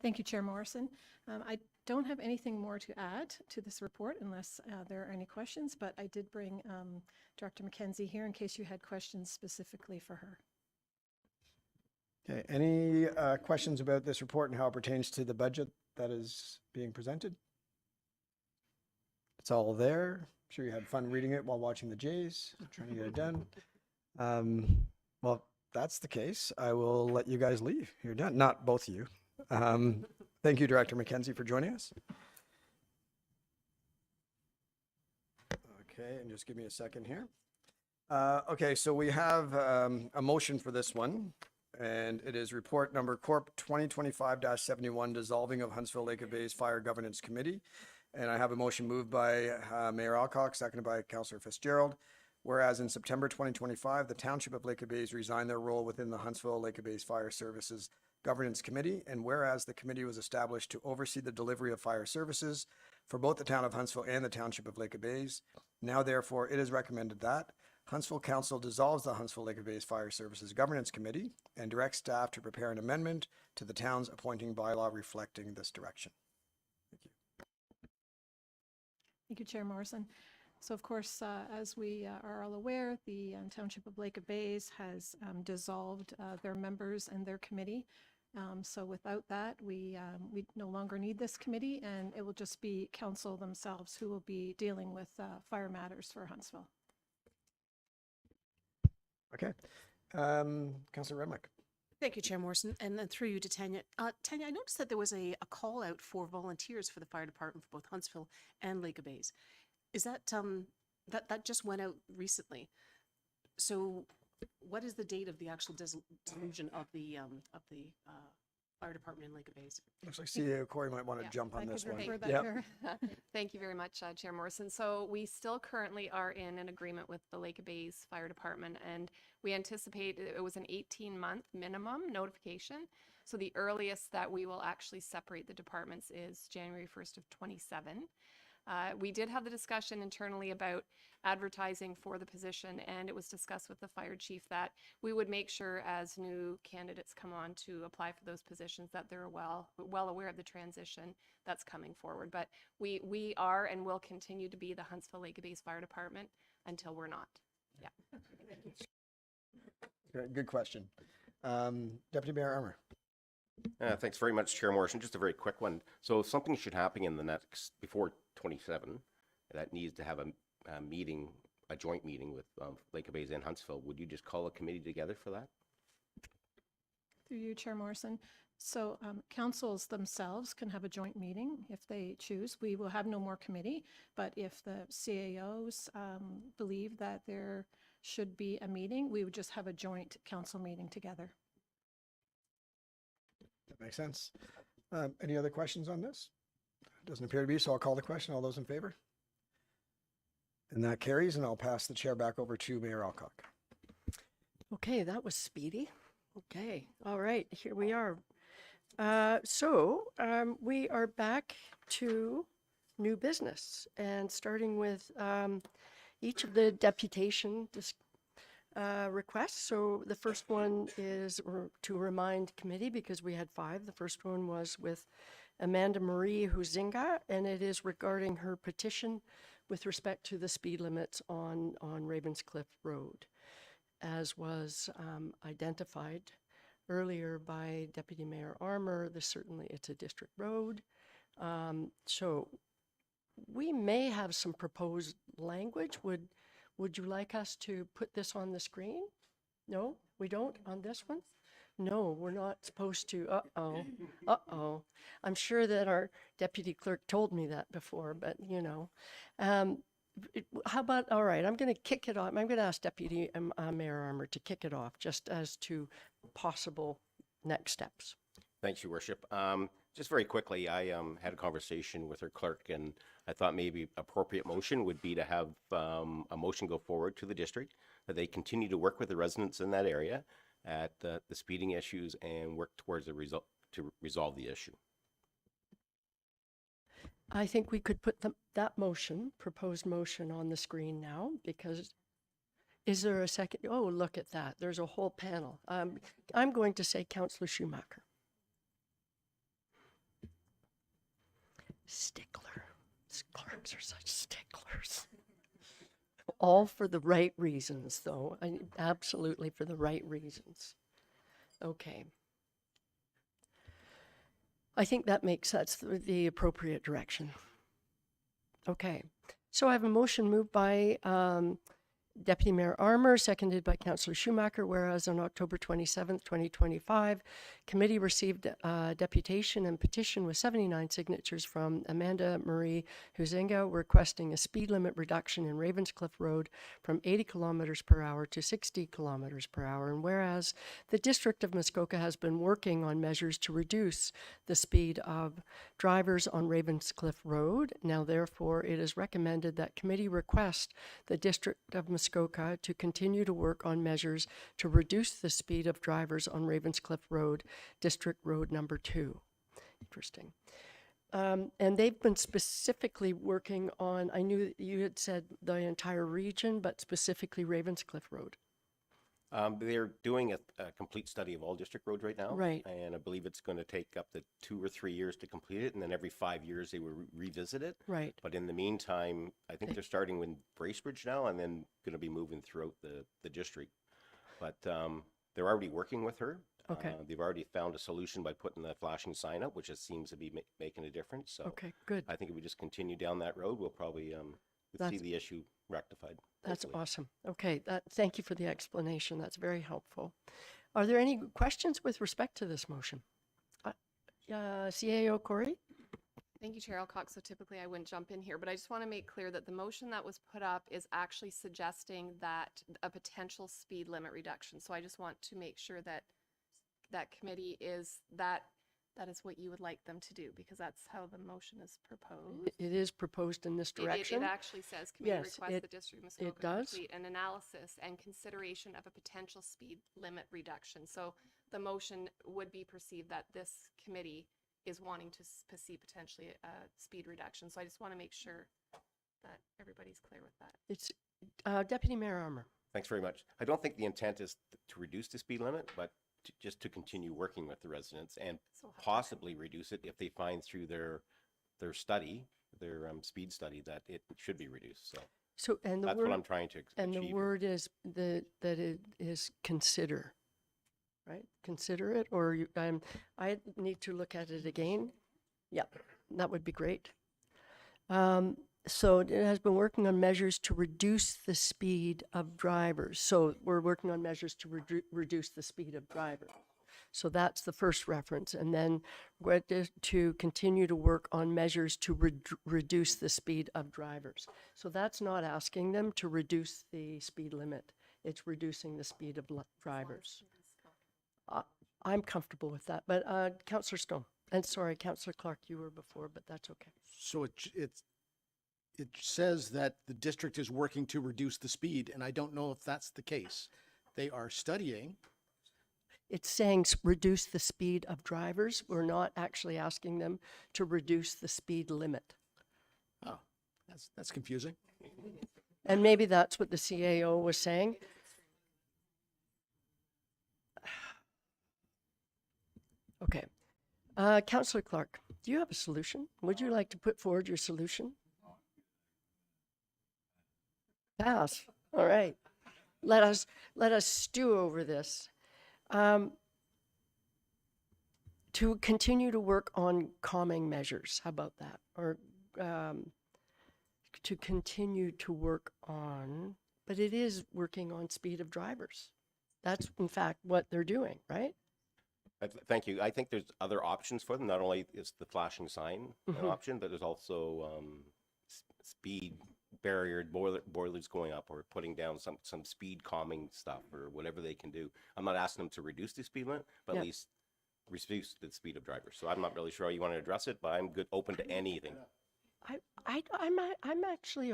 [SPEAKER 5] Thank you, Chair Morrison. I don't have anything more to add to this report unless there are any questions, but I did bring Director McKenzie here in case you had questions specifically for her.
[SPEAKER 4] Okay, any questions about this report and how it pertains to the budget that is being presented? It's all there. I'm sure you had fun reading it while watching the Jays, trying to get it done. Well, if that's the case, I will let you guys leave. You're done. Not both of you. Thank you, Director McKenzie, for joining us. Okay, and just give me a second here. Okay, so we have a motion for this one, and it is report number Corp 2025-71, dissolving of Huntsville Lake of Bays Fire Governance Committee. And I have a motion moved by Mayor Alcock, seconded by Councillor Fitzgerald. Whereas in September 2025, the Township of Lake of Bays resigned their role within the Huntsville Lake of Bays Fire Services Governance Committee, and whereas the committee was established to oversee the delivery of fire services for both the town of Huntsville and the Township of Lake of Bays, now therefore it is recommended that Huntsville Council dissolves the Huntsville Lake of Bays Fire Services Governance Committee and directs staff to prepare an amendment to the town's appointing bylaw reflecting this direction.
[SPEAKER 5] Thank you, Chair Morrison. So of course, as we are all aware, the Township of Lake of Bays has dissolved their members and their committee. So without that, we no longer need this committee, and it will just be council themselves who will be dealing with fire matters for Huntsville.
[SPEAKER 4] Okay. Councillor Redmick.
[SPEAKER 8] Thank you, Chair Morrison, and then through you to Tanya. Tanya, I noticed that there was a call out for volunteers for the fire department for both Huntsville and Lake of Bays. Is that that just went out recently? So, what is the date of the actual dissolution of the fire department in Lake of Bays?
[SPEAKER 4] Looks like CEO Corey might want to jump on this one.
[SPEAKER 19] Thank you very much, Chair Morrison. So we still currently are in an agreement with the Lake of Bays Fire Department, and we anticipate it was an 18-month minimum notification. So the earliest that we will actually separate the departments is January 1st of 27. We did have the discussion internally about advertising for the position, and it was discussed with the fire chief that we would make sure as new candidates come on to apply for those positions that they're well aware of the transition that's coming forward. But we are and will continue to be the Huntsville Lake of Bays Fire Department until we're not. Yeah.
[SPEAKER 4] Okay, good question. Deputy Mayor Armour.
[SPEAKER 2] Thanks very much, Chair Morrison. Just a very quick one. So something should happen in the next, before 27, that needs to have a meeting, a joint meeting with Lake of Bays and Huntsville. Would you just call a committee together for that?
[SPEAKER 5] Through you, Chair Morrison. So councils themselves can have a joint meeting if they choose. We will have no more committee, but if the CAOs believe that there should be a meeting, we would just have a joint council meeting together.
[SPEAKER 4] That makes sense. Any other questions on this? Doesn't appear to be, so I'll call the question. All those in favor? And that carries, and I'll pass the chair back over to Mayor Alcock.
[SPEAKER 1] Okay, that was speedy. Okay, all right, here we are. We are back to new business, and starting with each of the deputation requests. So the first one is to remind committee, because we had 5. The first one was with Amanda Marie Huizinga, and it is regarding her petition with respect to the speed limits on Ravenscliff Road, as was identified earlier by Deputy Mayor Armour. It's a district road. So we may have some proposed language. Would you like us to put this on the screen? No, we don't on this one? No, we're not supposed to. Uh-oh. I'm sure that our deputy clerk told me that before, but you know. How about, all right, I'm going to kick it off. I'm going to ask Deputy Mayor Armour to kick it off just as to possible next steps.
[SPEAKER 2] Thanks, Your Worship. Just very quickly, I had a conversation with her clerk, and I thought maybe appropriate motion would be to have a motion go forward to the district that they continue to work with the residents in that area at the speeding issues and work towards the result to resolve the issue.
[SPEAKER 1] I think we could put that motion, proposed motion, on the screen now, because is there a second? Oh, look at that. There's a whole panel. I'm going to say Councillor Schumacher. Stickler. Clerks are such sticklers. All for the right reasons, though. Absolutely for the right reasons. Okay. I think that makes that's the appropriate direction. Okay. So I have a motion moved by Deputy Mayor Armour, seconded by Councillor Schumacher, whereas on October 27th, 2025, committee received a deputation and petition with 79 signatures from Amanda Marie Huizenga requesting a speed limit reduction in Ravenscliff Road from 80 kilometers per hour to 60 kilometers per hour. And whereas the District of Muskoka has been working on measures to reduce the speed of drivers on Ravenscliff Road, now therefore it is recommended that committee request the District of Muskoka to continue to work on measures to reduce the speed of drivers on Ravenscliff Road, District Road number 2. Interesting. And they've been specifically working on, I knew that you had said the entire region, but specifically Ravenscliff Road.
[SPEAKER 2] They're doing a complete study of all district roads right now.
[SPEAKER 1] Right.
[SPEAKER 2] And I believe it's going to take up to 2 or 3 years to complete it. And then every 5 years they will revisit it.
[SPEAKER 1] Right.
[SPEAKER 2] But in the meantime, I think they're starting with Bracebridge now and then going to be moving throughout the district. But they're already working with her.
[SPEAKER 1] Okay.
[SPEAKER 2] They've already found a solution by putting the flashing sign up, which seems to be making a difference. So
[SPEAKER 1] Okay, good.
[SPEAKER 2] I think if we just continue down that road, we'll probably see
[SPEAKER 1] That's-
[SPEAKER 2] the issue rectified.
[SPEAKER 1] That's
[SPEAKER 2] hopefully.
[SPEAKER 1] awesome. Okay, thank you for the explanation. That's very helpful. Are there any questions with respect to this motion? CAO Corey?
[SPEAKER 19] Thank you, Chair Alcock. So typically I wouldn't jump in here, but I just want to make clear that the motion that was put up is actually suggesting that a potential speed limit reduction. So I just want to make sure that that committee is that is what you would like them to do, because that's how the motion is proposed.
[SPEAKER 1] It is proposed in this direction.
[SPEAKER 19] It actually says committee
[SPEAKER 1] Yes,
[SPEAKER 19] requests the District of Muskoka
[SPEAKER 1] it does.
[SPEAKER 19] complete an analysis and consideration of a potential speed limit reduction. So the motion would be perceived that this committee is wanting to see potentially a speed reduction. So I just want to make sure that everybody's clear with that.
[SPEAKER 1] It's Deputy Mayor Armour.
[SPEAKER 2] Thanks very much. I don't think the intent is to reduce the speed limit, but just to continue working with the residents and possibly reduce it if they find through their study, their speed study, that it should be reduced. So
[SPEAKER 1] And the
[SPEAKER 2] that's
[SPEAKER 1] word,
[SPEAKER 2] what I'm trying to
[SPEAKER 1] and the
[SPEAKER 2] achieve.
[SPEAKER 1] word is that it is consider, right? Consider it, or I need to look at it again. Yeah, that would be great. So it has been working on measures to reduce the speed of drivers. So we're working on measures to reduce the speed of drivers. So that's the first reference. And then we're to continue to work on measures to reduce the speed of drivers. So that's not asking them to reduce the speed limit. It's reducing the speed of drivers. I'm comfortable with that. But Councillor Stone, and sorry, Councillor Clark, you were before, but that's okay.
[SPEAKER 7] So it says that the district is working to reduce the speed, and I don't know if that's the case. They are studying.
[SPEAKER 1] It's saying reduce the speed of drivers. We're not actually asking them to reduce the speed limit.
[SPEAKER 7] Oh, that's confusing.
[SPEAKER 1] And maybe that's what the CAO was saying. Okay. Councillor Clark, do you have a solution? Would you like to put forward your solution? Pass. All right. Let us stew over this. To continue to work on calming measures. How about that? Or to continue to work on, but it is working on speed of drivers. That's in fact what they're doing, right?
[SPEAKER 2] Thank you. I think there's other options for them. Not only is the flashing sign an
[SPEAKER 1] Mhm.
[SPEAKER 2] option, but there's also speed barrier boilers going up, or putting down some speed calming stuff, or whatever they can do. I'm not asking them to reduce the speed limit, but
[SPEAKER 1] Yeah.
[SPEAKER 2] at least reduce the speed of drivers. So I'm not really sure how you want to address it, but I'm open to anything.
[SPEAKER 1] I'm actually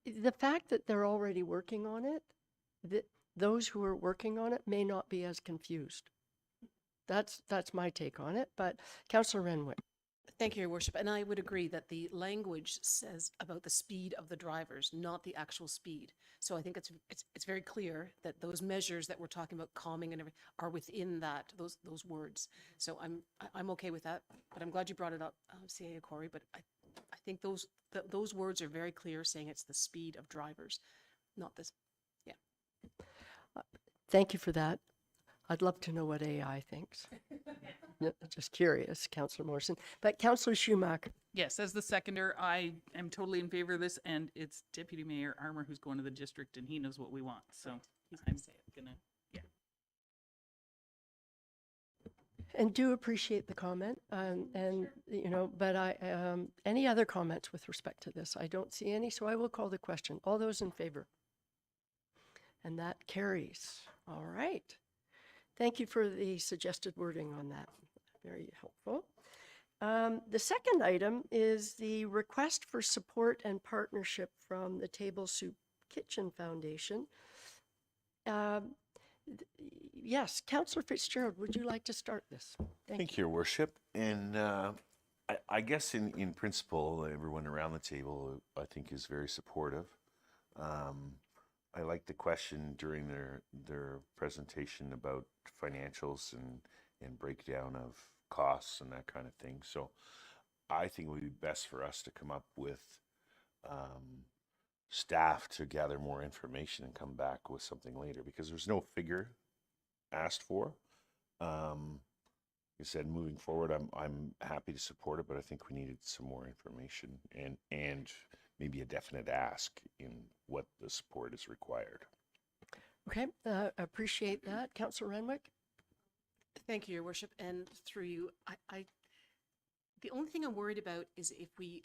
[SPEAKER 1] the fact that they're already working on it, that those who are working on it may not be as confused. That's my take on it. But Councillor Renwick.
[SPEAKER 8] Thank you, Your Worship. And I would agree that the language says about the speed of the drivers, not the actual speed. So I think it's very clear that those measures that we're talking about, calming and everything, are within those words. So I'm okay with that. But I'm glad you brought it up, CAO Corey. But I think those words are very clear, saying it's the speed of drivers, not this. Yeah.
[SPEAKER 1] Thank you for that. I'd love to know what AI thinks. just curious, Councillor Morrison. But Councillor Schumacher.
[SPEAKER 10] Yes, as the seconder, I am totally in favor of this, and it's Deputy Mayor Armour who's going to the district, and he knows what we want, so I'm gonna, yeah.
[SPEAKER 1] And do appreciate the comment, and, you know, but any other comments with respect to this? I don't see any, so I will call the question. All those in favor? And that carries. All right. Thank you for the suggested wording on that. Very helpful. The second item is the request for support and partnership from the Table Soup Kitchen Foundation. Yes, Councillor Fitzgerald, would you like to start this?
[SPEAKER 9] Thank you, Your Worship. And I guess in principle, everyone around the table, I think, is very supportive. I like the question during their presentation about financials and breakdown of costs and that kind of thing. So I think it would be best for us to come up with staff to gather more information and come back with something later, because there's no figure asked for. Like I said, moving forward, I'm happy to support it, but I think we needed some more information and maybe a definite ask in what the support is required.
[SPEAKER 1] Okay, appreciate that. Councillor Renwick?
[SPEAKER 8] Thank you, Your Worship, and through you, the only thing I'm worried about is if we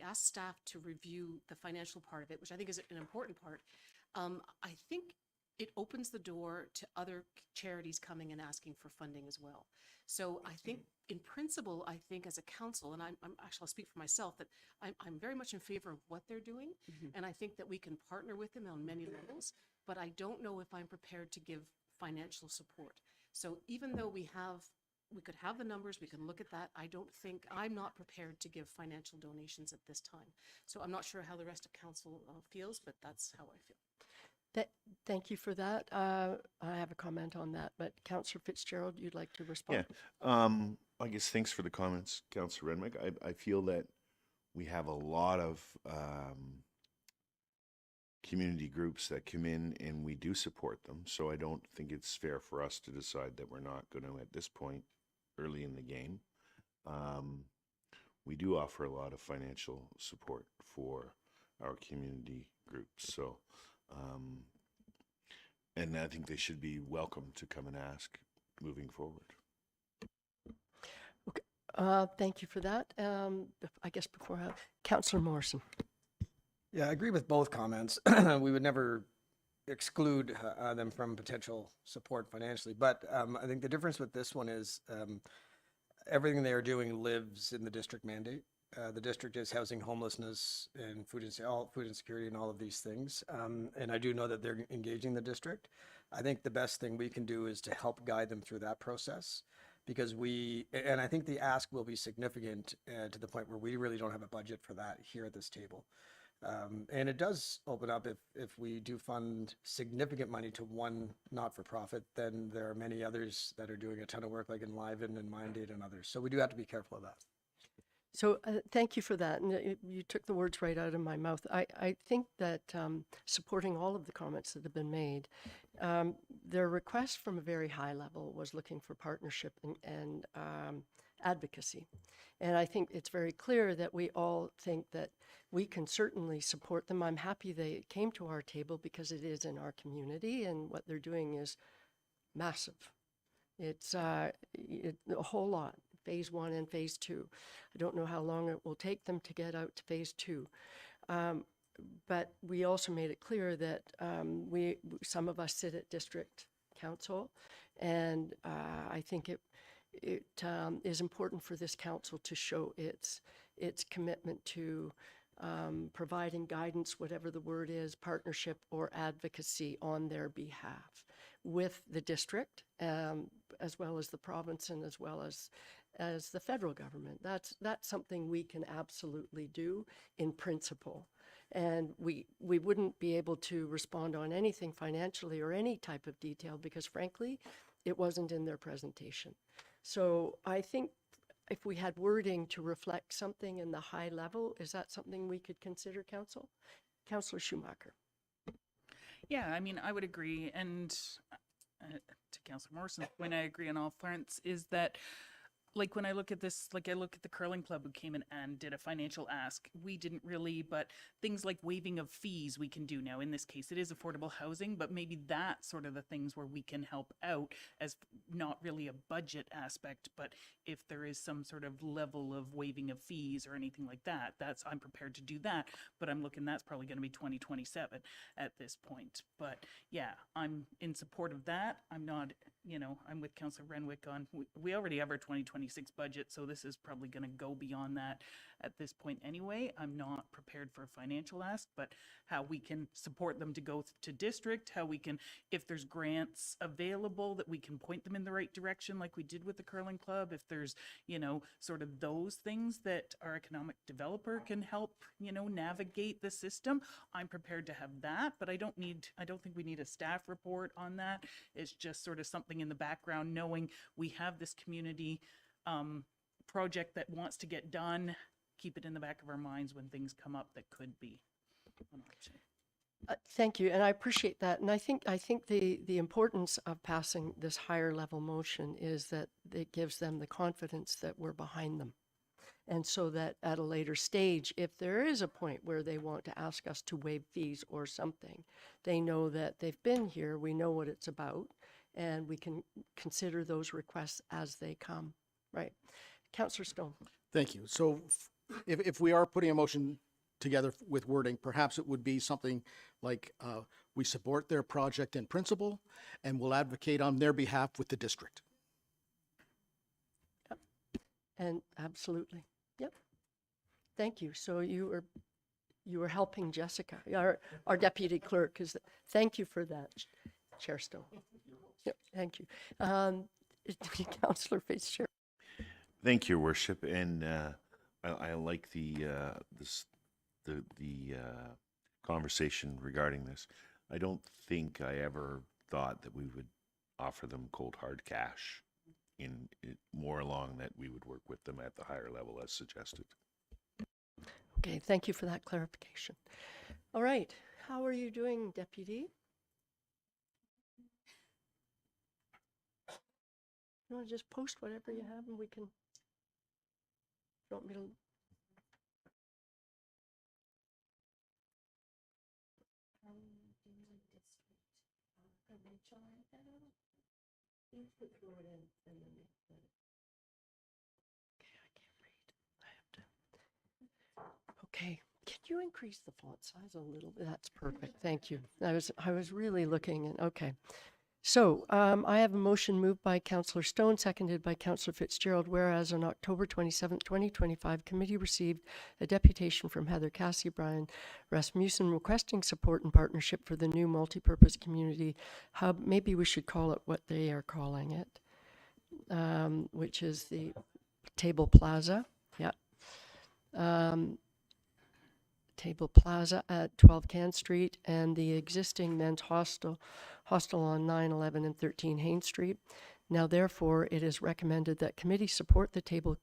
[SPEAKER 8] ask staff to review the financial part of it, which I think is an important part, I think it opens the door to other charities coming and asking for funding as well. So I think, in principle, I think as a council, and I'm actually, I'll speak for myself, that I'm very much in favor of what they're doing, and I think that we can partner with them on many levels, but I don't know if I'm prepared to give financial support. So even though we could have the numbers, we can look at that, I'm not prepared to give financial donations at this time. So I'm not sure how the rest of council feels, but that's how I feel.
[SPEAKER 1] Thank you for that. I have a comment on that, but Councillor Fitzgerald, you'd like to respond?
[SPEAKER 9] Yeah, I guess thanks for the comments, Councillor Renwick. I feel that we have a lot of community groups that come in and we do support them. So I don't think it's fair for us to decide that we're not going to, at this point, early in the game. We do offer a lot of financial support for our community groups. So, and I think they should be welcome to come and ask moving forward.
[SPEAKER 1] Okay, thank you for that. I guess before Councillor Morrison.
[SPEAKER 4] Yeah, I agree with both comments. We would never exclude them from potential support financially, but I think the difference with this one is everything they are doing lives in the district mandate. The district is housing homelessness and food insecurity and all of these things. And I do know that they're engaging the district. I think the best thing we can do is to help guide them through that process, because and I think the ask will be significant to the point where we really don't have a budget for that here at this table. And it does open up, if we do fund significant money to one not-for-profit, then there are many others that are doing a ton of work, like Enliven and Mindate and others. So we do have to be careful of that.
[SPEAKER 1] So thank you for that. And you took the words right out of my mouth. I think that supporting all of the comments that have been made, their request from a very high level was looking for partnership and advocacy. And I think it's very clear that we all think that we can certainly support them. I'm happy they came to our table because it is in our community and what they're doing is massive. It's a whole lot, phase 1 and phase 2. I don't know how long it will take them to get out to phase 2. But we also made it clear that some of us sit at district council, and I think it is important for this council to show its commitment to providing guidance, whatever the word is, partnership or advocacy on their behalf with the district, as well as the province and as well as the federal government. That's something we can absolutely do in principle. And we wouldn't be able to respond on anything financially or any type of detail because, frankly, it wasn't in their presentation. So I think if we had wording to reflect something in the high level, is that something we could consider, Council? Councillor Schumacher.
[SPEAKER 10] Yeah, I mean, I would agree. And to Councillor Morrison's point, I agree on all fronts, is that like when I look at this, like I look at the curling club who came in and did a financial ask. We didn't really, but things like waiving of fees we can do now. In this case, it is affordable housing, but maybe that's sort of the things where we can help out as not really a budget aspect, but if there is some sort of level of waiving of fees or anything like that, I'm prepared to do that. But I'm looking, that's probably going to be 2027 at this point. But yeah, I'm in support of that. I'm not, I'm with Councillor Renwick on, we already have our 2026 budget, so this is probably going to go beyond that at this point anyway. I'm not prepared for a financial ask, but how we can support them to go to district, how we can, if there's grants available, that we can point them in the right direction like we did with the curling club. If there's, sort of those things that our economic developer can help, navigate the system, I'm prepared to have that, but I don't think we need a staff report on that. It's just sort of something in the background, knowing we have this community project that wants to get done, keep it in the back of our minds when things come up that could be an option.
[SPEAKER 1] Thank you, and I appreciate that. And I think the importance of passing this higher level motion is that it gives them the confidence that we're behind them. And so that at a later stage, if there is a point where they want to ask us to waive fees or something, they know that they've been here, we know what it's about, and we can consider those requests as they come. Right. Councillor Stone.
[SPEAKER 7] Thank you. So if we are putting a motion together with wording, perhaps it would be something like we support their project in principle and will advocate on their behalf with the district.
[SPEAKER 1] Yep. And absolutely. Yep. Thank you. So you were helping Jessica, our deputy clerk. Thank you for that, Chair Stone. Yep. Thank you. Councillor Fitzgerald.
[SPEAKER 9] Thank you, Your Worship, and I like the conversation regarding this. I don't think I ever thought that we would offer them cold hard cash. More along that we would work with them at the higher level as suggested.
[SPEAKER 1] Okay, thank you for that clarification. All right, how are you doing, Deputy? You want to just post whatever you have and we can... You want me to... Okay, can you increase the font size a little bit? That's perfect. Thank you. I was really looking and okay. So I have a motion moved by Councillor Stone, seconded by Councillor Fitzgerald, whereas on October 27th, 2025, committee received a deputation from Heather Cassie, Brian Rasmussen, requesting support and partnership for the new multipurpose community hub. Maybe we should call it what they are calling it, which is the Table Plaza. Yeah. Table Plaza at 12 Can Street and the existing men's hostel on 9, 11, and 13 Haines Street. Now, therefore, it is recommended that committee support the Table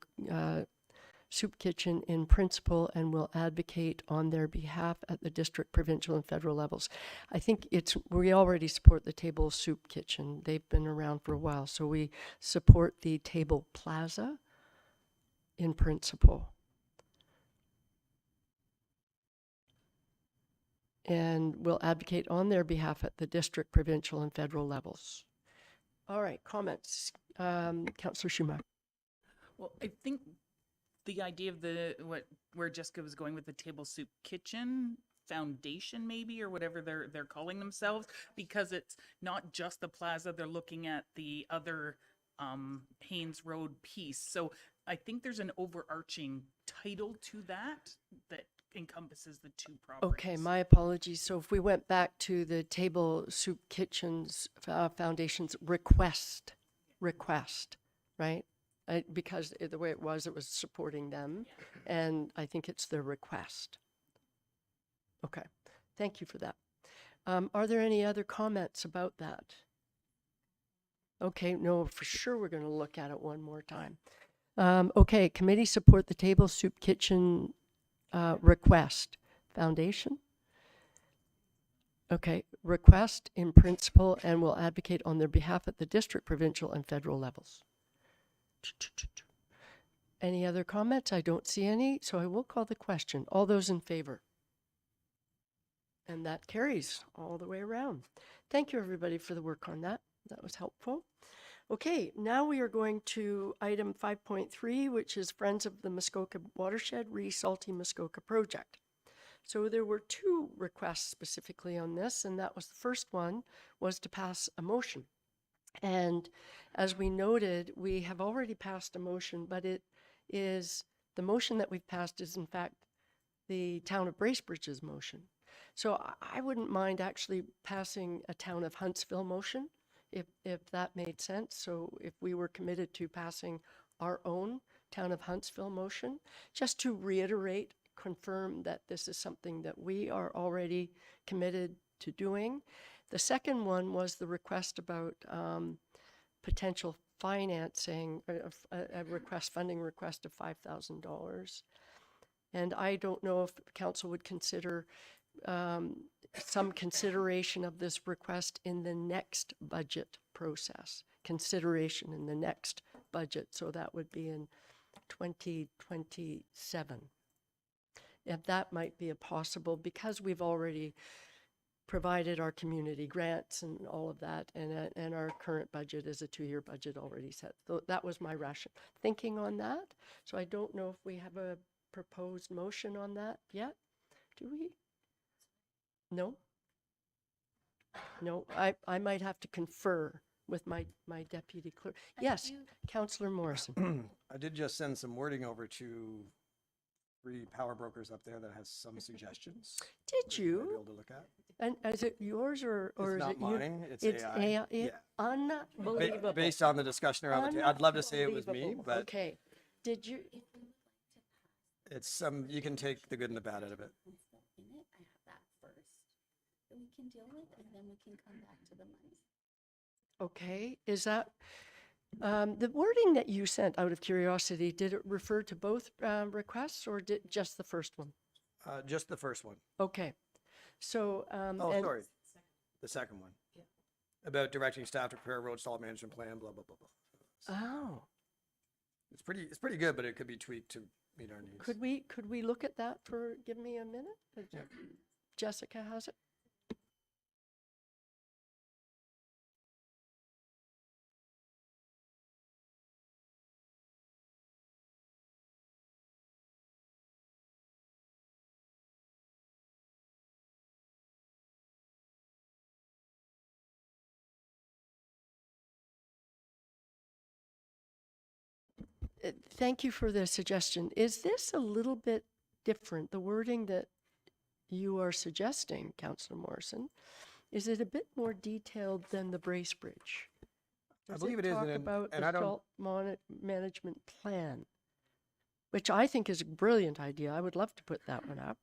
[SPEAKER 1] Soup Kitchen in principle and will advocate on their behalf at the district, provincial, and federal levels. I think we already support the Table Soup Kitchen. They've been around for a while, so we support the Table Plaza in principle. And will advocate on their behalf at the district, provincial, and federal levels. All right, comments. Councillor Schumacher.
[SPEAKER 10] Well, I think the idea of where Jessica was going with the Table Soup Kitchen Foundation, maybe, or whatever they're calling themselves, because it's not just the plaza, they're looking at the other Haines Road piece. So I think there's an overarching title to that encompasses the two properties.
[SPEAKER 1] Okay, my apologies. So if we went back to the Table Soup Kitchens Foundation's request, right? Because the way it was supporting them, and I think it's their request. Okay, thank you for that. Are there any other comments about that? Okay, no, for sure we're going to look at it one more time. Okay, committee support the Table Soup Kitchen request. Foundation? Okay, request in principle and will advocate on their behalf at the district, provincial, and federal levels. Any other comments? I don't see any, so I will call the question. All those in favor? And that carries all the way around. Thank you, everybody, for the work on that. That was helpful. Okay, now we are going to item 5.3, which is Friends of the Muskoka Watershed Re-Salty Muskoka Project. So there were two requests specifically on this, and that was the first one was to pass a motion. And as we noted, we have already passed a motion, but it is the motion that we've passed is in fact the Town of Bracebridge's motion. So I wouldn't mind actually passing a Town of Huntsville motion if that made sense. So if we were committed to passing our own Town of Huntsville motion, just to reiterate, confirm that this is something that we are already committed to doing. The second one was the request about potential financing, a request, funding request of $5,000. And I don't know if council would consider some consideration of this request in the next budget process, consideration in the next budget. So that would be in 2027. If that might be a possible, because we've already provided our community grants and all of that, and our current budget is a 2-year budget already set. So that was my thinking on that. So I don't know if we have a proposed motion on that yet. Do we? No? No, I might have to confer with my deputy clerk. Yes, Councillor Morrison.
[SPEAKER 4] I did just send some wording over to 3 power brokers up there that has some suggestions.
[SPEAKER 1] Did
[SPEAKER 4] that you might be
[SPEAKER 1] you?
[SPEAKER 4] able to look at.
[SPEAKER 1] And is it yours or
[SPEAKER 4] It's
[SPEAKER 1] is
[SPEAKER 4] not
[SPEAKER 1] it you?
[SPEAKER 4] mine, it's AI. Yeah.
[SPEAKER 1] Unbelievable.
[SPEAKER 4] Based on the discussion around the table, I'd love to say it was me,
[SPEAKER 1] Unbelievable.
[SPEAKER 4] but
[SPEAKER 1] Okay. Did you?
[SPEAKER 4] it's some, you can take the good and the bad out of it.
[SPEAKER 15] in it, I have that first that we can deal with, and then we can come back to the money.
[SPEAKER 1] Okay. Is that the wording that you sent out of curiosity? Did it refer to both requests or did just the first one?
[SPEAKER 4] Just the first one.
[SPEAKER 1] Okay. So
[SPEAKER 4] Oh,
[SPEAKER 1] and-
[SPEAKER 4] sorry. The second one. About directing staff to prepare a road salt management plan, blah, blah, blah, blah.
[SPEAKER 1] Oh,
[SPEAKER 4] It's pretty good, but it could be tweaked to meet our needs.
[SPEAKER 1] could we look at that for? Give me a minute. Jessica has it. Thank you for the suggestion. Is this a little bit different? The wording that you are suggesting, Councillor Morrison, is it a bit more detailed than the Bracebridge?
[SPEAKER 4] I
[SPEAKER 1] Does
[SPEAKER 4] believe it is,
[SPEAKER 1] talk
[SPEAKER 4] and
[SPEAKER 1] about
[SPEAKER 4] and
[SPEAKER 1] the
[SPEAKER 4] I don't-
[SPEAKER 1] salt management plan, which I think is a brilliant idea. I would love to put that one up,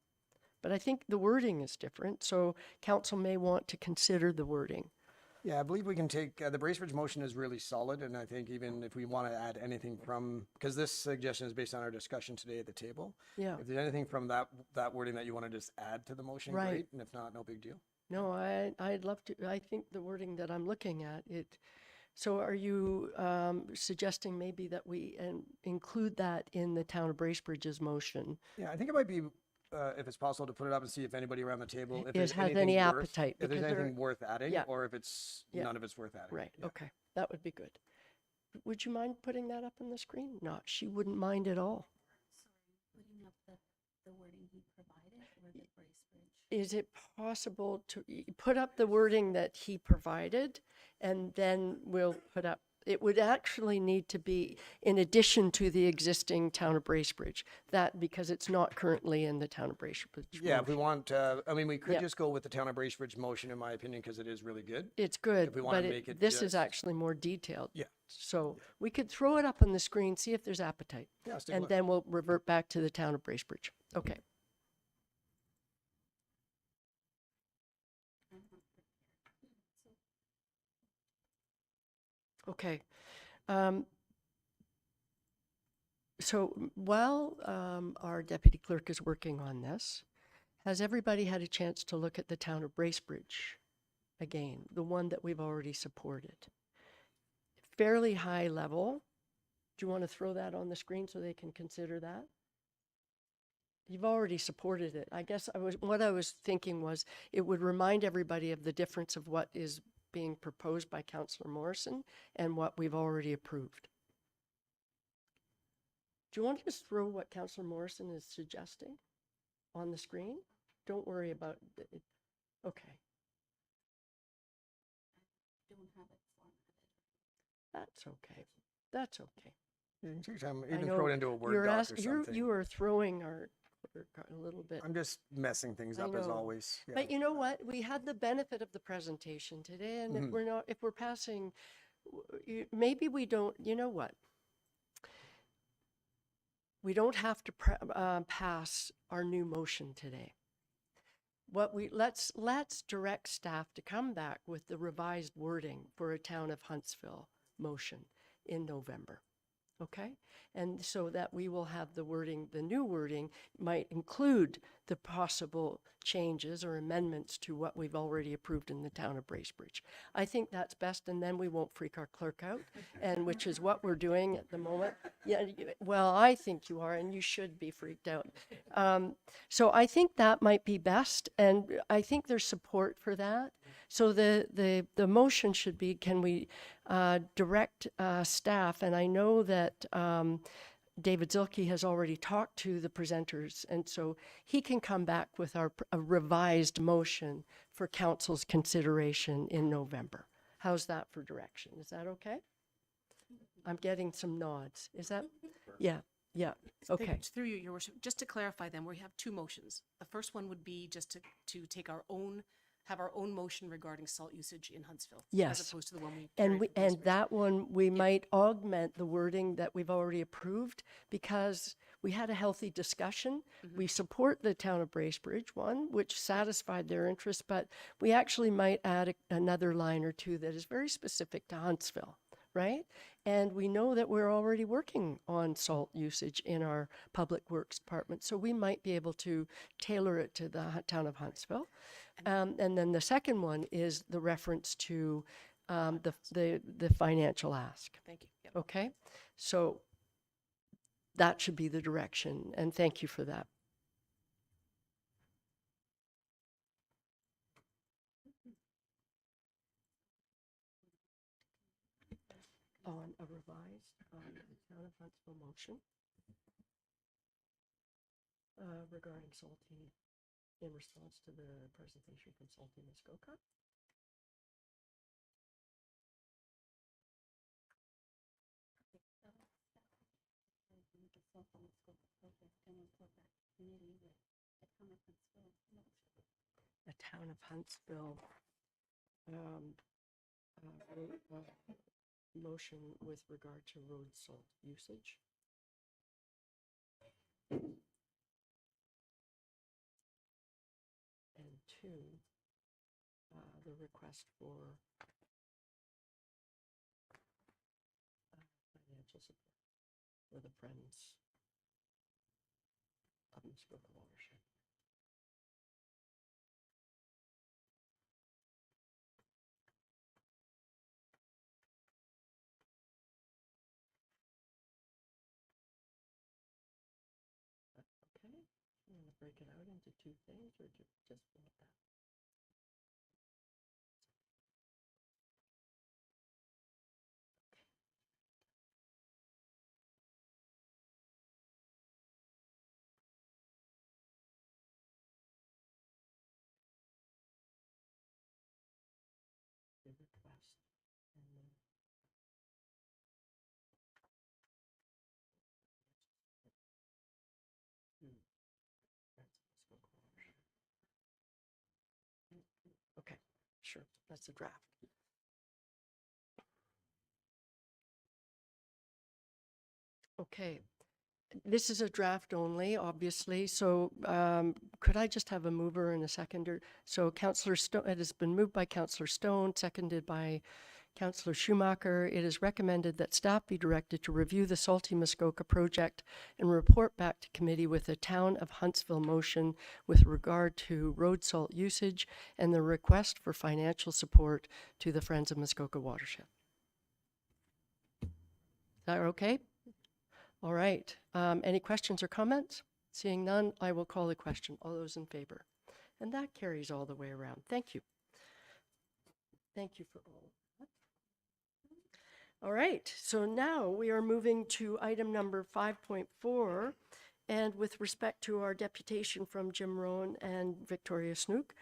[SPEAKER 1] but I think the wording is different. So council may want to consider the wording.
[SPEAKER 4] Yeah, I believe we can take, the Bracebridge motion is really solid, and I think even if we want to add anything from, because this suggestion is based on our discussion today at the table.
[SPEAKER 1] Yeah.
[SPEAKER 4] If there's anything from that wording that you want to just add to the motion,
[SPEAKER 1] Right.
[SPEAKER 4] great, and if not, no big deal.
[SPEAKER 1] No, I'd love to. I think the wording that I'm looking at, so are you suggesting maybe that we include that in the Town of Bracebridge's motion?
[SPEAKER 4] Yeah, I think it might be, if it's possible, to put it up and see if anybody around the table, if
[SPEAKER 1] Has
[SPEAKER 4] there's anything
[SPEAKER 1] any
[SPEAKER 4] worth-
[SPEAKER 1] appetite,
[SPEAKER 4] If there's
[SPEAKER 1] because they're-
[SPEAKER 4] anything worth adding,
[SPEAKER 1] Yeah.
[SPEAKER 4] or if it's,
[SPEAKER 1] Yeah.
[SPEAKER 4] none of it's worth adding.
[SPEAKER 1] Right,
[SPEAKER 4] Yeah.
[SPEAKER 1] okay, that would be good. Would you mind putting that up on the screen? No, she wouldn't mind at all.
[SPEAKER 15] Putting up the wording he provided or the Bracebridge.
[SPEAKER 1] Is it possible to put up the wording that he provided and then we'll put up, it would actually need to be in addition to the existing Town of Bracebridge, that because it's not currently in the Town of Bracebridge.
[SPEAKER 4] Yeah, if we
[SPEAKER 1] motion.
[SPEAKER 4] want, I mean, we could
[SPEAKER 1] Yeah.
[SPEAKER 4] just go with the Town of Bracebridge motion, in my opinion, because it is really good.
[SPEAKER 1] It's good,
[SPEAKER 4] If we want
[SPEAKER 1] but
[SPEAKER 4] to make it
[SPEAKER 1] this is
[SPEAKER 4] just-
[SPEAKER 1] actually more detailed.
[SPEAKER 4] Yeah.
[SPEAKER 1] So we could throw it up on the screen, see if there's appetite.
[SPEAKER 4] Yeah, let's take a
[SPEAKER 1] And
[SPEAKER 4] look.
[SPEAKER 1] then we'll revert back to the Town of Bracebridge. Okay. Okay. So while our deputy clerk is working on this, Has everybody had a chance to look at the town of Bracebridge again, the one that we've already supported? Fairly high level. Do you want to throw that on the screen so they can consider that? You've already supported it. I guess what I was thinking was it would remind everybody of the difference of what is being proposed by Councillor Morrison and what we've already approved. Do you want to just throw what Councillor Morrison is suggesting on the screen? Don't worry about it. Okay.
[SPEAKER 15] Don't have it formatted.
[SPEAKER 1] That's okay. That's okay.
[SPEAKER 4] You can take your time,
[SPEAKER 1] I
[SPEAKER 4] even
[SPEAKER 1] know
[SPEAKER 4] throw it into a Word
[SPEAKER 1] you're
[SPEAKER 4] doc
[SPEAKER 1] ask-
[SPEAKER 4] or
[SPEAKER 1] you're-
[SPEAKER 4] something.
[SPEAKER 1] You are throwing our a little bit.
[SPEAKER 4] I'm just messing things
[SPEAKER 1] I
[SPEAKER 4] up as
[SPEAKER 1] know.
[SPEAKER 4] always. Yeah.
[SPEAKER 1] But you know what? We had the benefit of the presentation today, and
[SPEAKER 4] Mhm.
[SPEAKER 1] if we're passing, maybe we don't, you know what? We don't have to pass our new motion today. Let's direct staff to come back with the revised wording for a Town of Huntsville motion in November. Okay? And so that we will have the wording, the new wording might include the possible changes or amendments to what we've already approved in the town of Bracebridge. I think that's best, and then we won't freak our clerk out, and which is what we're doing at the moment. Yeah, well, I think you are, and you should be freaked out. So I think that might be best, and I think there's support for that. So the motion should be, can we direct staff, and I know that David Zilke has already talked to the presenters, and so he can come back with a revised motion for council's consideration in November. How's that for direction? Is that okay? I'm getting some nods. Is that? Yeah, yeah, okay.
[SPEAKER 8] Through you, Your Worship, just to clarify then, we have two motions. The first one would be just to take have our own motion regarding salt usage in Huntsville.
[SPEAKER 1] Yes.
[SPEAKER 8] As opposed to the one we.
[SPEAKER 1] And
[SPEAKER 8] carried from
[SPEAKER 1] and
[SPEAKER 8] Bracebridge.
[SPEAKER 1] that one, we might augment the wording that we've already approved because we had a healthy discussion. We support the town of Bracebridge one, which satisfied their interest, but we actually might add another line or two that is very specific to Huntsville, right? And we know that we're already working on salt usage in our public works department, so we might be able to tailor it to the town of Huntsville. And then the second one is the reference to the financial ask.
[SPEAKER 8] Thank you. Yep.
[SPEAKER 1] Okay, so that should be the direction, and thank you for that. On a revised Town of Huntsville motion regarding Salty, in response to the presentation from Salty Muskoka. A Town of Huntsville motion with regard to road salt usage. And two, the request for financial support for the Friends of Muskoka Watershed. Okay, you want to break it out into two things or just want that? The request and then okay, sure, that's a draft. Okay, this is a draft only, obviously, so could I just have a mover and a seconder? So Councillor Stone, it has been moved by Councillor Stone, seconded by Councillor Schumacher, it is recommended that staff be directed to review the Salty Muskoka project and report back to committee with a Town of Huntsville motion with regard to road salt usage and the request for financial support to the Friends of Muskoka watershed. Is that okay? All right. Any questions or comments? Seeing none, I will call the question. All those in favor? And that carries all the way around. Thank you. Thank you for all of that. All right, so now we are moving to item number 5.4. And with respect to our deputation from Jim Rowan and Victoria Snook,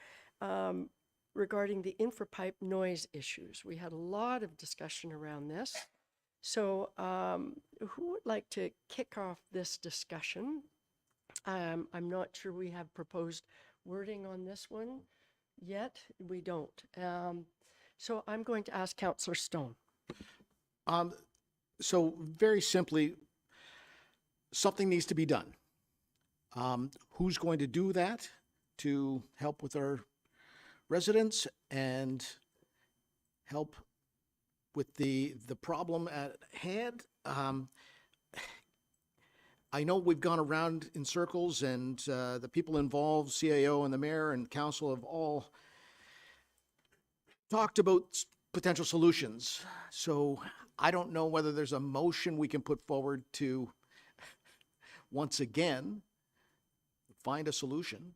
[SPEAKER 1] regarding the infrapipe noise issues. We had a lot of discussion around this. So who would like to kick off this discussion? I'm not sure we have proposed wording on this one yet. We don't. So I'm going to ask Councillor Stone.
[SPEAKER 7] So very simply, something needs to be done. Who's going to do that to help with our residents and help with the problem at hand? I know we've gone around in circles, and the people involved, CAO and the mayor and council, have all talked about potential solutions. So I don't know whether there's a motion we can put forward to, once again, find a solution.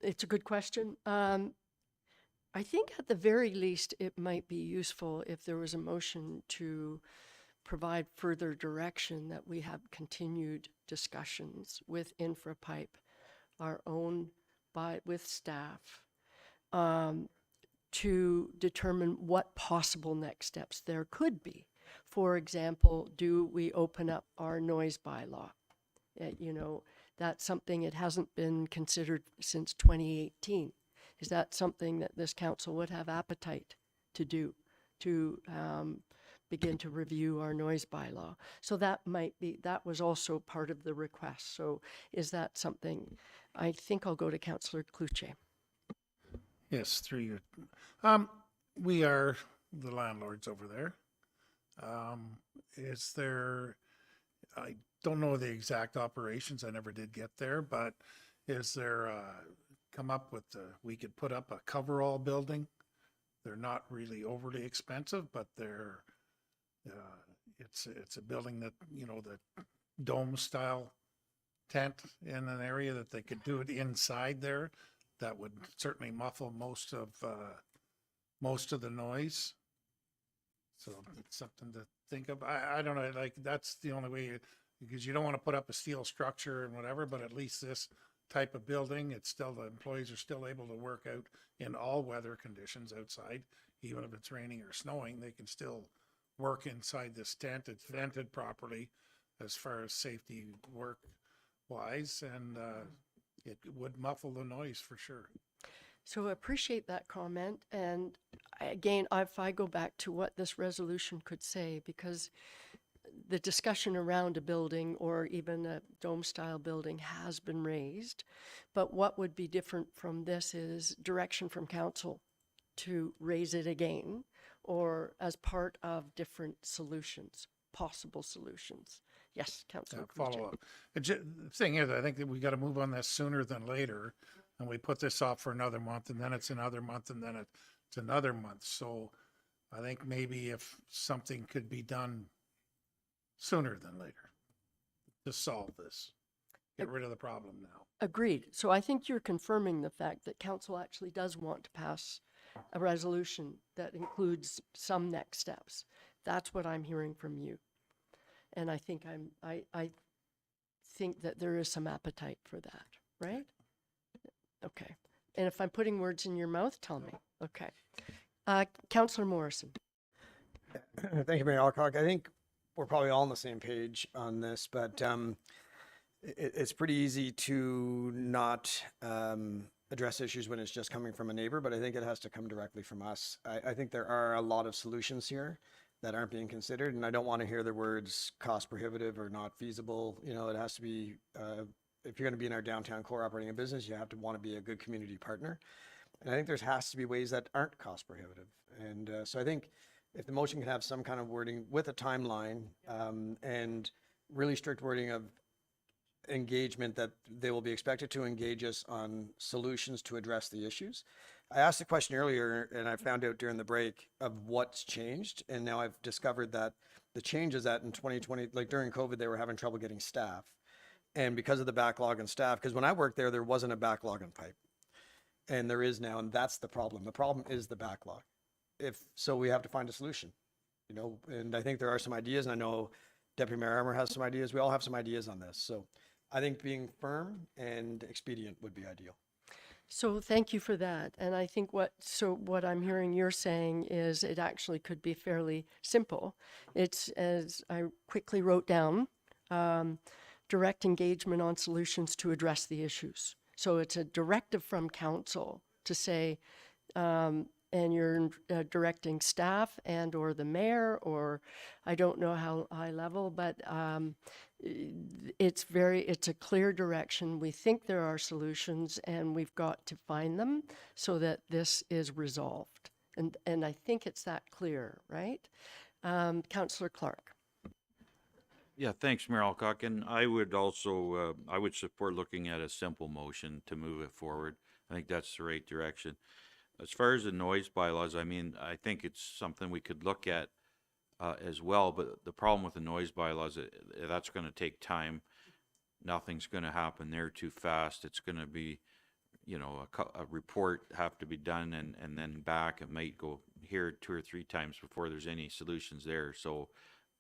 [SPEAKER 1] It's a good question. I think at the very least, it might be useful if there was a motion to provide further direction that we have continued discussions with InfraPipe, our own, with staff, to determine what possible next steps there could be. For example, do we open up our noise bylaw? You know, that's something, it hasn't been considered since 2018. Is that something that this council would have appetite to do, to begin to review our noise bylaw? So that might be, that was also part of the request. So is that something, I think I'll go to Councillor Cloutier.
[SPEAKER 13] Yes, through you. We are the landlords over there. Is there, I don't know the exact operations, I never did get there, but is there, come up with, we could put up a coverall building? They're not really overly expensive, but they're, it's a building that, you know, the dome style tent in an area that they could do it inside there. That would certainly muffle most of the noise. So it's something to think of. I don't know, like, that's the only way, because you don't want to put up a steel structure and whatever, but at least this type of building, it's still, the employees are still able to work out in all weather conditions outside. Even if it's raining or snowing, they can still work inside this tent. It's vented properly as far as safety work wise, and it would muffle the noise for sure.
[SPEAKER 1] So I appreciate that comment. And again, if I go back to what this resolution could say, because the discussion around a building or even a dome style building has been raised, but what would be different from this is direction from council to raise it again, or as part of different solutions, possible solutions. Yes, Councillor Cloutier.
[SPEAKER 13] Follow up. The thing is, I think that we got to move on this sooner than later, and we put this off for another month, and then it's another month, and then it's another month. So I think maybe if something could be done sooner than later to solve this, get rid of the problem now.
[SPEAKER 1] Agreed. So I think you're confirming the fact that council actually does want to pass a resolution that includes some next steps. That's what I'm hearing from you. And I think I think that there is some appetite for that, right? Okay. And if I'm putting words in your mouth, tell me. Okay. Councillor Morrison.
[SPEAKER 4] Thank you, Mayor Alcock. I think we're probably all on the same page on this, but it's pretty easy to not address issues when it's just coming from a neighbor, but I think it has to come directly from us. I think there are a lot of solutions here that aren't being considered, and I don't want to hear the words cost prohibitive or not feasible. You know, it has to be, if you're going to be in our downtown core operating a business, you have to want to be a good community partner. And I think there has to be ways that aren't cost prohibitive. And so I think if the motion can have some kind of wording with a timeline and really strict wording of engagement, that they will be expected to engage us on solutions to address the issues. I asked a question earlier and I found out during the break of what's changed. And now I've discovered that the change is that in 2020, like during COVID, they were having trouble getting staff. And because of the backlog in staff, because when I worked there wasn't a backlog in pipe. And there is now, and that's the problem. The problem is the backlog. So we have to find a solution, you know, and I think there are some ideas, and I know Deputy Mayor Armour has some ideas. We all have some ideas on this. So I think being firm and expedient would be ideal.
[SPEAKER 1] So thank you for that. And I think what I'm hearing you're saying is it actually could be fairly simple. It's, as I quickly wrote down, direct engagement on solutions to address the issues. So it's a directive from council to say, and you're directing staff and or the mayor, or I don't know how high level, but it's a clear direction. We think there are solutions and we've got to find them so that this is resolved. And I think it's that clear, right? Councillor Clark.
[SPEAKER 14] Yeah, thanks, Mayor Alcock. And I would also, I would support looking at a simple motion to move it forward. I think that's the right direction. As far as the noise bylaws, I mean, I think it's something we could look at as well. But the problem with the noise bylaws, that's going to take time. Nothing's going to happen there too fast. It's going to be, you know, a report have to be done and then back. It might go here 2 or 3 times before there's any solutions there. So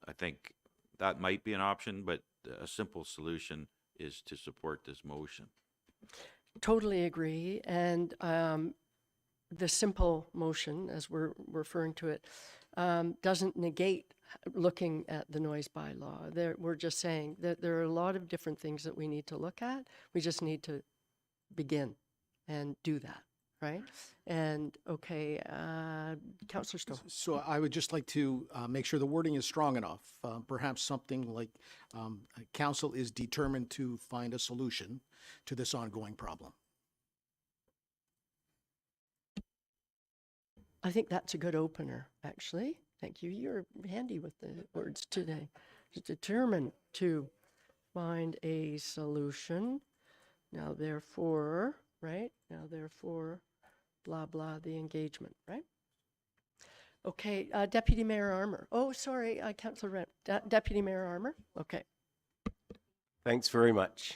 [SPEAKER 14] I think that might be an option, but a simple solution is to support this motion.
[SPEAKER 1] Totally agree. And the simple motion, as we're referring to it, doesn't negate looking at the noise bylaw. We're just saying that there are a lot of different things that we need to look at. We just need to begin and do that, right? And okay, Councillor Stowe.
[SPEAKER 7] So I would just like to make sure the wording is strong enough. Perhaps something like council is determined to find a solution to this ongoing problem.
[SPEAKER 1] I think that's a good opener, actually. Thank you. You're handy with the words today. Determined to find a solution. Now, therefore, right? Now, therefore, blah, blah, the engagement, right? Okay, Deputy Mayor Armour. Oh, sorry, Councillor Rent. Deputy Mayor Armour. Okay.
[SPEAKER 2] Thanks very much.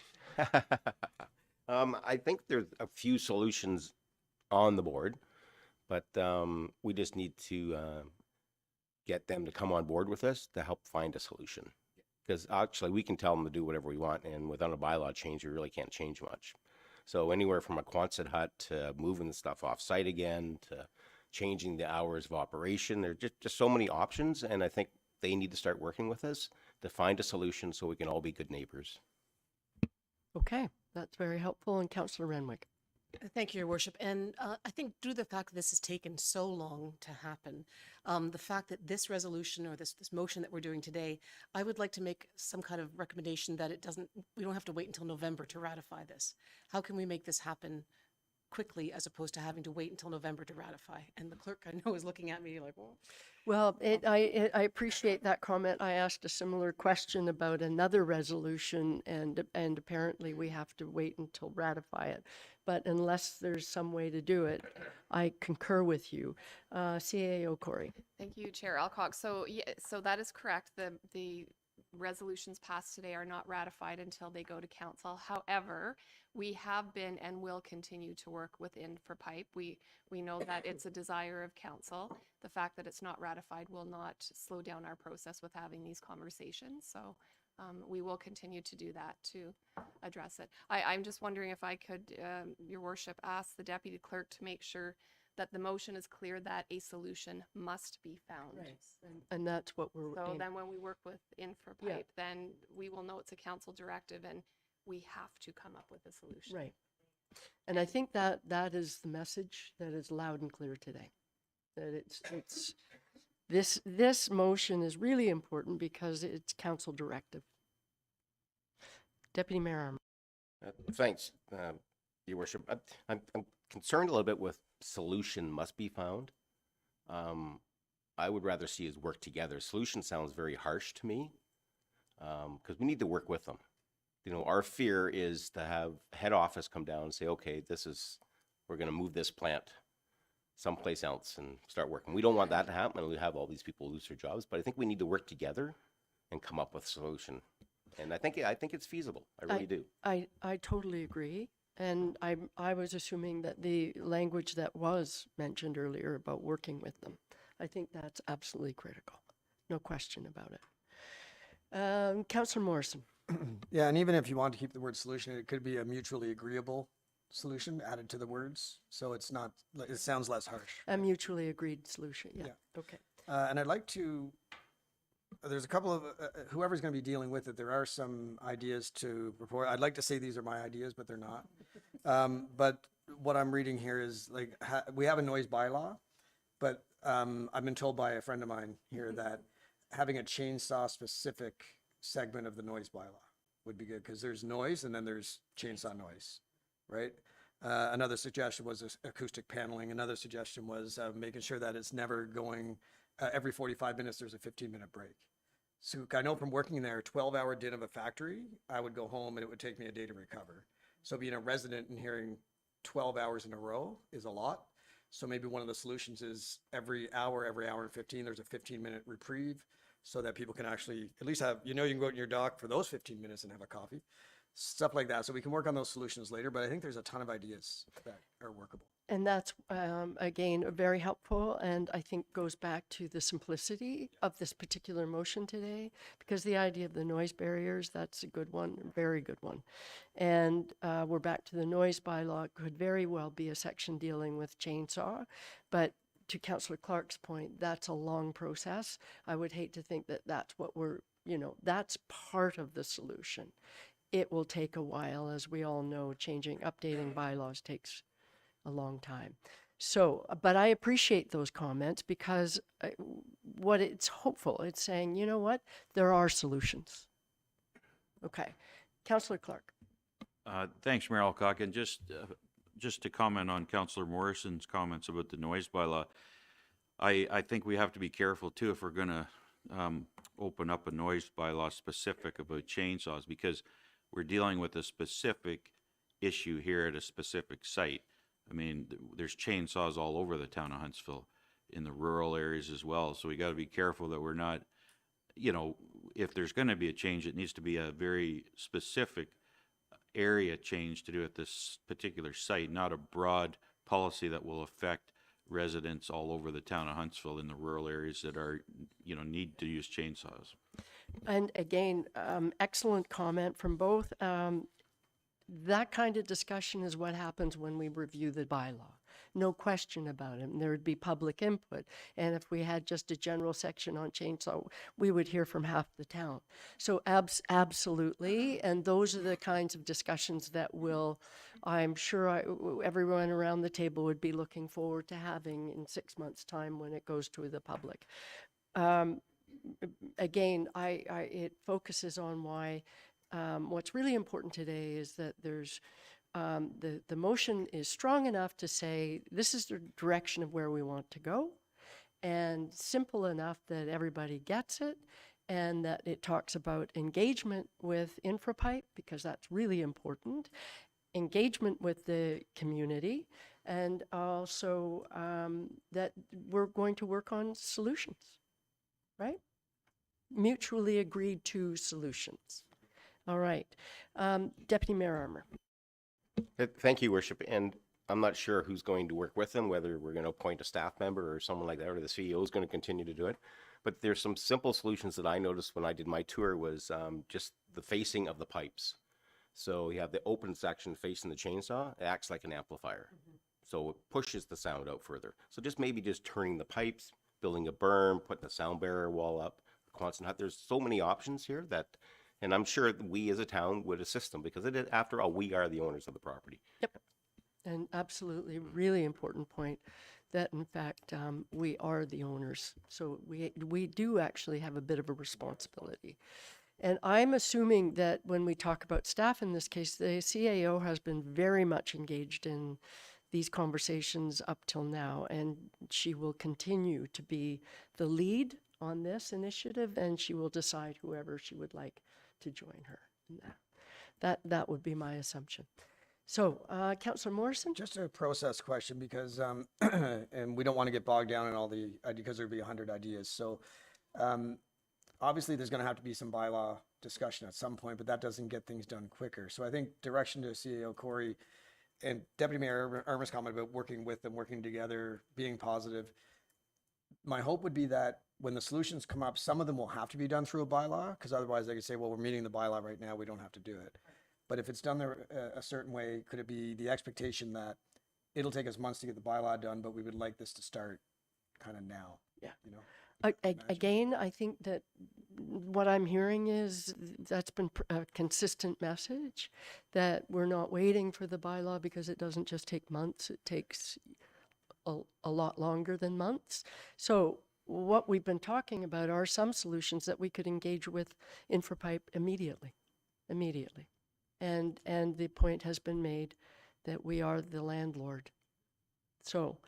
[SPEAKER 2] I think there's a few solutions on the board, but we just need to get them to come on board with us to help find a solution. Because actually we can tell them to do whatever we want, and without a bylaw change, we really can't change much. So anywhere from a Quonset hut to moving the stuff off site again to changing the hours of operation, there are just so many options, and I think they need to start working with us to find a solution so we can all be good neighbors.
[SPEAKER 1] Okay, that's very helpful. And Councillor Renwick.
[SPEAKER 8] Thank you, Your Worship. And I think due to the fact that this has taken so long to happen, the fact that this resolution or this motion that we're doing today, I would like to make some kind of recommendation that we don't have to wait until November to ratify this. How can we make this happen quickly as opposed to having to wait until November to ratify? And the clerk, I know, is looking at me like, well.
[SPEAKER 1] Well, I appreciate that comment. I asked a similar question about another resolution, and apparently we have to wait until ratify it. But unless there's some way to do it, I concur with you. CAO Corey.
[SPEAKER 19] Thank you, Chair Alcock. So, so that is correct. The resolutions passed today are not ratified until they go to council. However, we have been and will continue to work with InfraPipe. We know that it's a desire of council. The fact that it's not ratified will not slow down our process with having these conversations. So we will continue to do that to address it. I'm just wondering if I could, Your Worship, ask the Deputy Clerk to make sure that the motion is clear that a solution must be found.
[SPEAKER 1] Right. And that's what we're
[SPEAKER 19] So
[SPEAKER 1] aiming.
[SPEAKER 19] then when we work with InfraPipe, then we will know it's a council directive and we have to come up with a solution.
[SPEAKER 1] Right. And I think that is the message that is loud and clear today. That this motion is really important because it's council directive. Deputy Mayor Armour.
[SPEAKER 2] Thanks, Your Worship. I'm concerned a little bit with solution must be found. I would rather see us work together. Solution sounds very harsh to me, because we need to work with them. You know, our fear is to have head office come down and say, okay, we're going to move this plant someplace else and start working. We don't want that to happen, and we have all these people lose their jobs, but I think we need to work together and come up with a solution. And I think it's feasible. I really do.
[SPEAKER 1] I totally agree. And I was assuming that the language that was mentioned earlier about working with them, I think that's absolutely critical. No question about it. Councillor Morrison.
[SPEAKER 4] Yeah, and even if you want to keep the word solution, it could be a mutually agreeable solution added to the words, so it sounds less harsh.
[SPEAKER 1] A mutually agreed solution, yeah. Okay.
[SPEAKER 4] And I'd like to, there's a couple of, whoever's going to be dealing with it, there are some ideas to report. I'd like to say these are my ideas, but they're not. But what I'm reading here is like, we have a noise bylaw, but I've been told by a friend of mine here that having a chainsaw specific segment of the noise bylaw would be good, because there's noise and then there's chainsaw noise, right? Another suggestion was acoustic paneling. Another suggestion was making sure that it's never going, every 45 minutes there's a 15-minute break. So I know from working there, 12-hour din of a factory, I would go home and it would take me a day to recover. So being a resident and hearing 12 hours in a row is a lot. So maybe one of the solutions is every hour and 15, there's a 15-minute reprieve, so that people can actually at least have, you can go out in your dock for those 15 minutes and have a coffee, stuff like that. So we can work on those solutions later, but I think there's a ton of ideas that are workable.
[SPEAKER 1] And that's, again, very helpful, and I think goes back to the simplicity of this particular motion today, because the idea of the noise barriers, that's a good one, a very good one. And we're back to the noise bylaw, could very well be a section dealing with chainsaw, but to Councillor Clark's point, that's a long process. I would hate to think that that's what that's part of the solution. It will take a while, as we all know, updating bylaws takes a long time. So, but I appreciate those comments, because what it's hopeful, it's saying, you know what, there are solutions. Okay. Councillor Clark.
[SPEAKER 14] Thanks, Mayor Alcock. And just to comment on Councillor Morrison's comments about the noise bylaw, I think we have to be careful too if we're going to open up a noise bylaw specific about chainsaws, because we're dealing with a specific issue here at a specific site. I mean, there's chainsaws all over the town of Huntsville, in the rural areas as well. So we got to be careful that we're not, if there's going to be a change, it needs to be a very specific area change to do at this particular site, not a broad policy that will affect residents all over the town of Huntsville in the rural areas that are, need to use chainsaws.
[SPEAKER 1] And again, excellent comment from both. That kind of discussion is what happens when we review the bylaw. No question about it. And there would be public input. And if we had just a general section on chainsaw, we would hear from half the town. So absolutely. And those are the kinds of discussions that I'm sure everyone around the table would be looking forward to having in 6 months' time when it goes to the public. Again, it focuses on why what's really important today is that there's the motion is strong enough to say this is the direction of where we want to go, and simple enough that everybody gets it, and that it talks about engagement with InfraPipe, because that's really important, engagement with the community, and also that we're going to work on solutions, right? Mutually agreed to solutions. All right. Deputy Mayor Armour.
[SPEAKER 2] Thank you, Worship. And I'm not sure who's going to work with them, whether we're going to appoint a staff member or someone like that, or the CEO is going to continue to do it. But there's some simple solutions that I noticed when I did my tour was just the facing of the pipes. So you have the open section facing the chainsaw. It acts like an amplifier. So it pushes the sound out further. So just turning the pipes, building a berm, putting a sound barrier wall up, constant hut. There's so many options here and I'm sure we as a town would assist them, because after all, we are the owners of the property.
[SPEAKER 1] Yep. And absolutely, really important point that in fact we are the owners. So we do actually have a bit of a responsibility. And I'm assuming that when we talk about staff in this case, the CAO has been very much engaged in these conversations up till now, and she will continue to be the lead on this initiative, and she will decide whoever she would like to join her in that. That would be my assumption. So, Councillor Morrison?
[SPEAKER 4] Just a process question because, and we don't want to get bogged down in all the, because there'd be 100 ideas. So obviously there's going to have to be some bylaw discussion at some point, but that doesn't get things done quicker. So I think direction to CAO Corey and Deputy Mayor Irma's comment about working with them, working together, being positive. My hope would be that when the solutions come up, some of them will have to be done through a bylaw, because otherwise they could say, well, we're meeting the bylaw right now, we don't have to do it. But if it's done there a certain way, could it be the expectation that it'll take us months to get the bylaw done, but we would like this to start kind of now?
[SPEAKER 1] Yeah.
[SPEAKER 4] You know?
[SPEAKER 1] Again, I think that what I'm hearing is that's been a consistent message, that we're not waiting for the bylaw because it doesn't just take months, it takes a lot longer than months. So what we've been talking about are some solutions that we could engage with InfraPipe immediately. And the point has been made that we are the landlord. So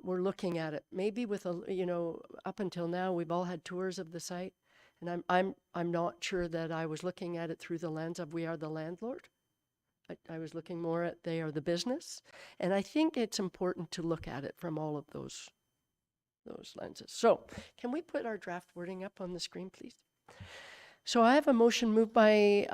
[SPEAKER 1] we're looking at it maybe with up until now, we've all had tours of the site, and I'm not sure that I was looking at it through the lens of we are the landlord. I was looking more at they are the business. And I think it's important to look at it from all of those lenses. So can we put our draft wording up on the screen, please? So I have a motion moved by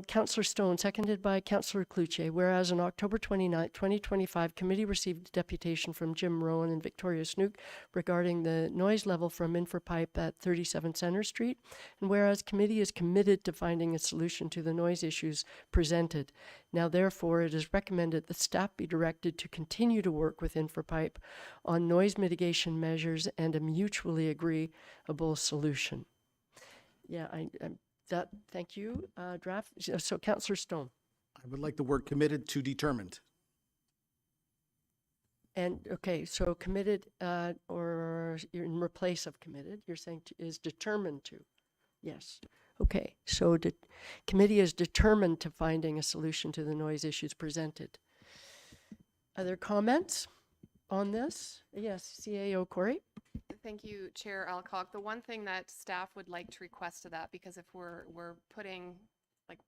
[SPEAKER 1] Councillor Stone, seconded by Councillor Cloutier, whereas on October 29th, 2025, committee received a deputation from Jim Rowan and Victoria Snook regarding the noise level from InfraPipe at 37 Centre Street, and whereas committee is committed to finding a solution to the noise issues presented. Now, therefore, it is recommended that staff be directed to continue to work with InfraPipe on noise mitigation measures and a mutually agreeable solution. Yeah, thank you, draft. So Councillor Stone.
[SPEAKER 7] I would like the word committed to determined.
[SPEAKER 1] And, okay, so committed, or in replace of committed, you're saying is determined to. Yes. Okay, so committee is determined to finding a solution to the noise issues presented. Other comments on this? Yes, CAO Corey.
[SPEAKER 19] Thank you, Chair Alcock. The one thing that staff would like to request to that, because if we're putting,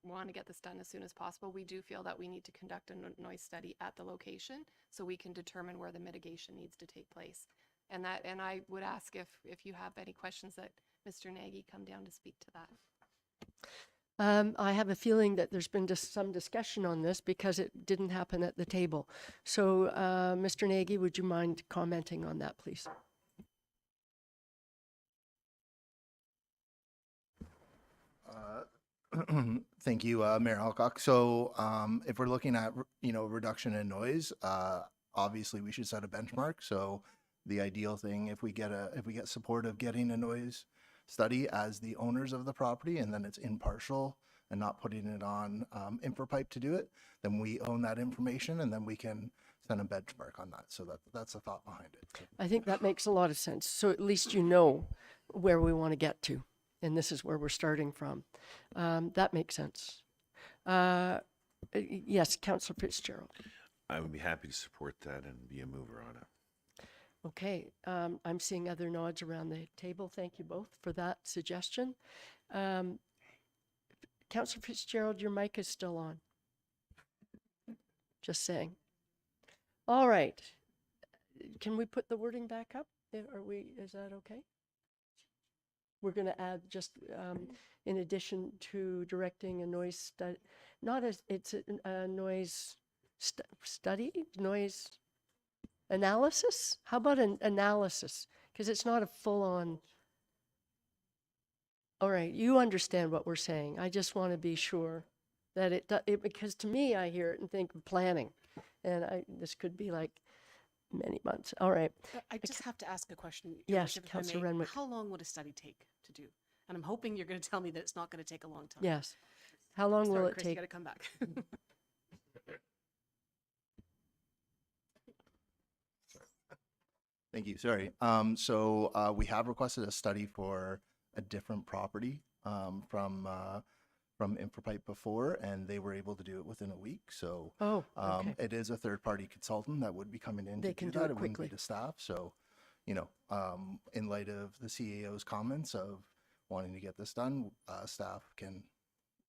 [SPEAKER 19] want to get this done as soon as possible, we do feel that we need to conduct a noise study at the location so we can determine where the mitigation needs to take place. And I would ask if you have any questions that Mr. Nagy come down to speak to that.
[SPEAKER 1] I have a feeling that there's been just some discussion on this because it didn't happen at the table. So, Mr. Nagy, would you mind commenting on that, please?
[SPEAKER 21] Thank you, Mayor Alcock. So if we're looking at, reduction in noise, obviously we should set a benchmark. So the ideal thing, if we get support of getting a noise study as the owners of the property, and then it's impartial and not putting it on InfraPipe to do it, then we own that information and then we can set a benchmark on that. So that's the thought behind it.
[SPEAKER 1] I think that makes a lot of sense. So at least you know where we want to get to. And this is where we're starting from. That makes sense. Yes, Councillor Fitzgerald.
[SPEAKER 9] I would be happy to support that and be a mover on it.
[SPEAKER 1] Okay, I'm seeing other nods around the table. Thank you both for that suggestion. Councillor Fitzgerald, your mic is still on. Just saying. All right. Can we put the wording back up? Is that okay? We're going to add just in addition to directing a noise study, not as it's a noise study, noise analysis. How about an analysis? Because it's not a full on. All right, you understand what we're saying. I just want to be sure that it because to me, I hear it and think of planning. And this could be like many months. All right.
[SPEAKER 8] I just have to ask a question. Your
[SPEAKER 1] Yes,
[SPEAKER 8] Worship, if I
[SPEAKER 1] Councillor
[SPEAKER 8] may.
[SPEAKER 1] Renwick.
[SPEAKER 8] How long would a study take to do? And I'm hoping you're going to tell me that it's not going to take a long time.
[SPEAKER 1] Yes. How long will
[SPEAKER 8] Sorry,
[SPEAKER 1] it
[SPEAKER 8] Chris,
[SPEAKER 1] take?
[SPEAKER 8] You got to come back.
[SPEAKER 21] Thank you. Sorry. We have requested a study for a different property from from InfraPipe before, and they were able to do it within a week. So
[SPEAKER 1] Oh, okay.
[SPEAKER 21] it is a third-party consultant that would be coming in
[SPEAKER 1] They
[SPEAKER 21] to
[SPEAKER 1] can
[SPEAKER 21] do
[SPEAKER 1] do
[SPEAKER 21] that.
[SPEAKER 1] it
[SPEAKER 21] It wouldn't be
[SPEAKER 1] quickly.
[SPEAKER 21] the staff. So, you know, in light of the CAO's comments of wanting to get this done, staff can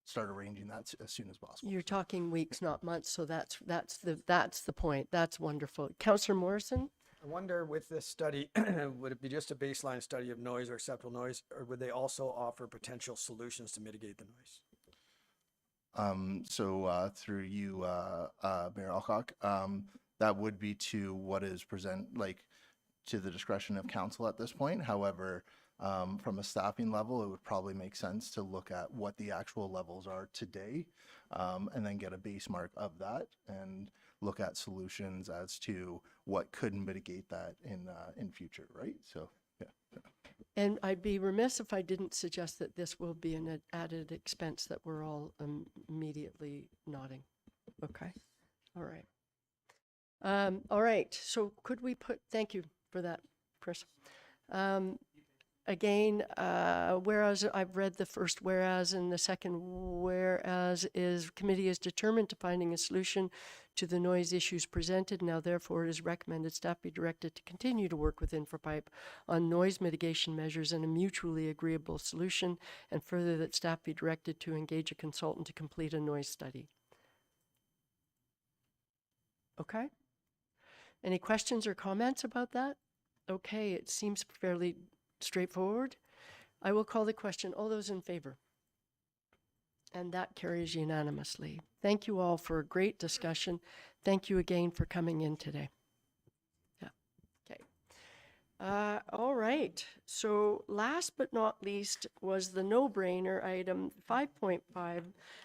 [SPEAKER 21] start arranging that as soon as possible.
[SPEAKER 1] You're talking weeks, not months, so that's the point. That's wonderful. Councillor Morrison?
[SPEAKER 4] I wonder with this study, would it be just a baseline study of noise or acceptable noise, or would they also offer potential solutions to mitigate the noise?
[SPEAKER 21] Through you, Mayor Alcock, that would be to what is to the discretion of council at this point. However, from a staffing level, it would probably make sense to look at what the actual levels are today, and then get a base mark of that and look at solutions as to what could mitigate that in future, right? So, yeah.
[SPEAKER 1] And I'd be remiss if I didn't suggest that this will be an added expense that we're all immediately nodding. Okay, all right. All right, so could we thank you for that, Chris. Again, whereas I've read the first whereas, and the second whereas is committee is determined to finding a solution to the noise issues presented. Now, therefore, it is recommended staff be directed to continue to work with InfraPipe on noise mitigation measures and a mutually agreeable solution, and further that staff be directed to engage a consultant to complete a noise study. Okay? Any questions or comments about that? Okay, it seems fairly straightforward. I will call the question. All those in favor? And that carries unanimously. Thank you all for a great discussion. Thank you again for coming in today. Yeah. Okay. All right. So last but not least was the no-brainer item 5.5,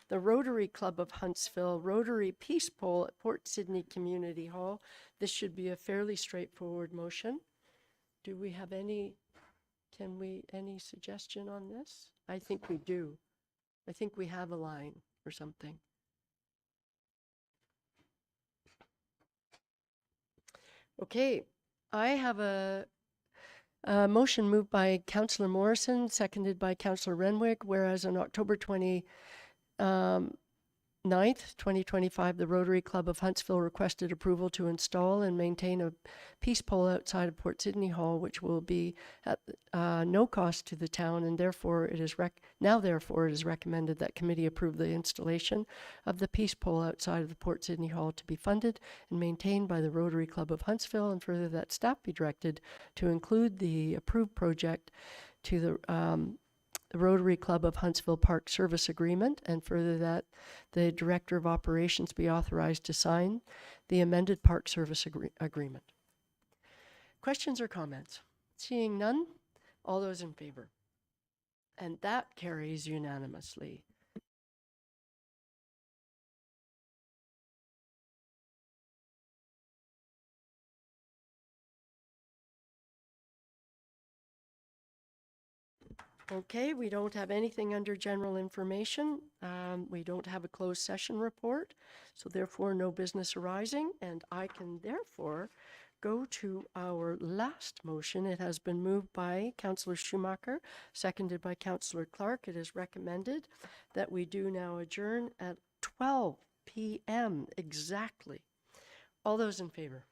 [SPEAKER 1] the Rotary Club of Huntsville Rotary Peace Pole at Port Sydney Community Hall. This should be a fairly straightforward motion. Do we have any suggestion on this? I think we do. I think we have a line or something. Okay, I have a motion moved by Councillor Morrison, seconded by Councillor Renwick, whereas on October 9th, 2025, the Rotary Club of Huntsville requested approval to install and maintain a peace pole outside of Port Sydney Hall, which will be at no cost to the town, and therefore it is recommended that committee approve the installation of the peace pole outside of the Port Sydney Hall to be funded and maintained by the Rotary Club of Huntsville, and further that staff be directed to include the approved project to the Rotary Club of Huntsville Park Service Agreement, and further that the Director of Operations be authorized to sign the amended Park Service Agreement. Questions or comments? Seeing none, all those in favor? And that carries unanimously. Okay, we don't have anything under general information. We don't have a closed session report, so therefore no business arising, and I can therefore go to our last motion. It has been moved by Councillor Schumacher, seconded by Councillor Clark. It is recommended that we do now adjourn at 12 p.m. exactly. All those in favor?